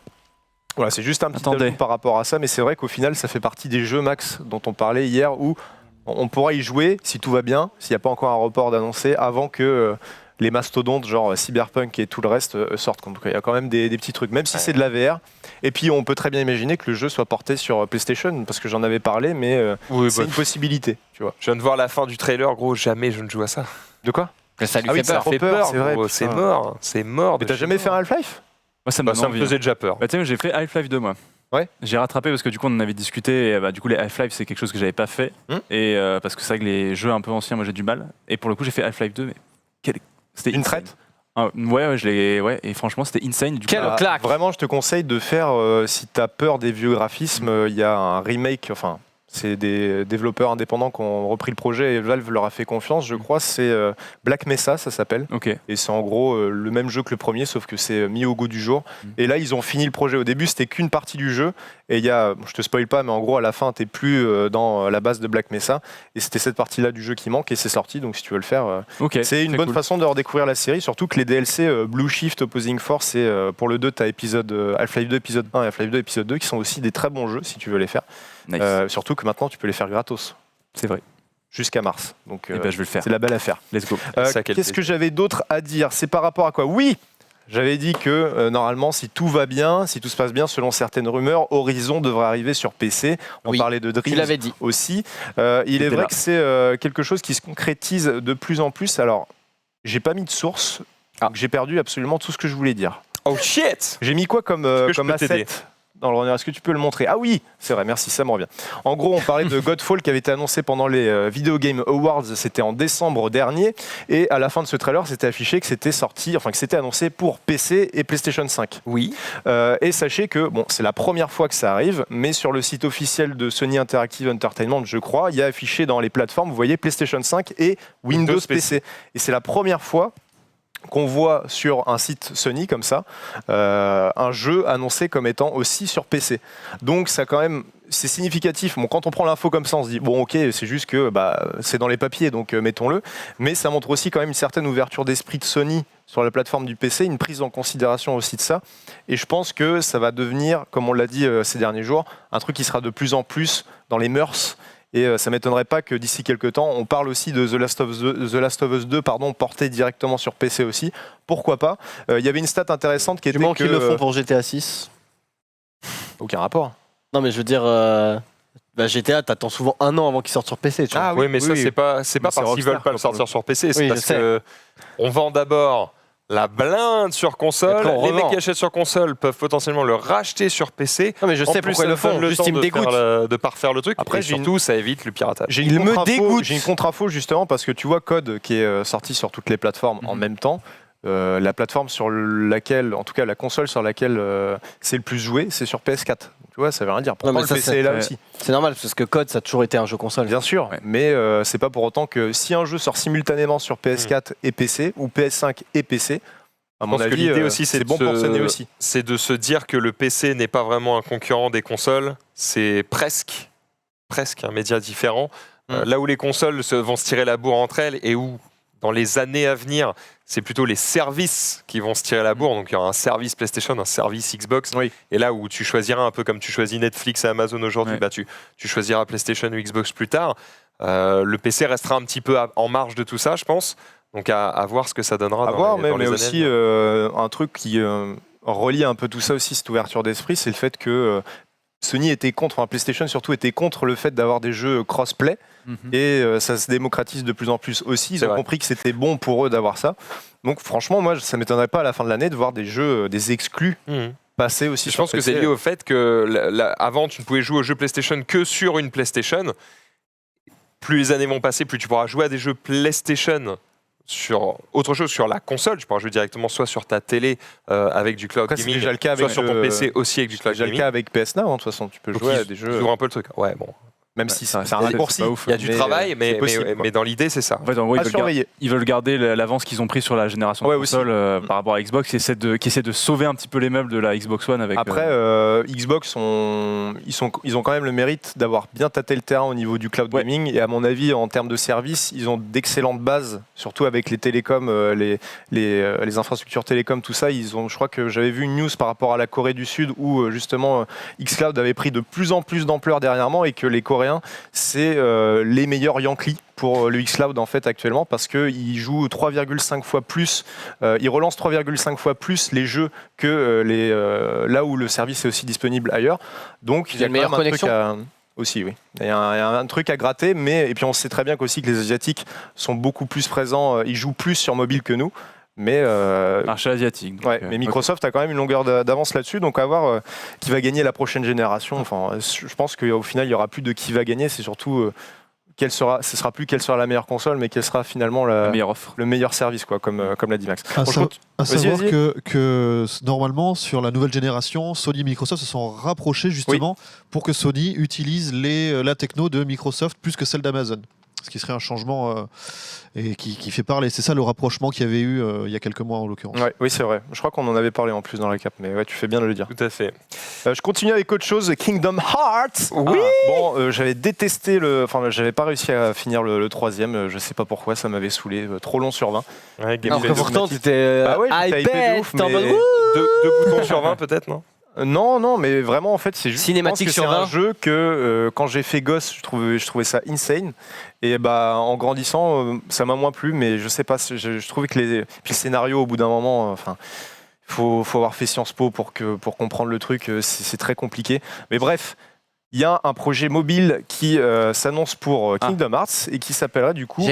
Voilà, c'est juste un petit Attendez. ajout par rapport à ça, mais c'est vrai qu'au final, ça fait partie des jeux, Max, dont on parlait hier, où on pourra y jouer, si tout va bien, s'il n'y a pas encore un report d'annoncer, avant que les mastodontes, genre Cyberpunk et tout le reste, sortent. Donc il y a quand même des petits trucs, même si c'est de la VR. Et puis on peut très bien imaginer que le jeu soit porté sur PlayStation, parce que j'en avais parlé, mais c'est une possibilité, tu vois. Je viens de voir la fin du trailer, gros, jamais je ne joue à ça. De quoi? Ça lui Ah oui, fait ça peur. fait peur, c'est vrai, gros, putain. c'est mort, c'est mort. Mais t'as jamais fait un Half-Life? Moi, ça me Bah, donne ça me envie. faisait déjà peur. Bah, tu sais, j'ai fait Half-Life 2, moi. Ouais. J'ai rattrapé parce que du coup, on en avait discuté. Et, du coup, les Half-Life, c'est quelque chose que j'avais pas fait. Et parce que c'est vrai que les jeux un peu anciens, moi, j'ai du mal. Et pour le coup, j'ai fait Half-Life 2, mais c'était Une insane. traite? Ouais, et franchement, c'était insane. Du coup, Quelle claque. Vraiment, je te conseille de faire, si t'as peur des vieux graphismes, il y a un remake, enfin, c'est des développeurs indépendants qui ont repris le projet et Valve leur a fait confiance, je crois. C'est Black Mesa, ça s'appelle. Ok. Et c'est en gros le même jeu que le premier, sauf que c'est mis au goût du jour. Et là, ils ont fini le projet. Au début, c'était qu'une partie du jeu. Et il y a, je te spoil pas, mais en gros, à la fin, t'es plus dans la base de Black Mesa. Et c'était cette partie-là du jeu qui manque et c'est sorti. Donc si tu veux le faire, c'est une très bonne cool. façon de redécouvrir la série. Surtout que les DLC Blue Shift, Opposing Force, et pour le 2, t'as Half-Life 2 épisode 1 et Half-Life 2 épisode 2 qui sont aussi des très bons jeux si tu veux les faire. Nice. Surtout que maintenant, tu peux les faire gratos. C'est vrai. Jusqu'à mars. Donc Et ben, je vais le faire. c'est la belle affaire. Let's go. Ça, quel Qu'est-ce que plaisir. j'avais d'autre à dire? C'est par rapport à quoi? Oui, j'avais dit que normalement, si tout va bien, si tout se passe bien, selon certaines rumeurs, Horizon devrait arriver sur PC. On Oui, parlait de tu Dreams l'avais dit. aussi. Il est J'étais vrai là. que c'est quelque chose qui se concrétise de plus en plus. Alors, j'ai pas mis de source. Donc j'ai perdu absolument tout ce que je voulais dire. Oh shit! J'ai mis quoi comme, Est-ce que je comme peux asset t'aider dans le runner? Est-ce que tu peux le montrer? Ah oui, c'est vrai, merci, ça me revient. En gros, on parlait de Godfall qui avait été annoncé pendant les Video Game Awards, c'était en décembre dernier, et à la fin de ce trailer, c'était affiché que c'était sorti, enfin que c'était annoncé pour PC et PlayStation 5. Oui. Et sachez que, bon, c'est la première fois que ça arrive, mais sur le site officiel de Sony Interactive Entertainment, je crois, il y a affiché dans les plateformes, vous voyez PlayStation 5 et Windows PC. Et c'est la première fois qu'on voit sur un site Sony comme ça, un jeu annoncé comme étant aussi sur PC. Donc ça quand même, c'est significatif. Bon, quand on prend l'info comme ça, on se dit bon ok, c'est juste que c'est dans les papiers, donc mettons-le. Mais ça montre aussi quand même une certaine ouverture d'esprit de Sony sur la plateforme du PC, une prise en considération aussi de ça. Et je pense que ça va devenir, comme on l'a dit ces derniers jours, un truc qui sera de plus en plus dans les mœurs. Et ça ne m'étonnerait pas que d'ici quelques temps, on parle aussi de The Last of Us 2 porté directement sur PC aussi. Pourquoi pas? Il y avait une stat intéressante qui était que... qu'ils le font pour GTA 6. Aucun rapport. Non, mais je veux dire, GTA, t'attends souvent un an avant qu'il sorte sur PC. Tu vois. Ah Oui, mais ça, oui. c'est pas Mais parce c'est qu'ils veulent Rockstar, pas le quoi, pour sortir sur PC, c'est Oui, parce je sais. que on vend d'abord la blinde sur console. Après, on Les mecs revend. qui achètent sur console peuvent potentiellement le racheter sur PC. Non, mais je En sais plus, pourquoi ils le ça donne font. le Juste, temps ils me de faire dégoûtent. de parfaire le truc. Après, Et j'ai une- surtout, ça évite le piratage. J'ai Il une me contre-info- dégoûte. J'ai une contre-info justement parce que tu vois Code qui est sorti sur toutes les plateformes en même temps. La plateforme sur laquelle, en tout cas la console sur laquelle c'est le plus joué, c'est sur PS4. Tu vois, ça veut rien dire. Pourtant mais le ça, PC c'est- est là ouais. aussi. C'est normal, parce que Code, ça a toujours été un jeu console. Bien sûr, mais c'est pas pour autant que si un jeu sort simultanément sur PS4 et PC ou PS5 et PC, à Je mon pense que avis, l'idée aussi, c'est bon pour Sony aussi. C'est de se dire que le PC n'est pas vraiment un concurrent des consoles. C'est presque un média différent. Là où les consoles vont se tirer la bourre entre elles et où, dans les années à venir, c'est plutôt les services qui vont se tirer la bourre. Donc il y aura un service PlayStation, un service Xbox. Oui. Et là où tu choisiras un peu comme tu choisis Netflix et Amazon aujourd'hui, Ouais. tu choisiras PlayStation ou Xbox plus tard. Le PC restera un petit peu en marge de tout ça, je pense. Donc à voir ce que ça donnera À dans voir, les, mais, dans les mais années aussi à venir. un truc qui relie un peu tout ça aussi, cette ouverture d'esprit, c'est le fait que Sony était contre, enfin PlayStation surtout était contre le fait d'avoir des jeux cross-play et ça se démocratise de plus en plus aussi. Ils C'est ont vrai. compris que c'était bon pour eux d'avoir ça. Donc franchement, moi, ça m'étonnerait pas à la fin de l'année de voir des jeux, des exclus Mhm. passer aussi Je sur pense que PC. c'est lié au fait que avant, tu ne pouvais jouer aux jeux PlayStation que sur une PlayStation. Plus les années vont passer, plus tu pourras jouer à des jeux PlayStation sur autre chose, sur la console. Tu pourras jouer directement soit sur ta télé avec du cloud Après, c'est gaming, déjà le cas soit avec sur ton PC aussi avec du C'est cloud déjà le gaming. cas avec PS Now, hein, de toute façon, tu peux Donc, jouer à ils des jeux. ouvrent un peu le truc. Ouais, bon. Même si c'est un c'est raccourci. pas ouf. Il y a du Mais, travail, c'est mais, possible, quoi. mais dans l'idée, c'est ça. En fait, en gros, À surveiller. ils veulent garder l'avance qu'ils ont pris sur la génération de console par rapport à Xbox, qui essaie de sauver un petit peu les meubles de la Xbox One avec. Après, Xbox, ils ont quand même le mérite d'avoir bien tâté le terrain au niveau du cloud gaming. Et à mon avis, en termes de services, ils ont d'excellentes bases, surtout avec les télécoms, les infrastructures télécoms, tout ça. Je crois que j'avais vu une news par rapport à la Corée du Sud où justement xCloud avait pris de plus en plus d'ampleur dernièrement et que les Coréens, c'est les meilleurs Yankees pour le xCloud en fait actuellement parce qu'ils jouent 3,5 fois plus, ils relancent 3,5 fois plus les jeux que là où le service est aussi disponible ailleurs. Donc il y a une meilleure connexion aussi, oui. Il y a un truc à gratter, et puis on sait très bien qu'aussi que les Asiatiques sont beaucoup plus présents, ils jouent plus sur mobile que nous. Mais marché asiatique. Donc, mais Microsoft a quand même une longueur d'avance là-dessus, donc à voir qui va gagner la prochaine génération. Enfin, je pense qu'au final, il n'y aura plus de qui va gagner, c'est surtout ce sera plus quelle sera la meilleure console, mais quelle sera finalement la meilleure offre, le meilleur service, quoi, comme l'a dit Max. À savoir que normalement, sur la nouvelle génération, Sony et Microsoft se sont rapprochés justement pour que Sony utilise la techno de Microsoft plus que celle d'Amazon. Ce qui serait un changement et qui fait parler. C'est ça le rapprochement qu'il y avait eu il y a quelques mois en l'occurrence. Oui, c'est vrai. Je crois qu'on en avait parlé en plus dans la cap, mais ouais, tu fais bien de le dire. Tout à fait. Je continue avec autre chose, Kingdom Hearts. Oui. J'avais détesté j'avais pas réussi à finir le troisième. Je sais pas pourquoi, ça m'avait saoulé. Trop long sur 20. Ouais, alors que pourtant, tu étais hypé de ouf, mais deux boutons sur 20 peut-être, non? Non, mais vraiment, en fait, c'est juste cinématique sur 20. C'est un jeu que quand j'ai fait gosse, je trouvais ça insane. Et en grandissant, ça m'a moins plu, mais je sais pas, je trouvais que puis le scénario, au bout d'un moment, faut avoir fait Sciences Po pour comprendre le truc, c'est très compliqué. Mais bref, il y a un projet mobile qui s'annonce pour Kingdom Hearts et qui s'appellerait du coup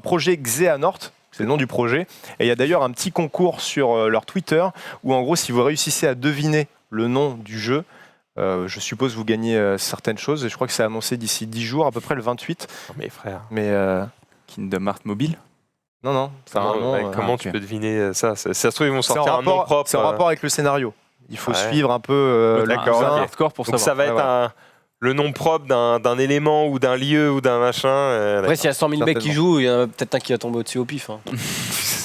projet Xehanort. C'est le nom du projet. Et il y a d'ailleurs un petit concours sur leur Twitter où, en gros, si vous réussissez à deviner le nom du jeu, je suppose vous gagnez certaines choses. Et je crois que c'est annoncé d'ici 10 jours, à peu près le 28. Non, mais frère. Mais Kingdom Hearts mobile? Non. Comment tu peux deviner ça? Ça se trouve, ils vont sortir un nom propre. C'est en rapport avec le scénario. Il faut suivre un peu le hardcore pour donc savoir. Ça va être le nom propre d'un élément ou d'un lieu ou d'un machin. Après, s'il y a 100 000 mecs qui jouent, il y en a peut-être un qui va tomber au-dessus au pif.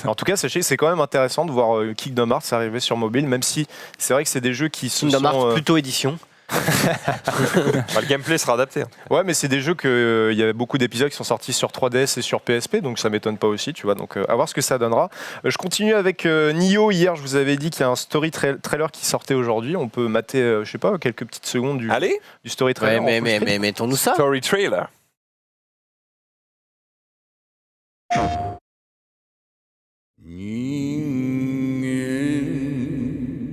En tout cas, sachez, c'est quand même intéressant de voir Kingdom Hearts arriver sur mobile, même si c'est vrai que c'est des jeux qui se Kingdom Hearts plutôt édition. Le gameplay sera adapté. Ouais, mais c'est des jeux il y a beaucoup d'épisodes qui sont sortis sur 3DS et sur PSP, donc ça m'étonne pas aussi, tu vois. Donc à voir ce que ça donnera. Je continue avec Nioh. Hier, je vous avais dit qu'il y a un story trailer qui sortait aujourd'hui. On peut mater, je sais pas, quelques petites secondes du story trailer. Ouais, mais mettons-nous ça. Story trailer.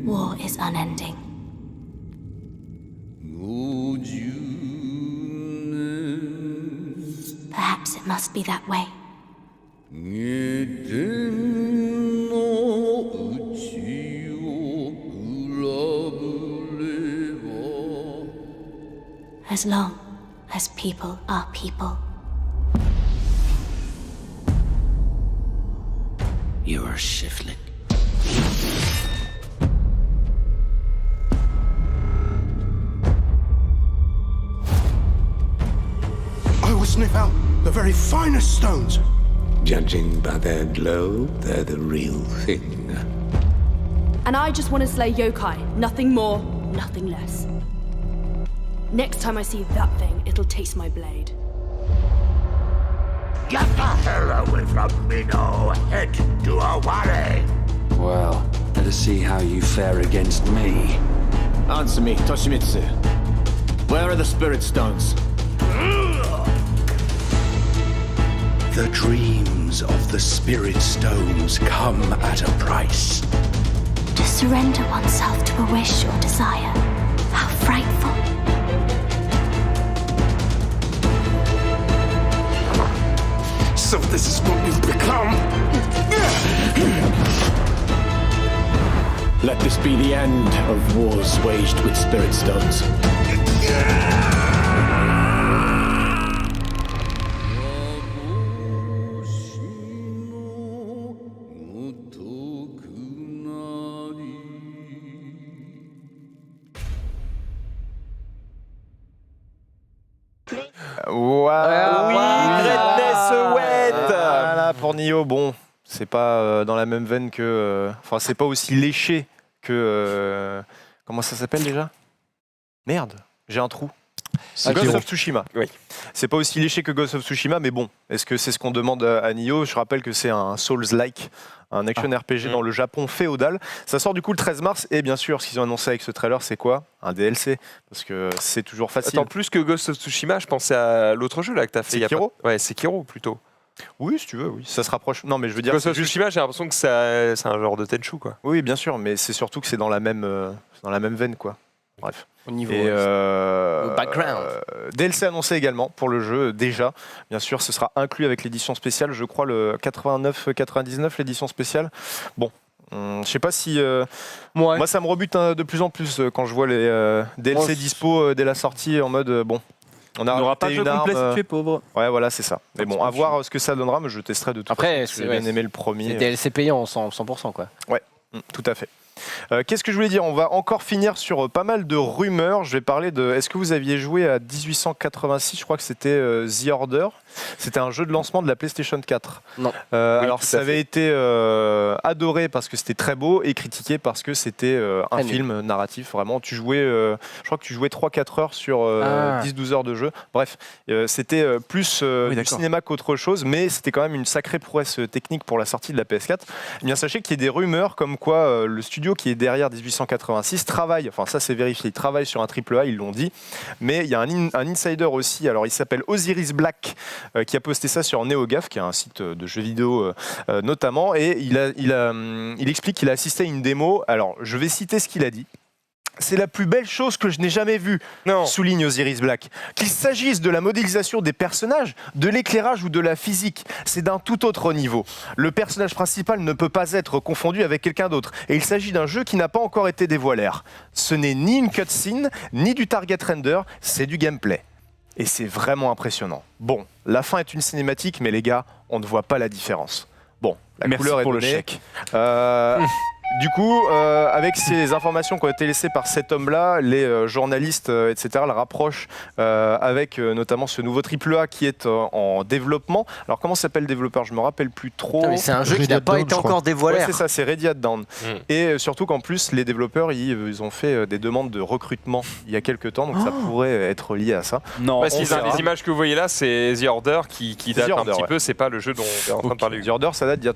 War is unending. Perhaps it must be that way. As long as people are people. You're a shifling. I will sniff out the very finest stones. Judging by their glow, they're the real thing. And I just want to slay yokai. Nothing more, nothing less. Next time I see that thing, it'll taste my blade. Get the hell away from me now. Head to a valley. Well, let us see how you fare against me. Answer me, Toshimitsu. Where are the spirit stones? The dreams of the spirit stones come at a price. To surrender oneself to a wish or desire. How frightful. So this is what you've become. Let this be the end of wars waged with spirit stones. pour Nioh, bon, c'est pas dans la même veine que. Enfin, c'est pas aussi léché que. Comment ça s'appelle déjà? Merde, j'ai un trou. Ghost of Tsushima. Oui. C'est pas aussi léché que Ghost of Tsushima, mais bon, est-ce que c'est ce qu'on demande à Nioh? Je rappelle que c'est un Souls-like, un action RPG dans le Japon féodal. Ça sort du coup le 13 mars, et bien sûr, ce qu'ils ont annoncé avec ce trailer, c'est quoi? Un DLC, parce que c'est toujours facile. Attends, plus que Ghost of Tsushima, je pensais à l'autre jeu là que t'as fait. Sekiro? Ouais, Sekiro plutôt. Oui, si tu veux, oui. Ça se rapproche. Non, mais je veux dire. Ghost of Tsushima, j'ai l'impression que c'est un genre de Tenchu, quoi. Oui, bien sûr, mais c'est surtout que c'est dans la même veine, quoi. Bref. Au niveau le background. DLC annoncé également pour le jeu, déjà. Bien sûr, ce sera inclus avec l'édition spéciale, je crois le 89-99, l'édition spéciale. Bon, je sais pas si... Moi, ça me rebute de plus en plus quand je vois les DLC dispo dès la sortie, en mode, bon... On n'aura pas de jeu complet si tu es pauvre. Ouais, voilà, c'est ça. Mais bon, à voir ce que ça donnera, mais je testerai de toute façon. J'ai bien aimé le premier. C'est DLC payant 100%, quoi. Ouais, tout à fait. Qu'est-ce que je voulais dire? On va encore finir sur pas mal de rumeurs. Je vais parler de... Est-ce que vous aviez joué à 1886? Je crois que c'était The Order. C'était un jeu de lancement de la PlayStation 4. Non. Alors ça avait été adoré parce que c'était très beau et critiqué parce que c'était un film narratif. Vraiment, tu jouais, je crois que tu jouais 3-4 heures sur 10-12 heures de jeu. Bref, c'était plus du cinéma qu'autre chose, mais c'était quand même une sacrée prouesse technique pour la sortie de la PS4. Eh bien, sachez qu'il y a des rumeurs comme quoi le studio qui est derrière 1886 travaille, enfin ça c'est vérifié, il travaille sur un AAA, ils l'ont dit, mais il y a un insider aussi, alors il s'appelle Osiris Black, qui a posté ça sur NeoGAF, qui est un site de jeux vidéo notamment, et il explique qu'il a assisté à une démo. Alors je vais citer ce qu'il a dit. C'est la plus belle chose que je n'ai jamais vue, souligne Osiris Black. Qu'il s'agisse de la modélisation des personnages, de l'éclairage ou de la physique, c'est d'un tout autre niveau. Le personnage principal ne peut pas être confondu avec quelqu'un d'autre, et il s'agit d'un jeu qui n'a pas encore été dévoilé. Ce n'est ni une cutscene, ni du target render, c'est du gameplay. Et c'est vraiment impressionnant. Bon, la fin est une cinématique, mais les gars, on ne voit pas la différence. Bon, la couleur est pour donnée. le chèque. Du coup, avec ces informations qui ont été laissées par cet homme-là, les journalistes, etc., le rapprochent avec notamment ce nouveau AAA qui est en développement. Alors, comment s'appelle le développeur? Je me rappelle plus trop. Mais c'est un jeu qui n'a pas été encore dévoilé. Ouais, c'est ça, c'est Radiant Dawn. Et surtout qu'en plus, les développeurs, ils ont fait des demandes de recrutement il y a quelques temps, donc ça pourrait être lié à ça. Non, les images que vous voyez là, c'est The Order qui date un petit peu. C'est pas le jeu dont on est en train de parler. The Order, ça date d'il y a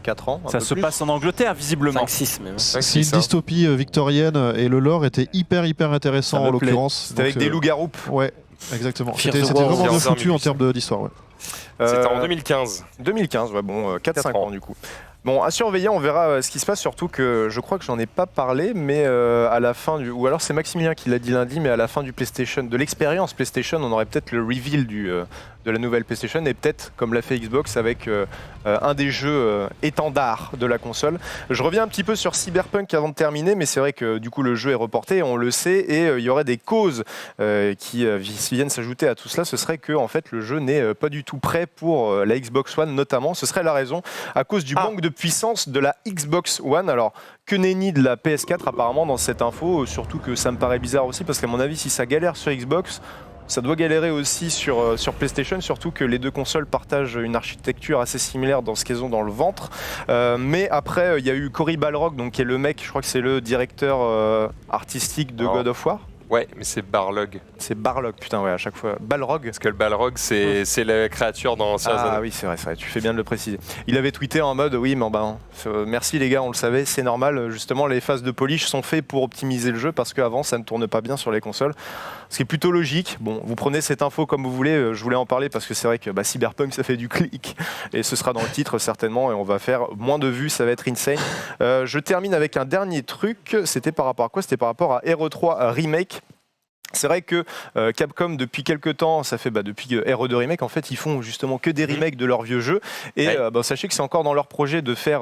4 ans. Ça se passe en Angleterre, visiblement. 5-6 même. C'est une dystopie victorienne et le lore était hyper Ça intéressant me en plaît. l'occurrence. C'était avec des loups-garous. Ouais, exactement. Fear C'était the World. vraiment bien Fear the foutu en termes d'histoire. Ouais. C'était en 2015. 2015, ouais, bon, 4-5 ans du coup. Bon, à surveiller, on verra ce qui se passe, surtout que je crois que j'en ai pas parlé, mais à la fin du... Ou alors c'est Maximilien qui l'a dit lundi, mais à la fin du PlayStation, de l'expérience PlayStation, on aurait peut-être le reveal de la nouvelle PlayStation, et peut-être, comme l'a fait Xbox, avec un des jeux étendards de la console. Je reviens un petit peu sur Cyberpunk avant de terminer, mais c'est vrai que du coup le jeu est reporté, on le sait, et il y aurait des causes qui viennent s'ajouter à tout cela. Ce serait que en fait, le jeu n'est pas du tout prêt pour la Xbox One notamment. Ce serait la raison à cause du manque de puissance de la Xbox One. Alors, que nenni de la PS4 apparemment dans cette info, surtout que ça me paraît bizarre aussi, parce qu'à mon avis, si ça galère sur Xbox, ça doit galérer aussi sur PlayStation, surtout que les deux consoles partagent une architecture assez similaire dans ce qu'elles ont dans le ventre. Mais après, il y a eu Cory Balrog, donc, qui est le mec, je crois que c'est le directeur artistique de God of War. Ouais, mais c'est Barlog. C'est Barlog, putain, ouais, à chaque fois. Balrog. Parce que le Balrog, c'est la créature dans Ah oui, c'est vrai, tu fais bien de le préciser. Il avait tweeté en mode, oui, mais merci les gars, on le savait, c'est normal. Justement, les phases de polish sont faites pour optimiser le jeu parce qu'avant, ça ne tourne pas bien sur les consoles. Ce qui est plutôt logique. Bon, vous prenez cette info comme vous voulez. Je voulais en parler parce que c'est vrai que Cyberpunk, ça fait du clic. Et ce sera dans le titre, certainement. Et on va faire moins de vues, ça va être insane. Je termine avec un dernier truc. C'était par rapport à quoi? C'était par rapport à RE3 Remake. C'est vrai que Capcom, depuis quelques temps, ça fait depuis RE2 Remake, en fait, ils font justement que des remakes de leurs vieux jeux. Et sachez que c'est encore dans leur projet de faire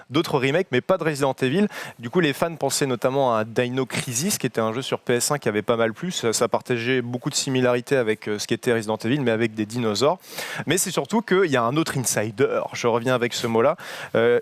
d'autres remakes, mais pas de Resident Evil. Du coup, les fans pensaient notamment à Dino Crisis, qui était un jeu sur PS1 qui avait pas mal plu. Ça partageait beaucoup de similarités avec ce qui était Resident Evil, mais avec des dinosaures. Mais c'est surtout qu'il y a un autre insider, je reviens avec ce mot-là,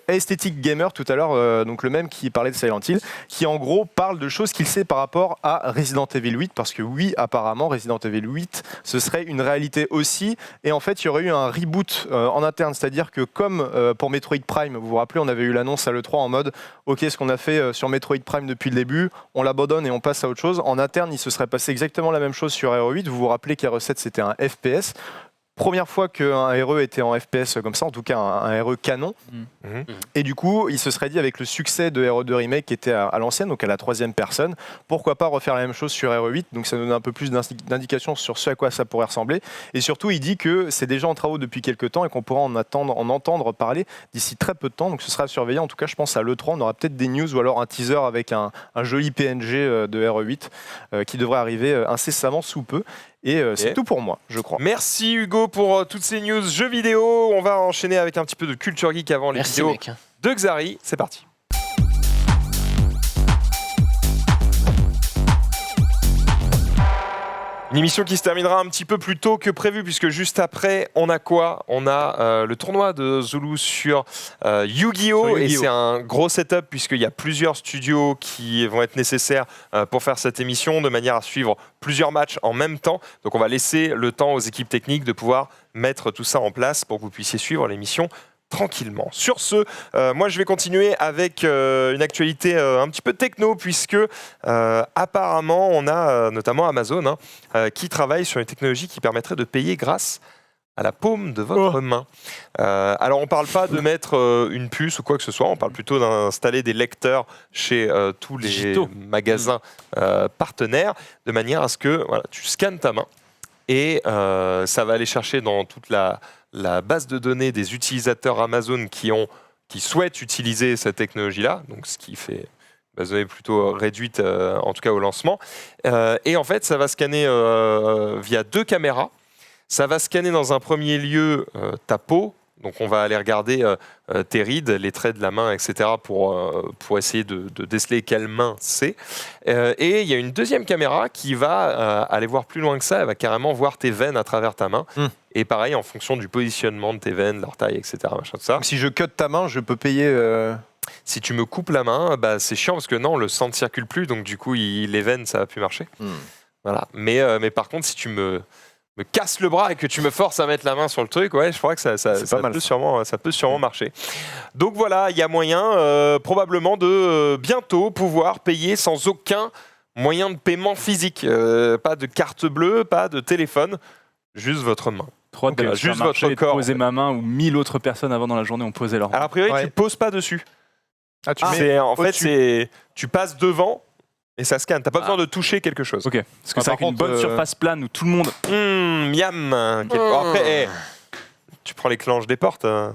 Aesthetic Gamer tout à l'heure, donc le même qui parlait de Silent Hill, qui en gros parle de choses qu'il sait par rapport à Resident Evil 8, parce parce que oui, apparemment, Resident Evil 8, ce serait une réalité aussi. Et en fait, il y aurait eu un reboot en interne, c'est-à-dire que comme pour Metroid Prime, vous vous rappelez, on avait eu l'annonce à l'E3 en mode « Ok, ce qu'on a fait sur Metroid Prime depuis le début, on l'abandonne et on passe à autre chose ». En interne, il se serait passé exactement la même chose sur RE8. Vous vous rappelez qu'RE7, c'était un FPS. Première fois qu'un RE était en FPS comme ça, en tout cas un RE canon. Et du coup, il se serait dit avec le succès de RE2 Remake qui était à l'ancienne, donc à la 3e personne, pourquoi pas refaire la même chose sur RE8. Donc ça donne un peu plus d'indications sur ce à quoi ça pourrait ressembler. Et surtout, il dit que c'est déjà en travaux depuis quelques temps et qu'on pourra en entendre parler d'ici très peu de temps. Donc ce sera surveillé. En tout cas, je pense à l'E3, on aura peut-être des news ou alors un teaser avec un joli PNG de RE8 qui devrait arriver incessamment sous peu. Et c'est tout pour moi, je crois. Merci Hugo pour toutes ces news jeux vidéo. On va enchaîner avec un petit peu de culture geek avant les vidéos de Xari. C'est parti. Une émission qui se terminera un petit peu plus tôt que prévu, puisque juste après, on a quoi ? On a le tournoi de Zulu sur Yu-Gi-Oh! Et c'est un gros setup, puisqu'il y a plusieurs studios qui vont être nécessaires pour faire cette émission, de manière à suivre plusieurs matchs en même temps. Donc on va laisser le temps aux équipes techniques de pouvoir mettre tout ça en place pour que vous puissiez suivre l'émission tranquillement. Sur ce, moi je vais continuer avec une actualité un petit peu techno, puisque apparemment on a notamment Amazon qui travaille sur une technologie qui permettrait de payer grâce à la paume de votre main. Alors on ne parle pas de mettre une puce ou quoi que ce soit, on parle plutôt d'installer des lecteurs chez tous les magasins partenaires, de manière à ce que tu scannes ta main et ça va aller chercher dans toute la base de données des utilisateurs Amazon qui souhaitent utiliser cette technologie-là, donc ce qui fait base de données plutôt réduite, en tout cas au lancement. Et en fait, ça va scanner via 2 caméras. Ça va scanner dans un premier lieu ta peau. Donc on va aller regarder tes rides, les traits de la main, etc. pour essayer de déceler quelle main c'est. Et il y a une deuxième caméra qui va aller voir plus loin que ça. Elle va carrément voir tes veines à travers ta main. Et pareil, en fonction du positionnement de tes veines, leur taille, etc. Machin, tout ça. Donc si je cut ta main, je peux payer... Si tu me coupes la main, bah, c'est chiant parce que non, le sang ne circule plus. Donc du coup, les veines, ça va plus marcher. Voilà. Mais par contre, si tu me casse le bras et que tu me forces à mettre la main sur le truc, ouais, je crois que ça peut sûrement marcher. Donc voilà, il y a moyen probablement de bientôt pouvoir payer sans aucun moyen de paiement physique. Pas de carte bleue, pas de téléphone, juste votre main. Juste votre corps. Poser ma main où 1000 autres personnes avant dans la journée ont posé leur main. Alors a priori, tu ne poses pas dessus. Tu passes devant. Et ça scanne, t'as pas besoin de toucher quelque chose. Ok, parce que c'est une bonne surface plane où tout le monde... Miam. Après, tu prends les clenches des portes. Non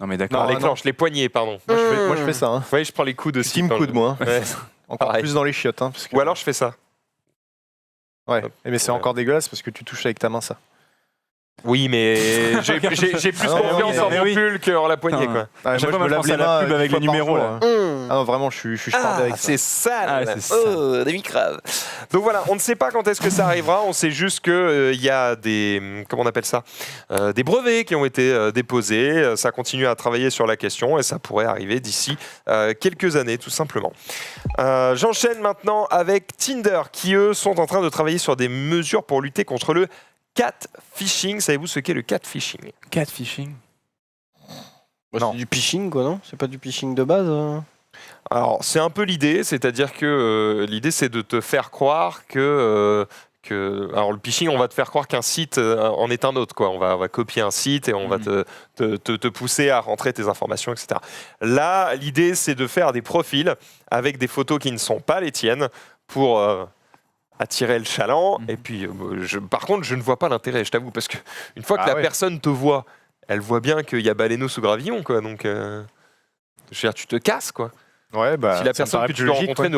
mais d'accord. Non, les clanches, les poignets, pardon. Moi je fais ça. Oui, je prends les coudes aussi. Qui me coude, moi. Ouais. Encore plus dans les chiottes. Parce que... Ou alors je fais ça. Ouais, mais c'est encore dégueulasse parce que tu touches avec ta main ça. Oui, mais j'ai plus confiance en mon pull qu'en la poignée. Quoi. Moi, je me lave les mains pub avec les numéros. Là. Ah non, vraiment, je suis chardé avec ça. C'est sale. Des microbes. Donc voilà, on ne sait pas quand est-ce que ça arrivera. On sait juste qu'il y a des... Comment on appelle ça, des brevets qui ont été déposés. Ça continue à travailler sur la question et ça pourrait arriver d'ici quelques années, tout simplement. J'enchaîne maintenant avec Tinder, qui, eux, sont en train de travailler sur des mesures pour lutter contre le catfishing. Savez-vous ce qu'est le catfishing ? Catfishing ? C'est du phishing, quoi, non ? C'est pas du phishing de base Alors, c'est un peu l'idée, c'est-à-dire que l'idée, c'est de te faire croire que... Alors, le phishing, on va te faire croire qu'un site en est un autre, quoi. On va copier un site et on va te pousser à rentrer tes informations, etc. Là, l'idée, c'est de faire des profils avec des photos qui ne sont pas les tiennes pour... attirer le chaland. Et puis, par contre, je ne vois pas l'intérêt, je t'avoue, parce qu'une fois que la personne te voit, elle voit bien qu'il y a baleineau sous gravillon, quoi. Donc, je veux dire, tu te casses, quoi. Ouais, bah, si la personne que tu veux rencontrer ne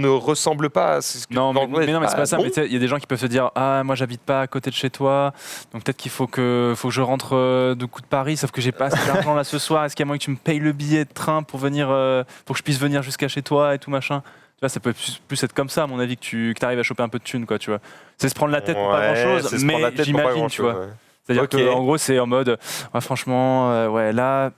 ressemble pas à ce que non, mais c'est pas ça. Mais il y a des gens qui peuvent se dire moi j'habite pas à côté de chez toi, donc peut-être qu'il faut que je rentre de coup de Paris, sauf que j'ai pas assez d'argent là ce soir. Est-ce qu'il y a moyen que tu me payes le billet de train pour venir, pour que je puisse venir jusqu'à chez toi et tout machin. Tu vois, ça peut plus être comme ça, à mon avis, que tu arrives à choper un peu de thunes, quoi, tu vois. C'est se prendre la tête pour pas grand-chose, mais j'imagine, tu vois. Ouais. C'est-à-dire qu'en gros, c'est en mode, franchement, là,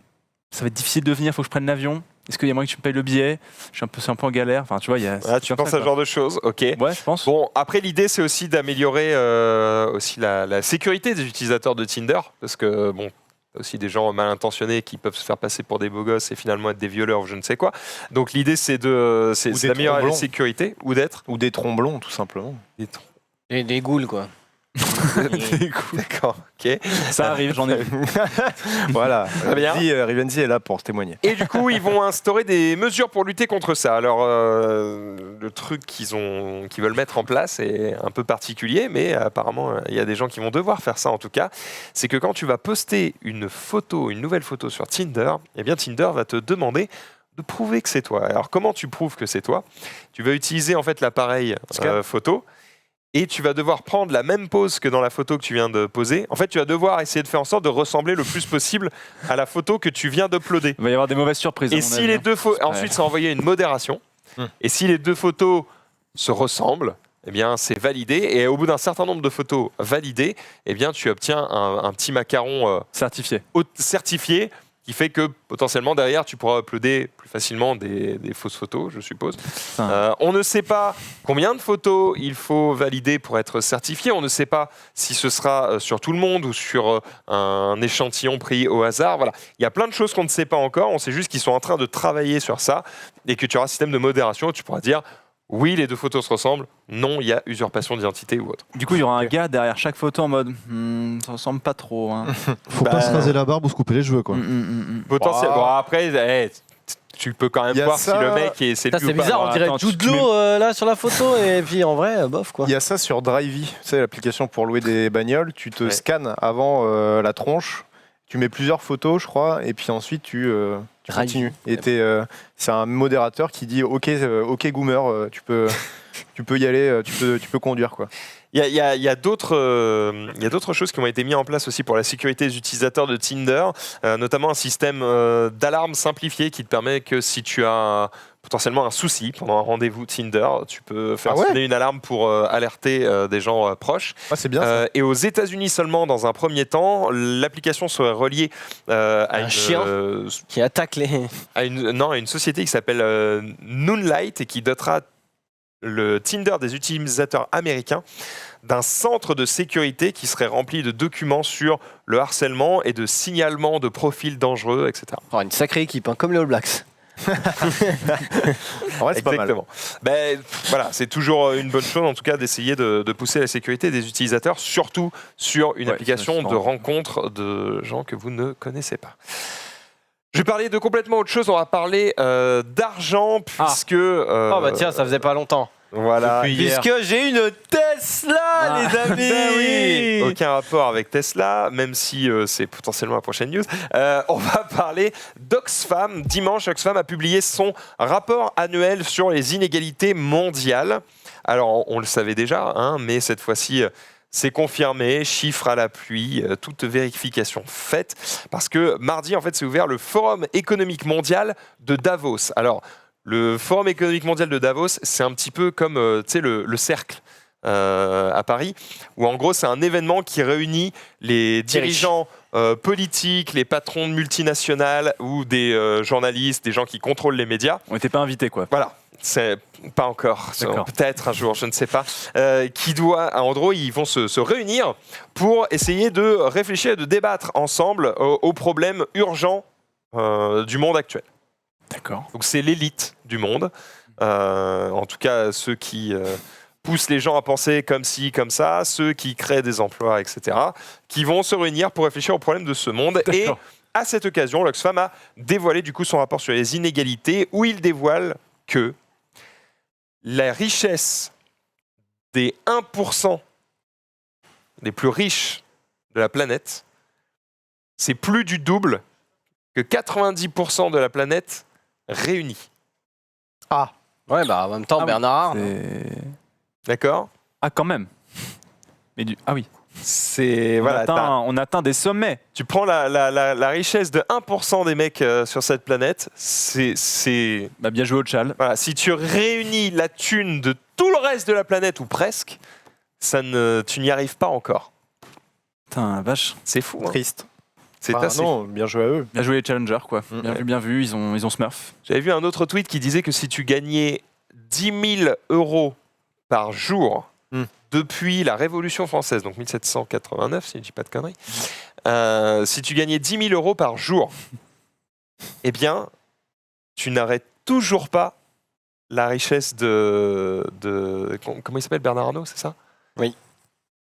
ça va être difficile de venir, faut que je prenne l'avion. Est-ce qu'il y a moyen que tu me payes le billet? C'est un peu en galère. Enfin, tu vois, il y a. Tu penses à ce genre de choses, ok. Ouais, je pense. Bon, après, l'idée, c'est aussi d'améliorer aussi la sécurité des utilisateurs de Tinder, parce que, bon, t'as aussi des gens mal intentionnés qui peuvent se faire passer pour des beaux gosses et finalement être des violeurs ou je ne sais quoi. Donc, l'idée, c'est d'améliorer la sécurité, ou des tromblons, tout simplement. Des ghouls, quoi. D'accord, ok. Ça arrive, j'en ai vu. Voilà, Très bien. Rivenzi est là pour se témoigner. Et du coup, ils vont instaurer des mesures pour lutter contre ça. Alors, le truc qu'ils veulent mettre en place est un peu particulier, mais apparemment, il y a des gens qui vont devoir faire ça en tout cas. C'est que quand tu vas poster une nouvelle photo sur Tinder, eh bien Tinder va te demander de prouver que c'est toi. Alors, comment tu prouves que c'est toi? Tu vas utiliser en fait l'appareil photo. Et tu vas devoir prendre la même pose que dans la photo que tu viens de poser. En fait, tu vas devoir essayer de faire en sorte de ressembler le plus possible à la photo que tu viens d'uploader. Il va y avoir des mauvaises surprises. Et si les deux ensuite, c'est envoyé une modération. Et si les deux photos se ressemblent, eh bien, c'est validé. Et au bout d'un certain nombre de photos validées, eh bien, tu obtiens un petit macaron certifié qui fait que potentiellement derrière tu pourras uploader plus facilement des fausses photos, je suppose. On ne sait pas combien de photos il faut valider pour être certifié, on ne sait pas si ce sera sur tout le monde ou sur un échantillon pris au hasard. Voilà. Il y a plein de choses qu'on ne sait pas encore, on sait juste qu'ils sont en train de travailler sur ça et que tu auras un système de modération où tu pourras dire oui, les deux photos se ressemblent. Non, il y a usurpation d'identité ou autre. Du coup, il y aura un gars derrière chaque photo en mode ça ressemble pas trop. Hein. Faut pas se raser la barbe ou se couper les cheveux, quoi. Potentiellement. Bon, après, tu peux quand même voir si le mec c'est lui ou C'est pas. bizarre, on dirait Jude Law là sur la photo et puis en vrai, bof quoi. Il y a ça sur Drivey, tu sais, l'application pour louer des bagnoles. Tu te scannes avant la tronche, tu mets plusieurs photos, je crois, et puis ensuite tu continues. Et c'est un modérateur qui dit OK Goomer, tu peux y aller, tu peux conduire quoi. Il y a d'autres choses qui ont été mises en place aussi pour la sécurité des utilisateurs de Tinder, notamment un système d'alarme simplifié qui te permet que si tu as potentiellement un souci pendant un rendez-vous Tinder, tu peux faire sonner une alarme pour alerter des gens proches. C'est bien ça. Et aux États-Unis seulement, dans un premier temps, l'application serait reliée à un chien qui attaque à une société qui s'appelle Noonlight et qui dotera le Tinder des utilisateurs américains d'un centre de sécurité qui serait rempli de documents sur le harcèlement et de signalements de profils dangereux, etc. Une sacrée équipe, hein, comme les All Blacks. En vrai, c'est pas mal. Exactement. Ben, voilà, c'est toujours une bonne chose, en tout cas, d'essayer de pousser la sécurité des utilisateurs, surtout sur une application de rencontre de gens que vous ne connaissez pas. Je vais parler de complètement autre chose. On va parler d'argent, puisque... Oh bah tiens, ça faisait pas longtemps. Voilà. Puisque j'ai une Tesla, les amis. Ben oui. Aucun rapport avec Tesla, même si c'est potentiellement la prochaine news. On va parler d'Oxfam. Dimanche, Oxfam a publié son rapport annuel sur les inégalités mondiales. Alors, on le savait déjà, hein, mais cette fois-ci... c'est confirmé, chiffres à la pluie, toute vérification faite, parce que mardi, en fait, s'est ouvert le Forum économique mondial de Davos. Alors, le Forum économique mondial de Davos, c'est un petit peu comme le cercle à Paris, où en gros, c'est un événement qui réunit les dirigeants politiques, les patrons de multinationales ou des journalistes, des gens qui contrôlent les médias. On n'était pas invités, quoi. Voilà. C'est pas encore, peut-être un jour, je ne sais pas. En gros, ils vont se réunir pour essayer de réfléchir et de débattre ensemble aux problèmes urgents du monde actuel. D'accord. Donc c'est l'élite du monde, en tout cas ceux qui poussent les gens à penser comme ci, comme ça, ceux qui créent des emplois, etc., qui vont se réunir pour réfléchir aux problèmes de ce monde. Et à cette occasion, l'Oxfam a dévoilé du coup son rapport sur les inégalités, où il dévoile que la richesse des 1% des plus riches de la planète, c'est plus du double que 90% de la planète réunie. Ah. Ouais, bah en même temps, Bernard Arnault. D'accord. Ah, quand même. Mais ah oui. On atteint des sommets. Tu prends la richesse de 1% des mecs sur cette planète, c'est bien joué au tchal. Voilà, si tu réunis la thune de tout le reste de la planète, ou presque, tu n'y arrives pas encore. Putain, vache. C'est fou. Hein. Triste. C'est Enfin, assez. non, bien joué à eux. Bien joué les challengers, quoi. Bien vu, ils ont Smurf. J'avais vu un autre tweet qui disait que si tu gagnais 10 000 € par jour depuis la Révolution française, donc 1789, si je ne dis pas de conneries, si tu gagnais 10 000 € par jour, eh bien, tu n'arrêtes toujours pas la richesse de comment il s'appelle, Bernard Arnault, c'est ça? Oui.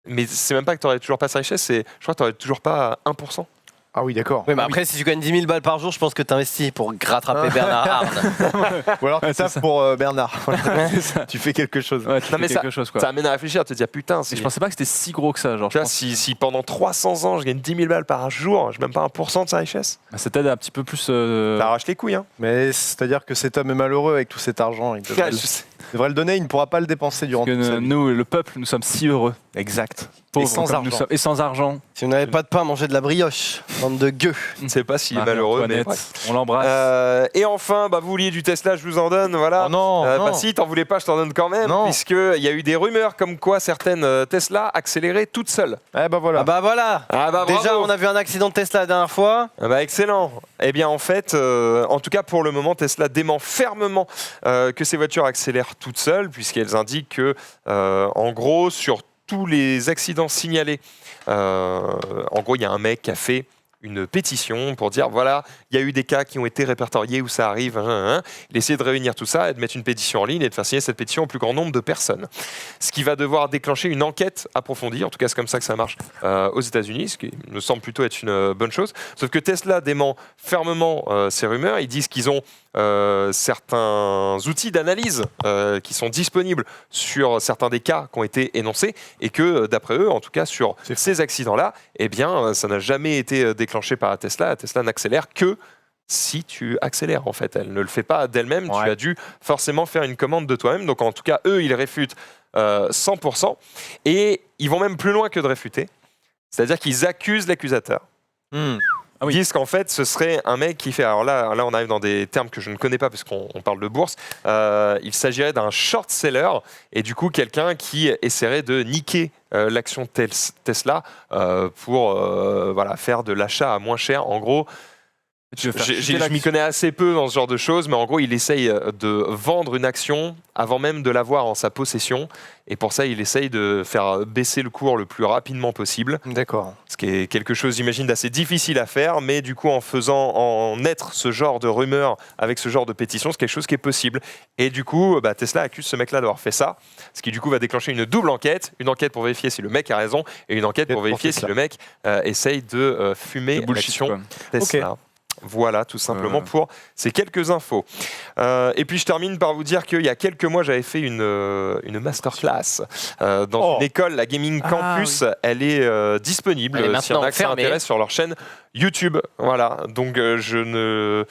Mais c'est même pas que tu n'aurais toujours pas sa richesse, je crois que tu n'aurais toujours pas 1%. Ah oui, d'accord. Oui, mais après, si tu gagnes 10 000 balles par jour, je pense que tu investis pour rattraper Bernard Arnault. Ou alors tu tapes pour Bernard. Tu fais quelque chose. Ouais, tu Non, fais mais quelque chose, quoi. ça amène à réfléchir, à te dire putain, Et je pensais pas que c'était si gros que ça. Genre, tu vois, si pendant 300 ans je gagne 10 000 balles par jour, je n'ai même pas 1% de sa richesse. Ça t'aide un petit peu plus. T'arraches les couilles, hein. Mais c'est-à-dire que cet homme est malheureux avec tout cet argent. Il devrait, il devrait le donner, il ne pourra pas le dépenser durant toute sa vie. Nous, le peuple, nous sommes si heureux. Exact. Pauvres Et sans comme argent. nous sommes. Et sans argent. Si vous n'avez pas de pain, mangez de la brioche. Bande de gueux. Je ne sais pas s'il est malheureux, mais bref. On l'embrasse. Et enfin, vous vouliez du Tesla, je vous en donne, voilà. Oh non, non. Bah si, t'en voulais pas, je t'en donne quand même, puisqu'il y a eu des rumeurs comme quoi certaines Tesla accéléraient toutes seules. Eh ben voilà. Ah bah voilà. Déjà, bravo. on a vu un accident de Tesla la dernière fois. Ah bah excellent. Eh bien en fait, en tout cas pour le moment, Tesla dément fermement que ces voitures accélèrent toutes seules, puisqu'elles indiquent que, en gros, sur tous les accidents signalés, en gros, il y a un mec qui a fait une pétition pour dire voilà, il y a eu des cas qui ont été répertoriés où ça arrive. Il essaie de réunir tout ça et de mettre une pétition en ligne et de faire signer cette pétition au plus grand nombre de personnes. Ce qui va devoir déclencher une enquête approfondie, en tout cas c'est comme ça que ça marche aux États-Unis, ce qui me semble plutôt être une bonne chose. Sauf que Tesla dément fermement ces rumeurs. Ils disent qu'ils ont certains outils d'analyse qui sont disponibles sur certains des cas qui ont été énoncés et que d'après eux, en tout cas sur ces accidents-là, eh bien ça n'a jamais été déclenché par la Tesla. La Tesla n'accélère que si tu accélères en fait. Elle ne le fait pas d'elle-même, tu as dû forcément faire une commande de toi-même. Donc en tout cas, eux, ils réfutent 100% et ils vont même plus loin que de réfuter. C'est-à-dire qu'ils accusent l'accusateur. Ah oui. Ils disent qu'en fait, ce serait un mec qui fait... Alors là, on arrive dans des termes que je ne connais pas parce qu'on parle de bourse. Il s'agirait d'un short seller et du coup, quelqu'un qui essaierait de niquer l'action Tesla pour voilà, faire de l'achat à moins cher. En gros, je m'y connais assez peu dans ce genre de choses, mais en gros, il essaye de vendre une action avant même de l'avoir en sa possession. Et pour ça, il essaye de faire baisser le cours le plus rapidement possible. D'accord. Ce qui est quelque chose, j'imagine, d'assez difficile à faire, mais du coup, en naître ce genre de rumeurs avec ce genre de pétition, c'est quelque chose qui est possible. Et du coup, Tesla accuse ce mec-là d'avoir fait ça, ce qui du coup va déclencher une double enquête, une enquête pour vérifier si le mec a raison et une enquête pour vérifier si le mec essaye de fumer l'action Tesla. Okay. Voilà, tout simplement pour ces quelques infos. Et puis je termine par vous dire qu'il y a quelques mois, j'avais fait une masterclass dans une école, la Gaming Campus. Oui. Elle est disponible si on s'intéresse sur leur chaîne YouTube. Voilà, donc je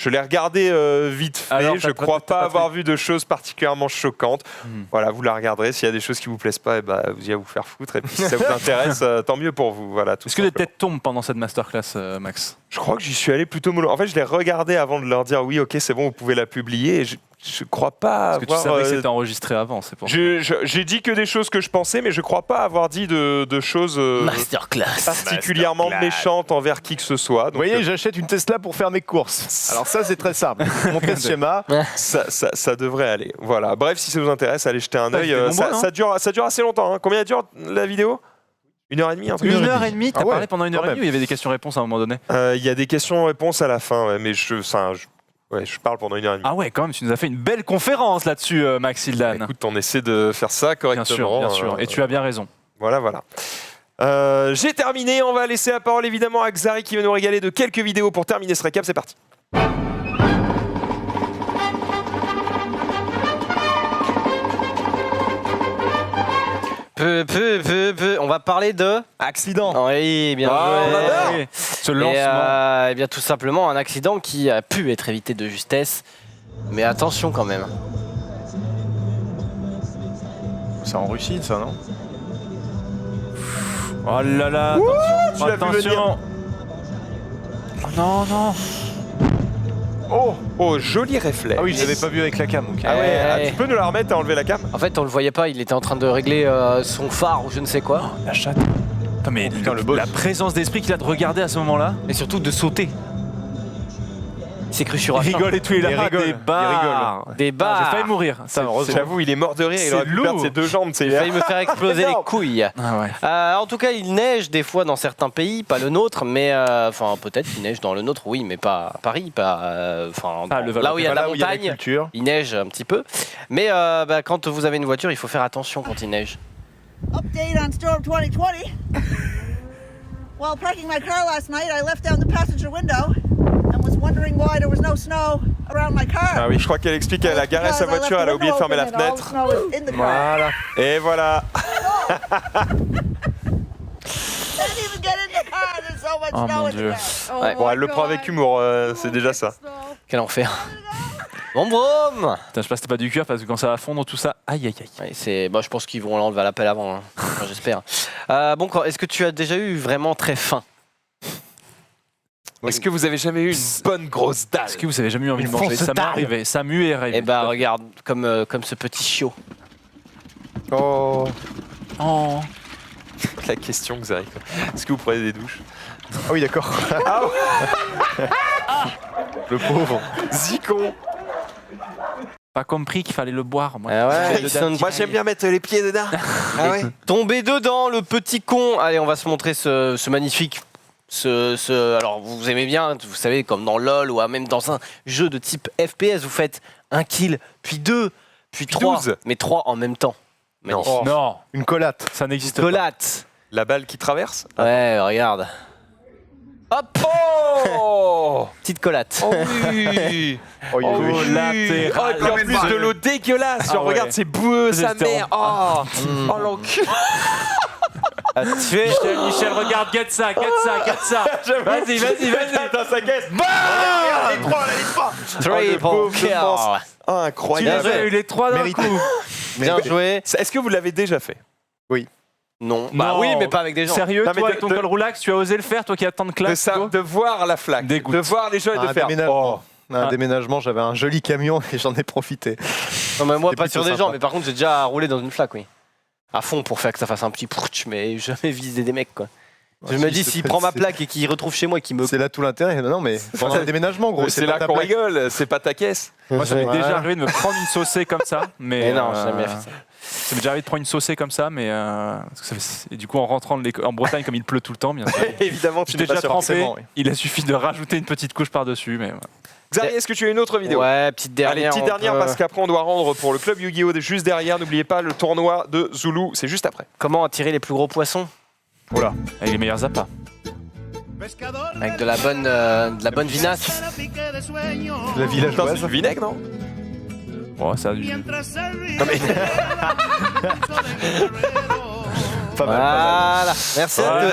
l'ai regardé vite fait. Alors, je ne crois pas avoir vu de choses particulièrement choquantes. Voilà, vous la regarderez. S'il y a des choses qui ne vous plaisent pas, vous y allez vous faire foutre. Et puis si ça vous intéresse, tant mieux pour vous. Voilà, est-ce que les têtes tombent pendant cette masterclass, Max? Je crois que j'y suis allé plutôt mollo. En fait, je l'ai regardé avant de leur dire oui, ok, c'est bon, vous pouvez la publier. Et je crois pas avoir... Parce que tu savais que c'était enregistré avant, c'est pour ça. J'ai dit que des choses que je pensais, mais je crois pas avoir dit de choses particulièrement méchantes envers qui que ce soit. Donc, vous voyez, j'achète une Tesla pour faire mes courses. Alors ça, c'est très simple. Montrer ce schéma. Ça devrait aller. Voilà. Bref, si ça vous intéresse, allez jeter un œil. Ça dure assez longtemps. Hein. Combien dure la vidéo ? 1h30, un truc. 1h30, t'as parlé pendant 1h30 ou il y avait des questions-réponses à un moment donné? Il y a des questions-réponses à la fin, mais je parle pendant 1h30. Ah ouais, quand même, tu nous as fait une belle conférence là-dessus, Max Hildan. Écoute, on essaie de faire ça correctement. Bien sûr, et tu as bien raison. Voilà. J'ai terminé, on va laisser la parole évidemment à Xari qui va nous régaler de quelques vidéos pour terminer ce récap, c'est parti. On va parler de accident. Oui, bien joué. Ce lancement. Et bien tout simplement un accident qui a pu être évité de justesse, mais attention quand même. C'est en Russie, ça, non? Oh là là, attention. Oh non. Oh, joli réflèche. Ah oui, je l'avais pas vu avec la cam. Okay. Ah ouais, tu peux nous la remettre, t'as enlevé la cam? En fait, on le voyait pas, il était en train de régler son phare ou je ne sais quoi. La chatte. Putain, mais la présence d'esprit qu'il a de regarder à ce moment-là. Et surtout de sauter. Il s'est cru sur un Il rigole et tout, il a des barres. Des barres. J'ai failli mourir. J'avoue, il est mort de rire, il aurait pu perdre ses 2 jambes. Il a failli me faire exploser les couilles. Ah ouais. En tout cas, il neige des fois dans certains pays, pas le nôtre, mais enfin peut-être qu'il neige dans le nôtre, oui, mais pas à Paris, pas là où il y a de la montagne. Il neige un petit peu, mais quand vous avez une voiture, il faut faire attention quand il neige. Update on Storm 2020. While parking my car last night, I left down the passenger window and was wondering why there was no snow around my car. Ah oui, je crois qu'elle explique qu'elle a garé sa voiture, elle a oublié de fermer la fenêtre. Voilà. Et voilà. Oh mon Dieu. Ouais. Bon, elle le prend avec humour, c'est déjà ça. Quel enfer. Bon brome. Putain, je sais pas si c'était pas du cuir parce que quand ça va fondre tout ça, aïe aïe aïe. Ouais, je pense qu'ils vont l'enlever à l'appel avant, hein. Enfin, j'espère. Est-ce que tu as déjà eu vraiment très faim? Est-ce que vous avez jamais eu une bonne grosse dalle? Est-ce que vous avez jamais eu envie de manger? Ça m'est arrivé, ça m'est arrivé. Eh bah regarde, comme ce petit chiot. Oh. Oh. La question, Xari. Est-ce que vous prenez des douches? Ah oui, d'accord. Ah ouais. Le pauvre. Zicon. Pas compris qu'il fallait le boire. Moi, moi j'aime bien mettre les pieds dedans. Ah ouais. Tomber dedans, le petit con. Allez, on va se montrer ce magnifique. Alors, vous aimez bien, vous savez, comme dans LoL ou même dans un jeu de type FPS, vous faites un kill, puis 2, puis 3. 12. Mais 3 en même temps. Non. Oh. Non. Une collate. Ça n'existe pas. Collate. La balle qui traverse? Ouais, regarde. Hop! Oh! Petite collate. Oh oui! Oh, il oui. Et puis en plus de l'eau dégueulasse. Genre, regarde, c'est boueux, sa mère. Oh! Oh l'encul! Michel, regarde, get ça. Vas-y. Dans sa caisse. Bam! Regarde, les 3, les 3. Triple kill. Oh, incroyable. Tu as eu les 3 d'un coup. Bien joué. Est-ce que vous l'avez déjà fait? Oui. Non. Bah oui, mais pas avec des gens. Sérieux, toi, avec ton col roulax, tu as osé le faire, toi qui as tant de classe? De voir la flaque, de voir les gens et de faire. Un déménagement, j'avais un joli camion et j'en ai profité. Non, mais moi, pas sur des gens, mais par contre, j'ai déjà roulé dans une flaque, oui. À fond pour faire que ça fasse un petit prouch, mais jamais viser des mecs, quoi. Je me dis, s'il prend ma plaque et qu'il retrouve chez moi et qu'il me. C'est là tout l'intérêt. Non, mais pendant le déménagement, gros. C'est là qu'on rigole, c'est pas ta caisse. Moi, ça m'est déjà arrivé de me prendre une saucée comme ça. Mais non, j'ai jamais fait ça. Ça m'est déjà arrivé de prendre une saucée comme ça, mais et du coup, en rentrant en Bretagne, comme il pleut tout le temps, bien sûr. Évidemment, tu n'es pas déjà trempé. oui. Il a suffi de rajouter une petite couche par-dessus. Mais Xari, est-ce que tu as une autre vidéo? Ouais, petite dernière. Allez, petite dernière parce qu'après on doit rendre pour le club Yu-Gi-Oh! Juste derrière. N'oubliez pas le tournoi de Zulu, c'est juste après. Comment attirer les plus gros poissons? Voilà, avec les meilleurs appâts. Avec de la bonne vinasse. La villageoise. Vinaigre, non? Bon, ça a du. Non mais. Pas mal. Voilà, merci à tous.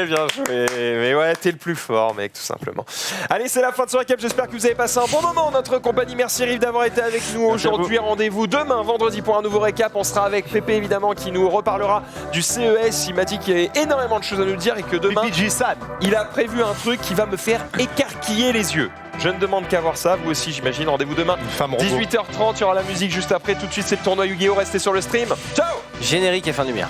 Bien joué. Mais ouais, t'es le plus fort, mec, tout simplement. Allez, c'est la fin de ce récap. J'espère que vous avez passé un bon moment en notre compagnie. Merci Rive d'avoir été avec nous aujourd'hui. Rendez-vous demain, vendredi, pour un nouveau récap. On sera avec Pépé, évidemment, qui nous reparlera du CES. Il m'a dit qu'il y avait énormément de choses à nous dire et que demain, il a prévu un truc qui va me faire écarquiller les yeux. Je ne demande qu'à voir ça, vous aussi j'imagine. Rendez-vous demain, 18h30, il y aura la musique juste après. Tout de suite, c'est le tournoi Yu-Gi-Oh! Restez sur le stream. Ciao! Générique et fin de lumière.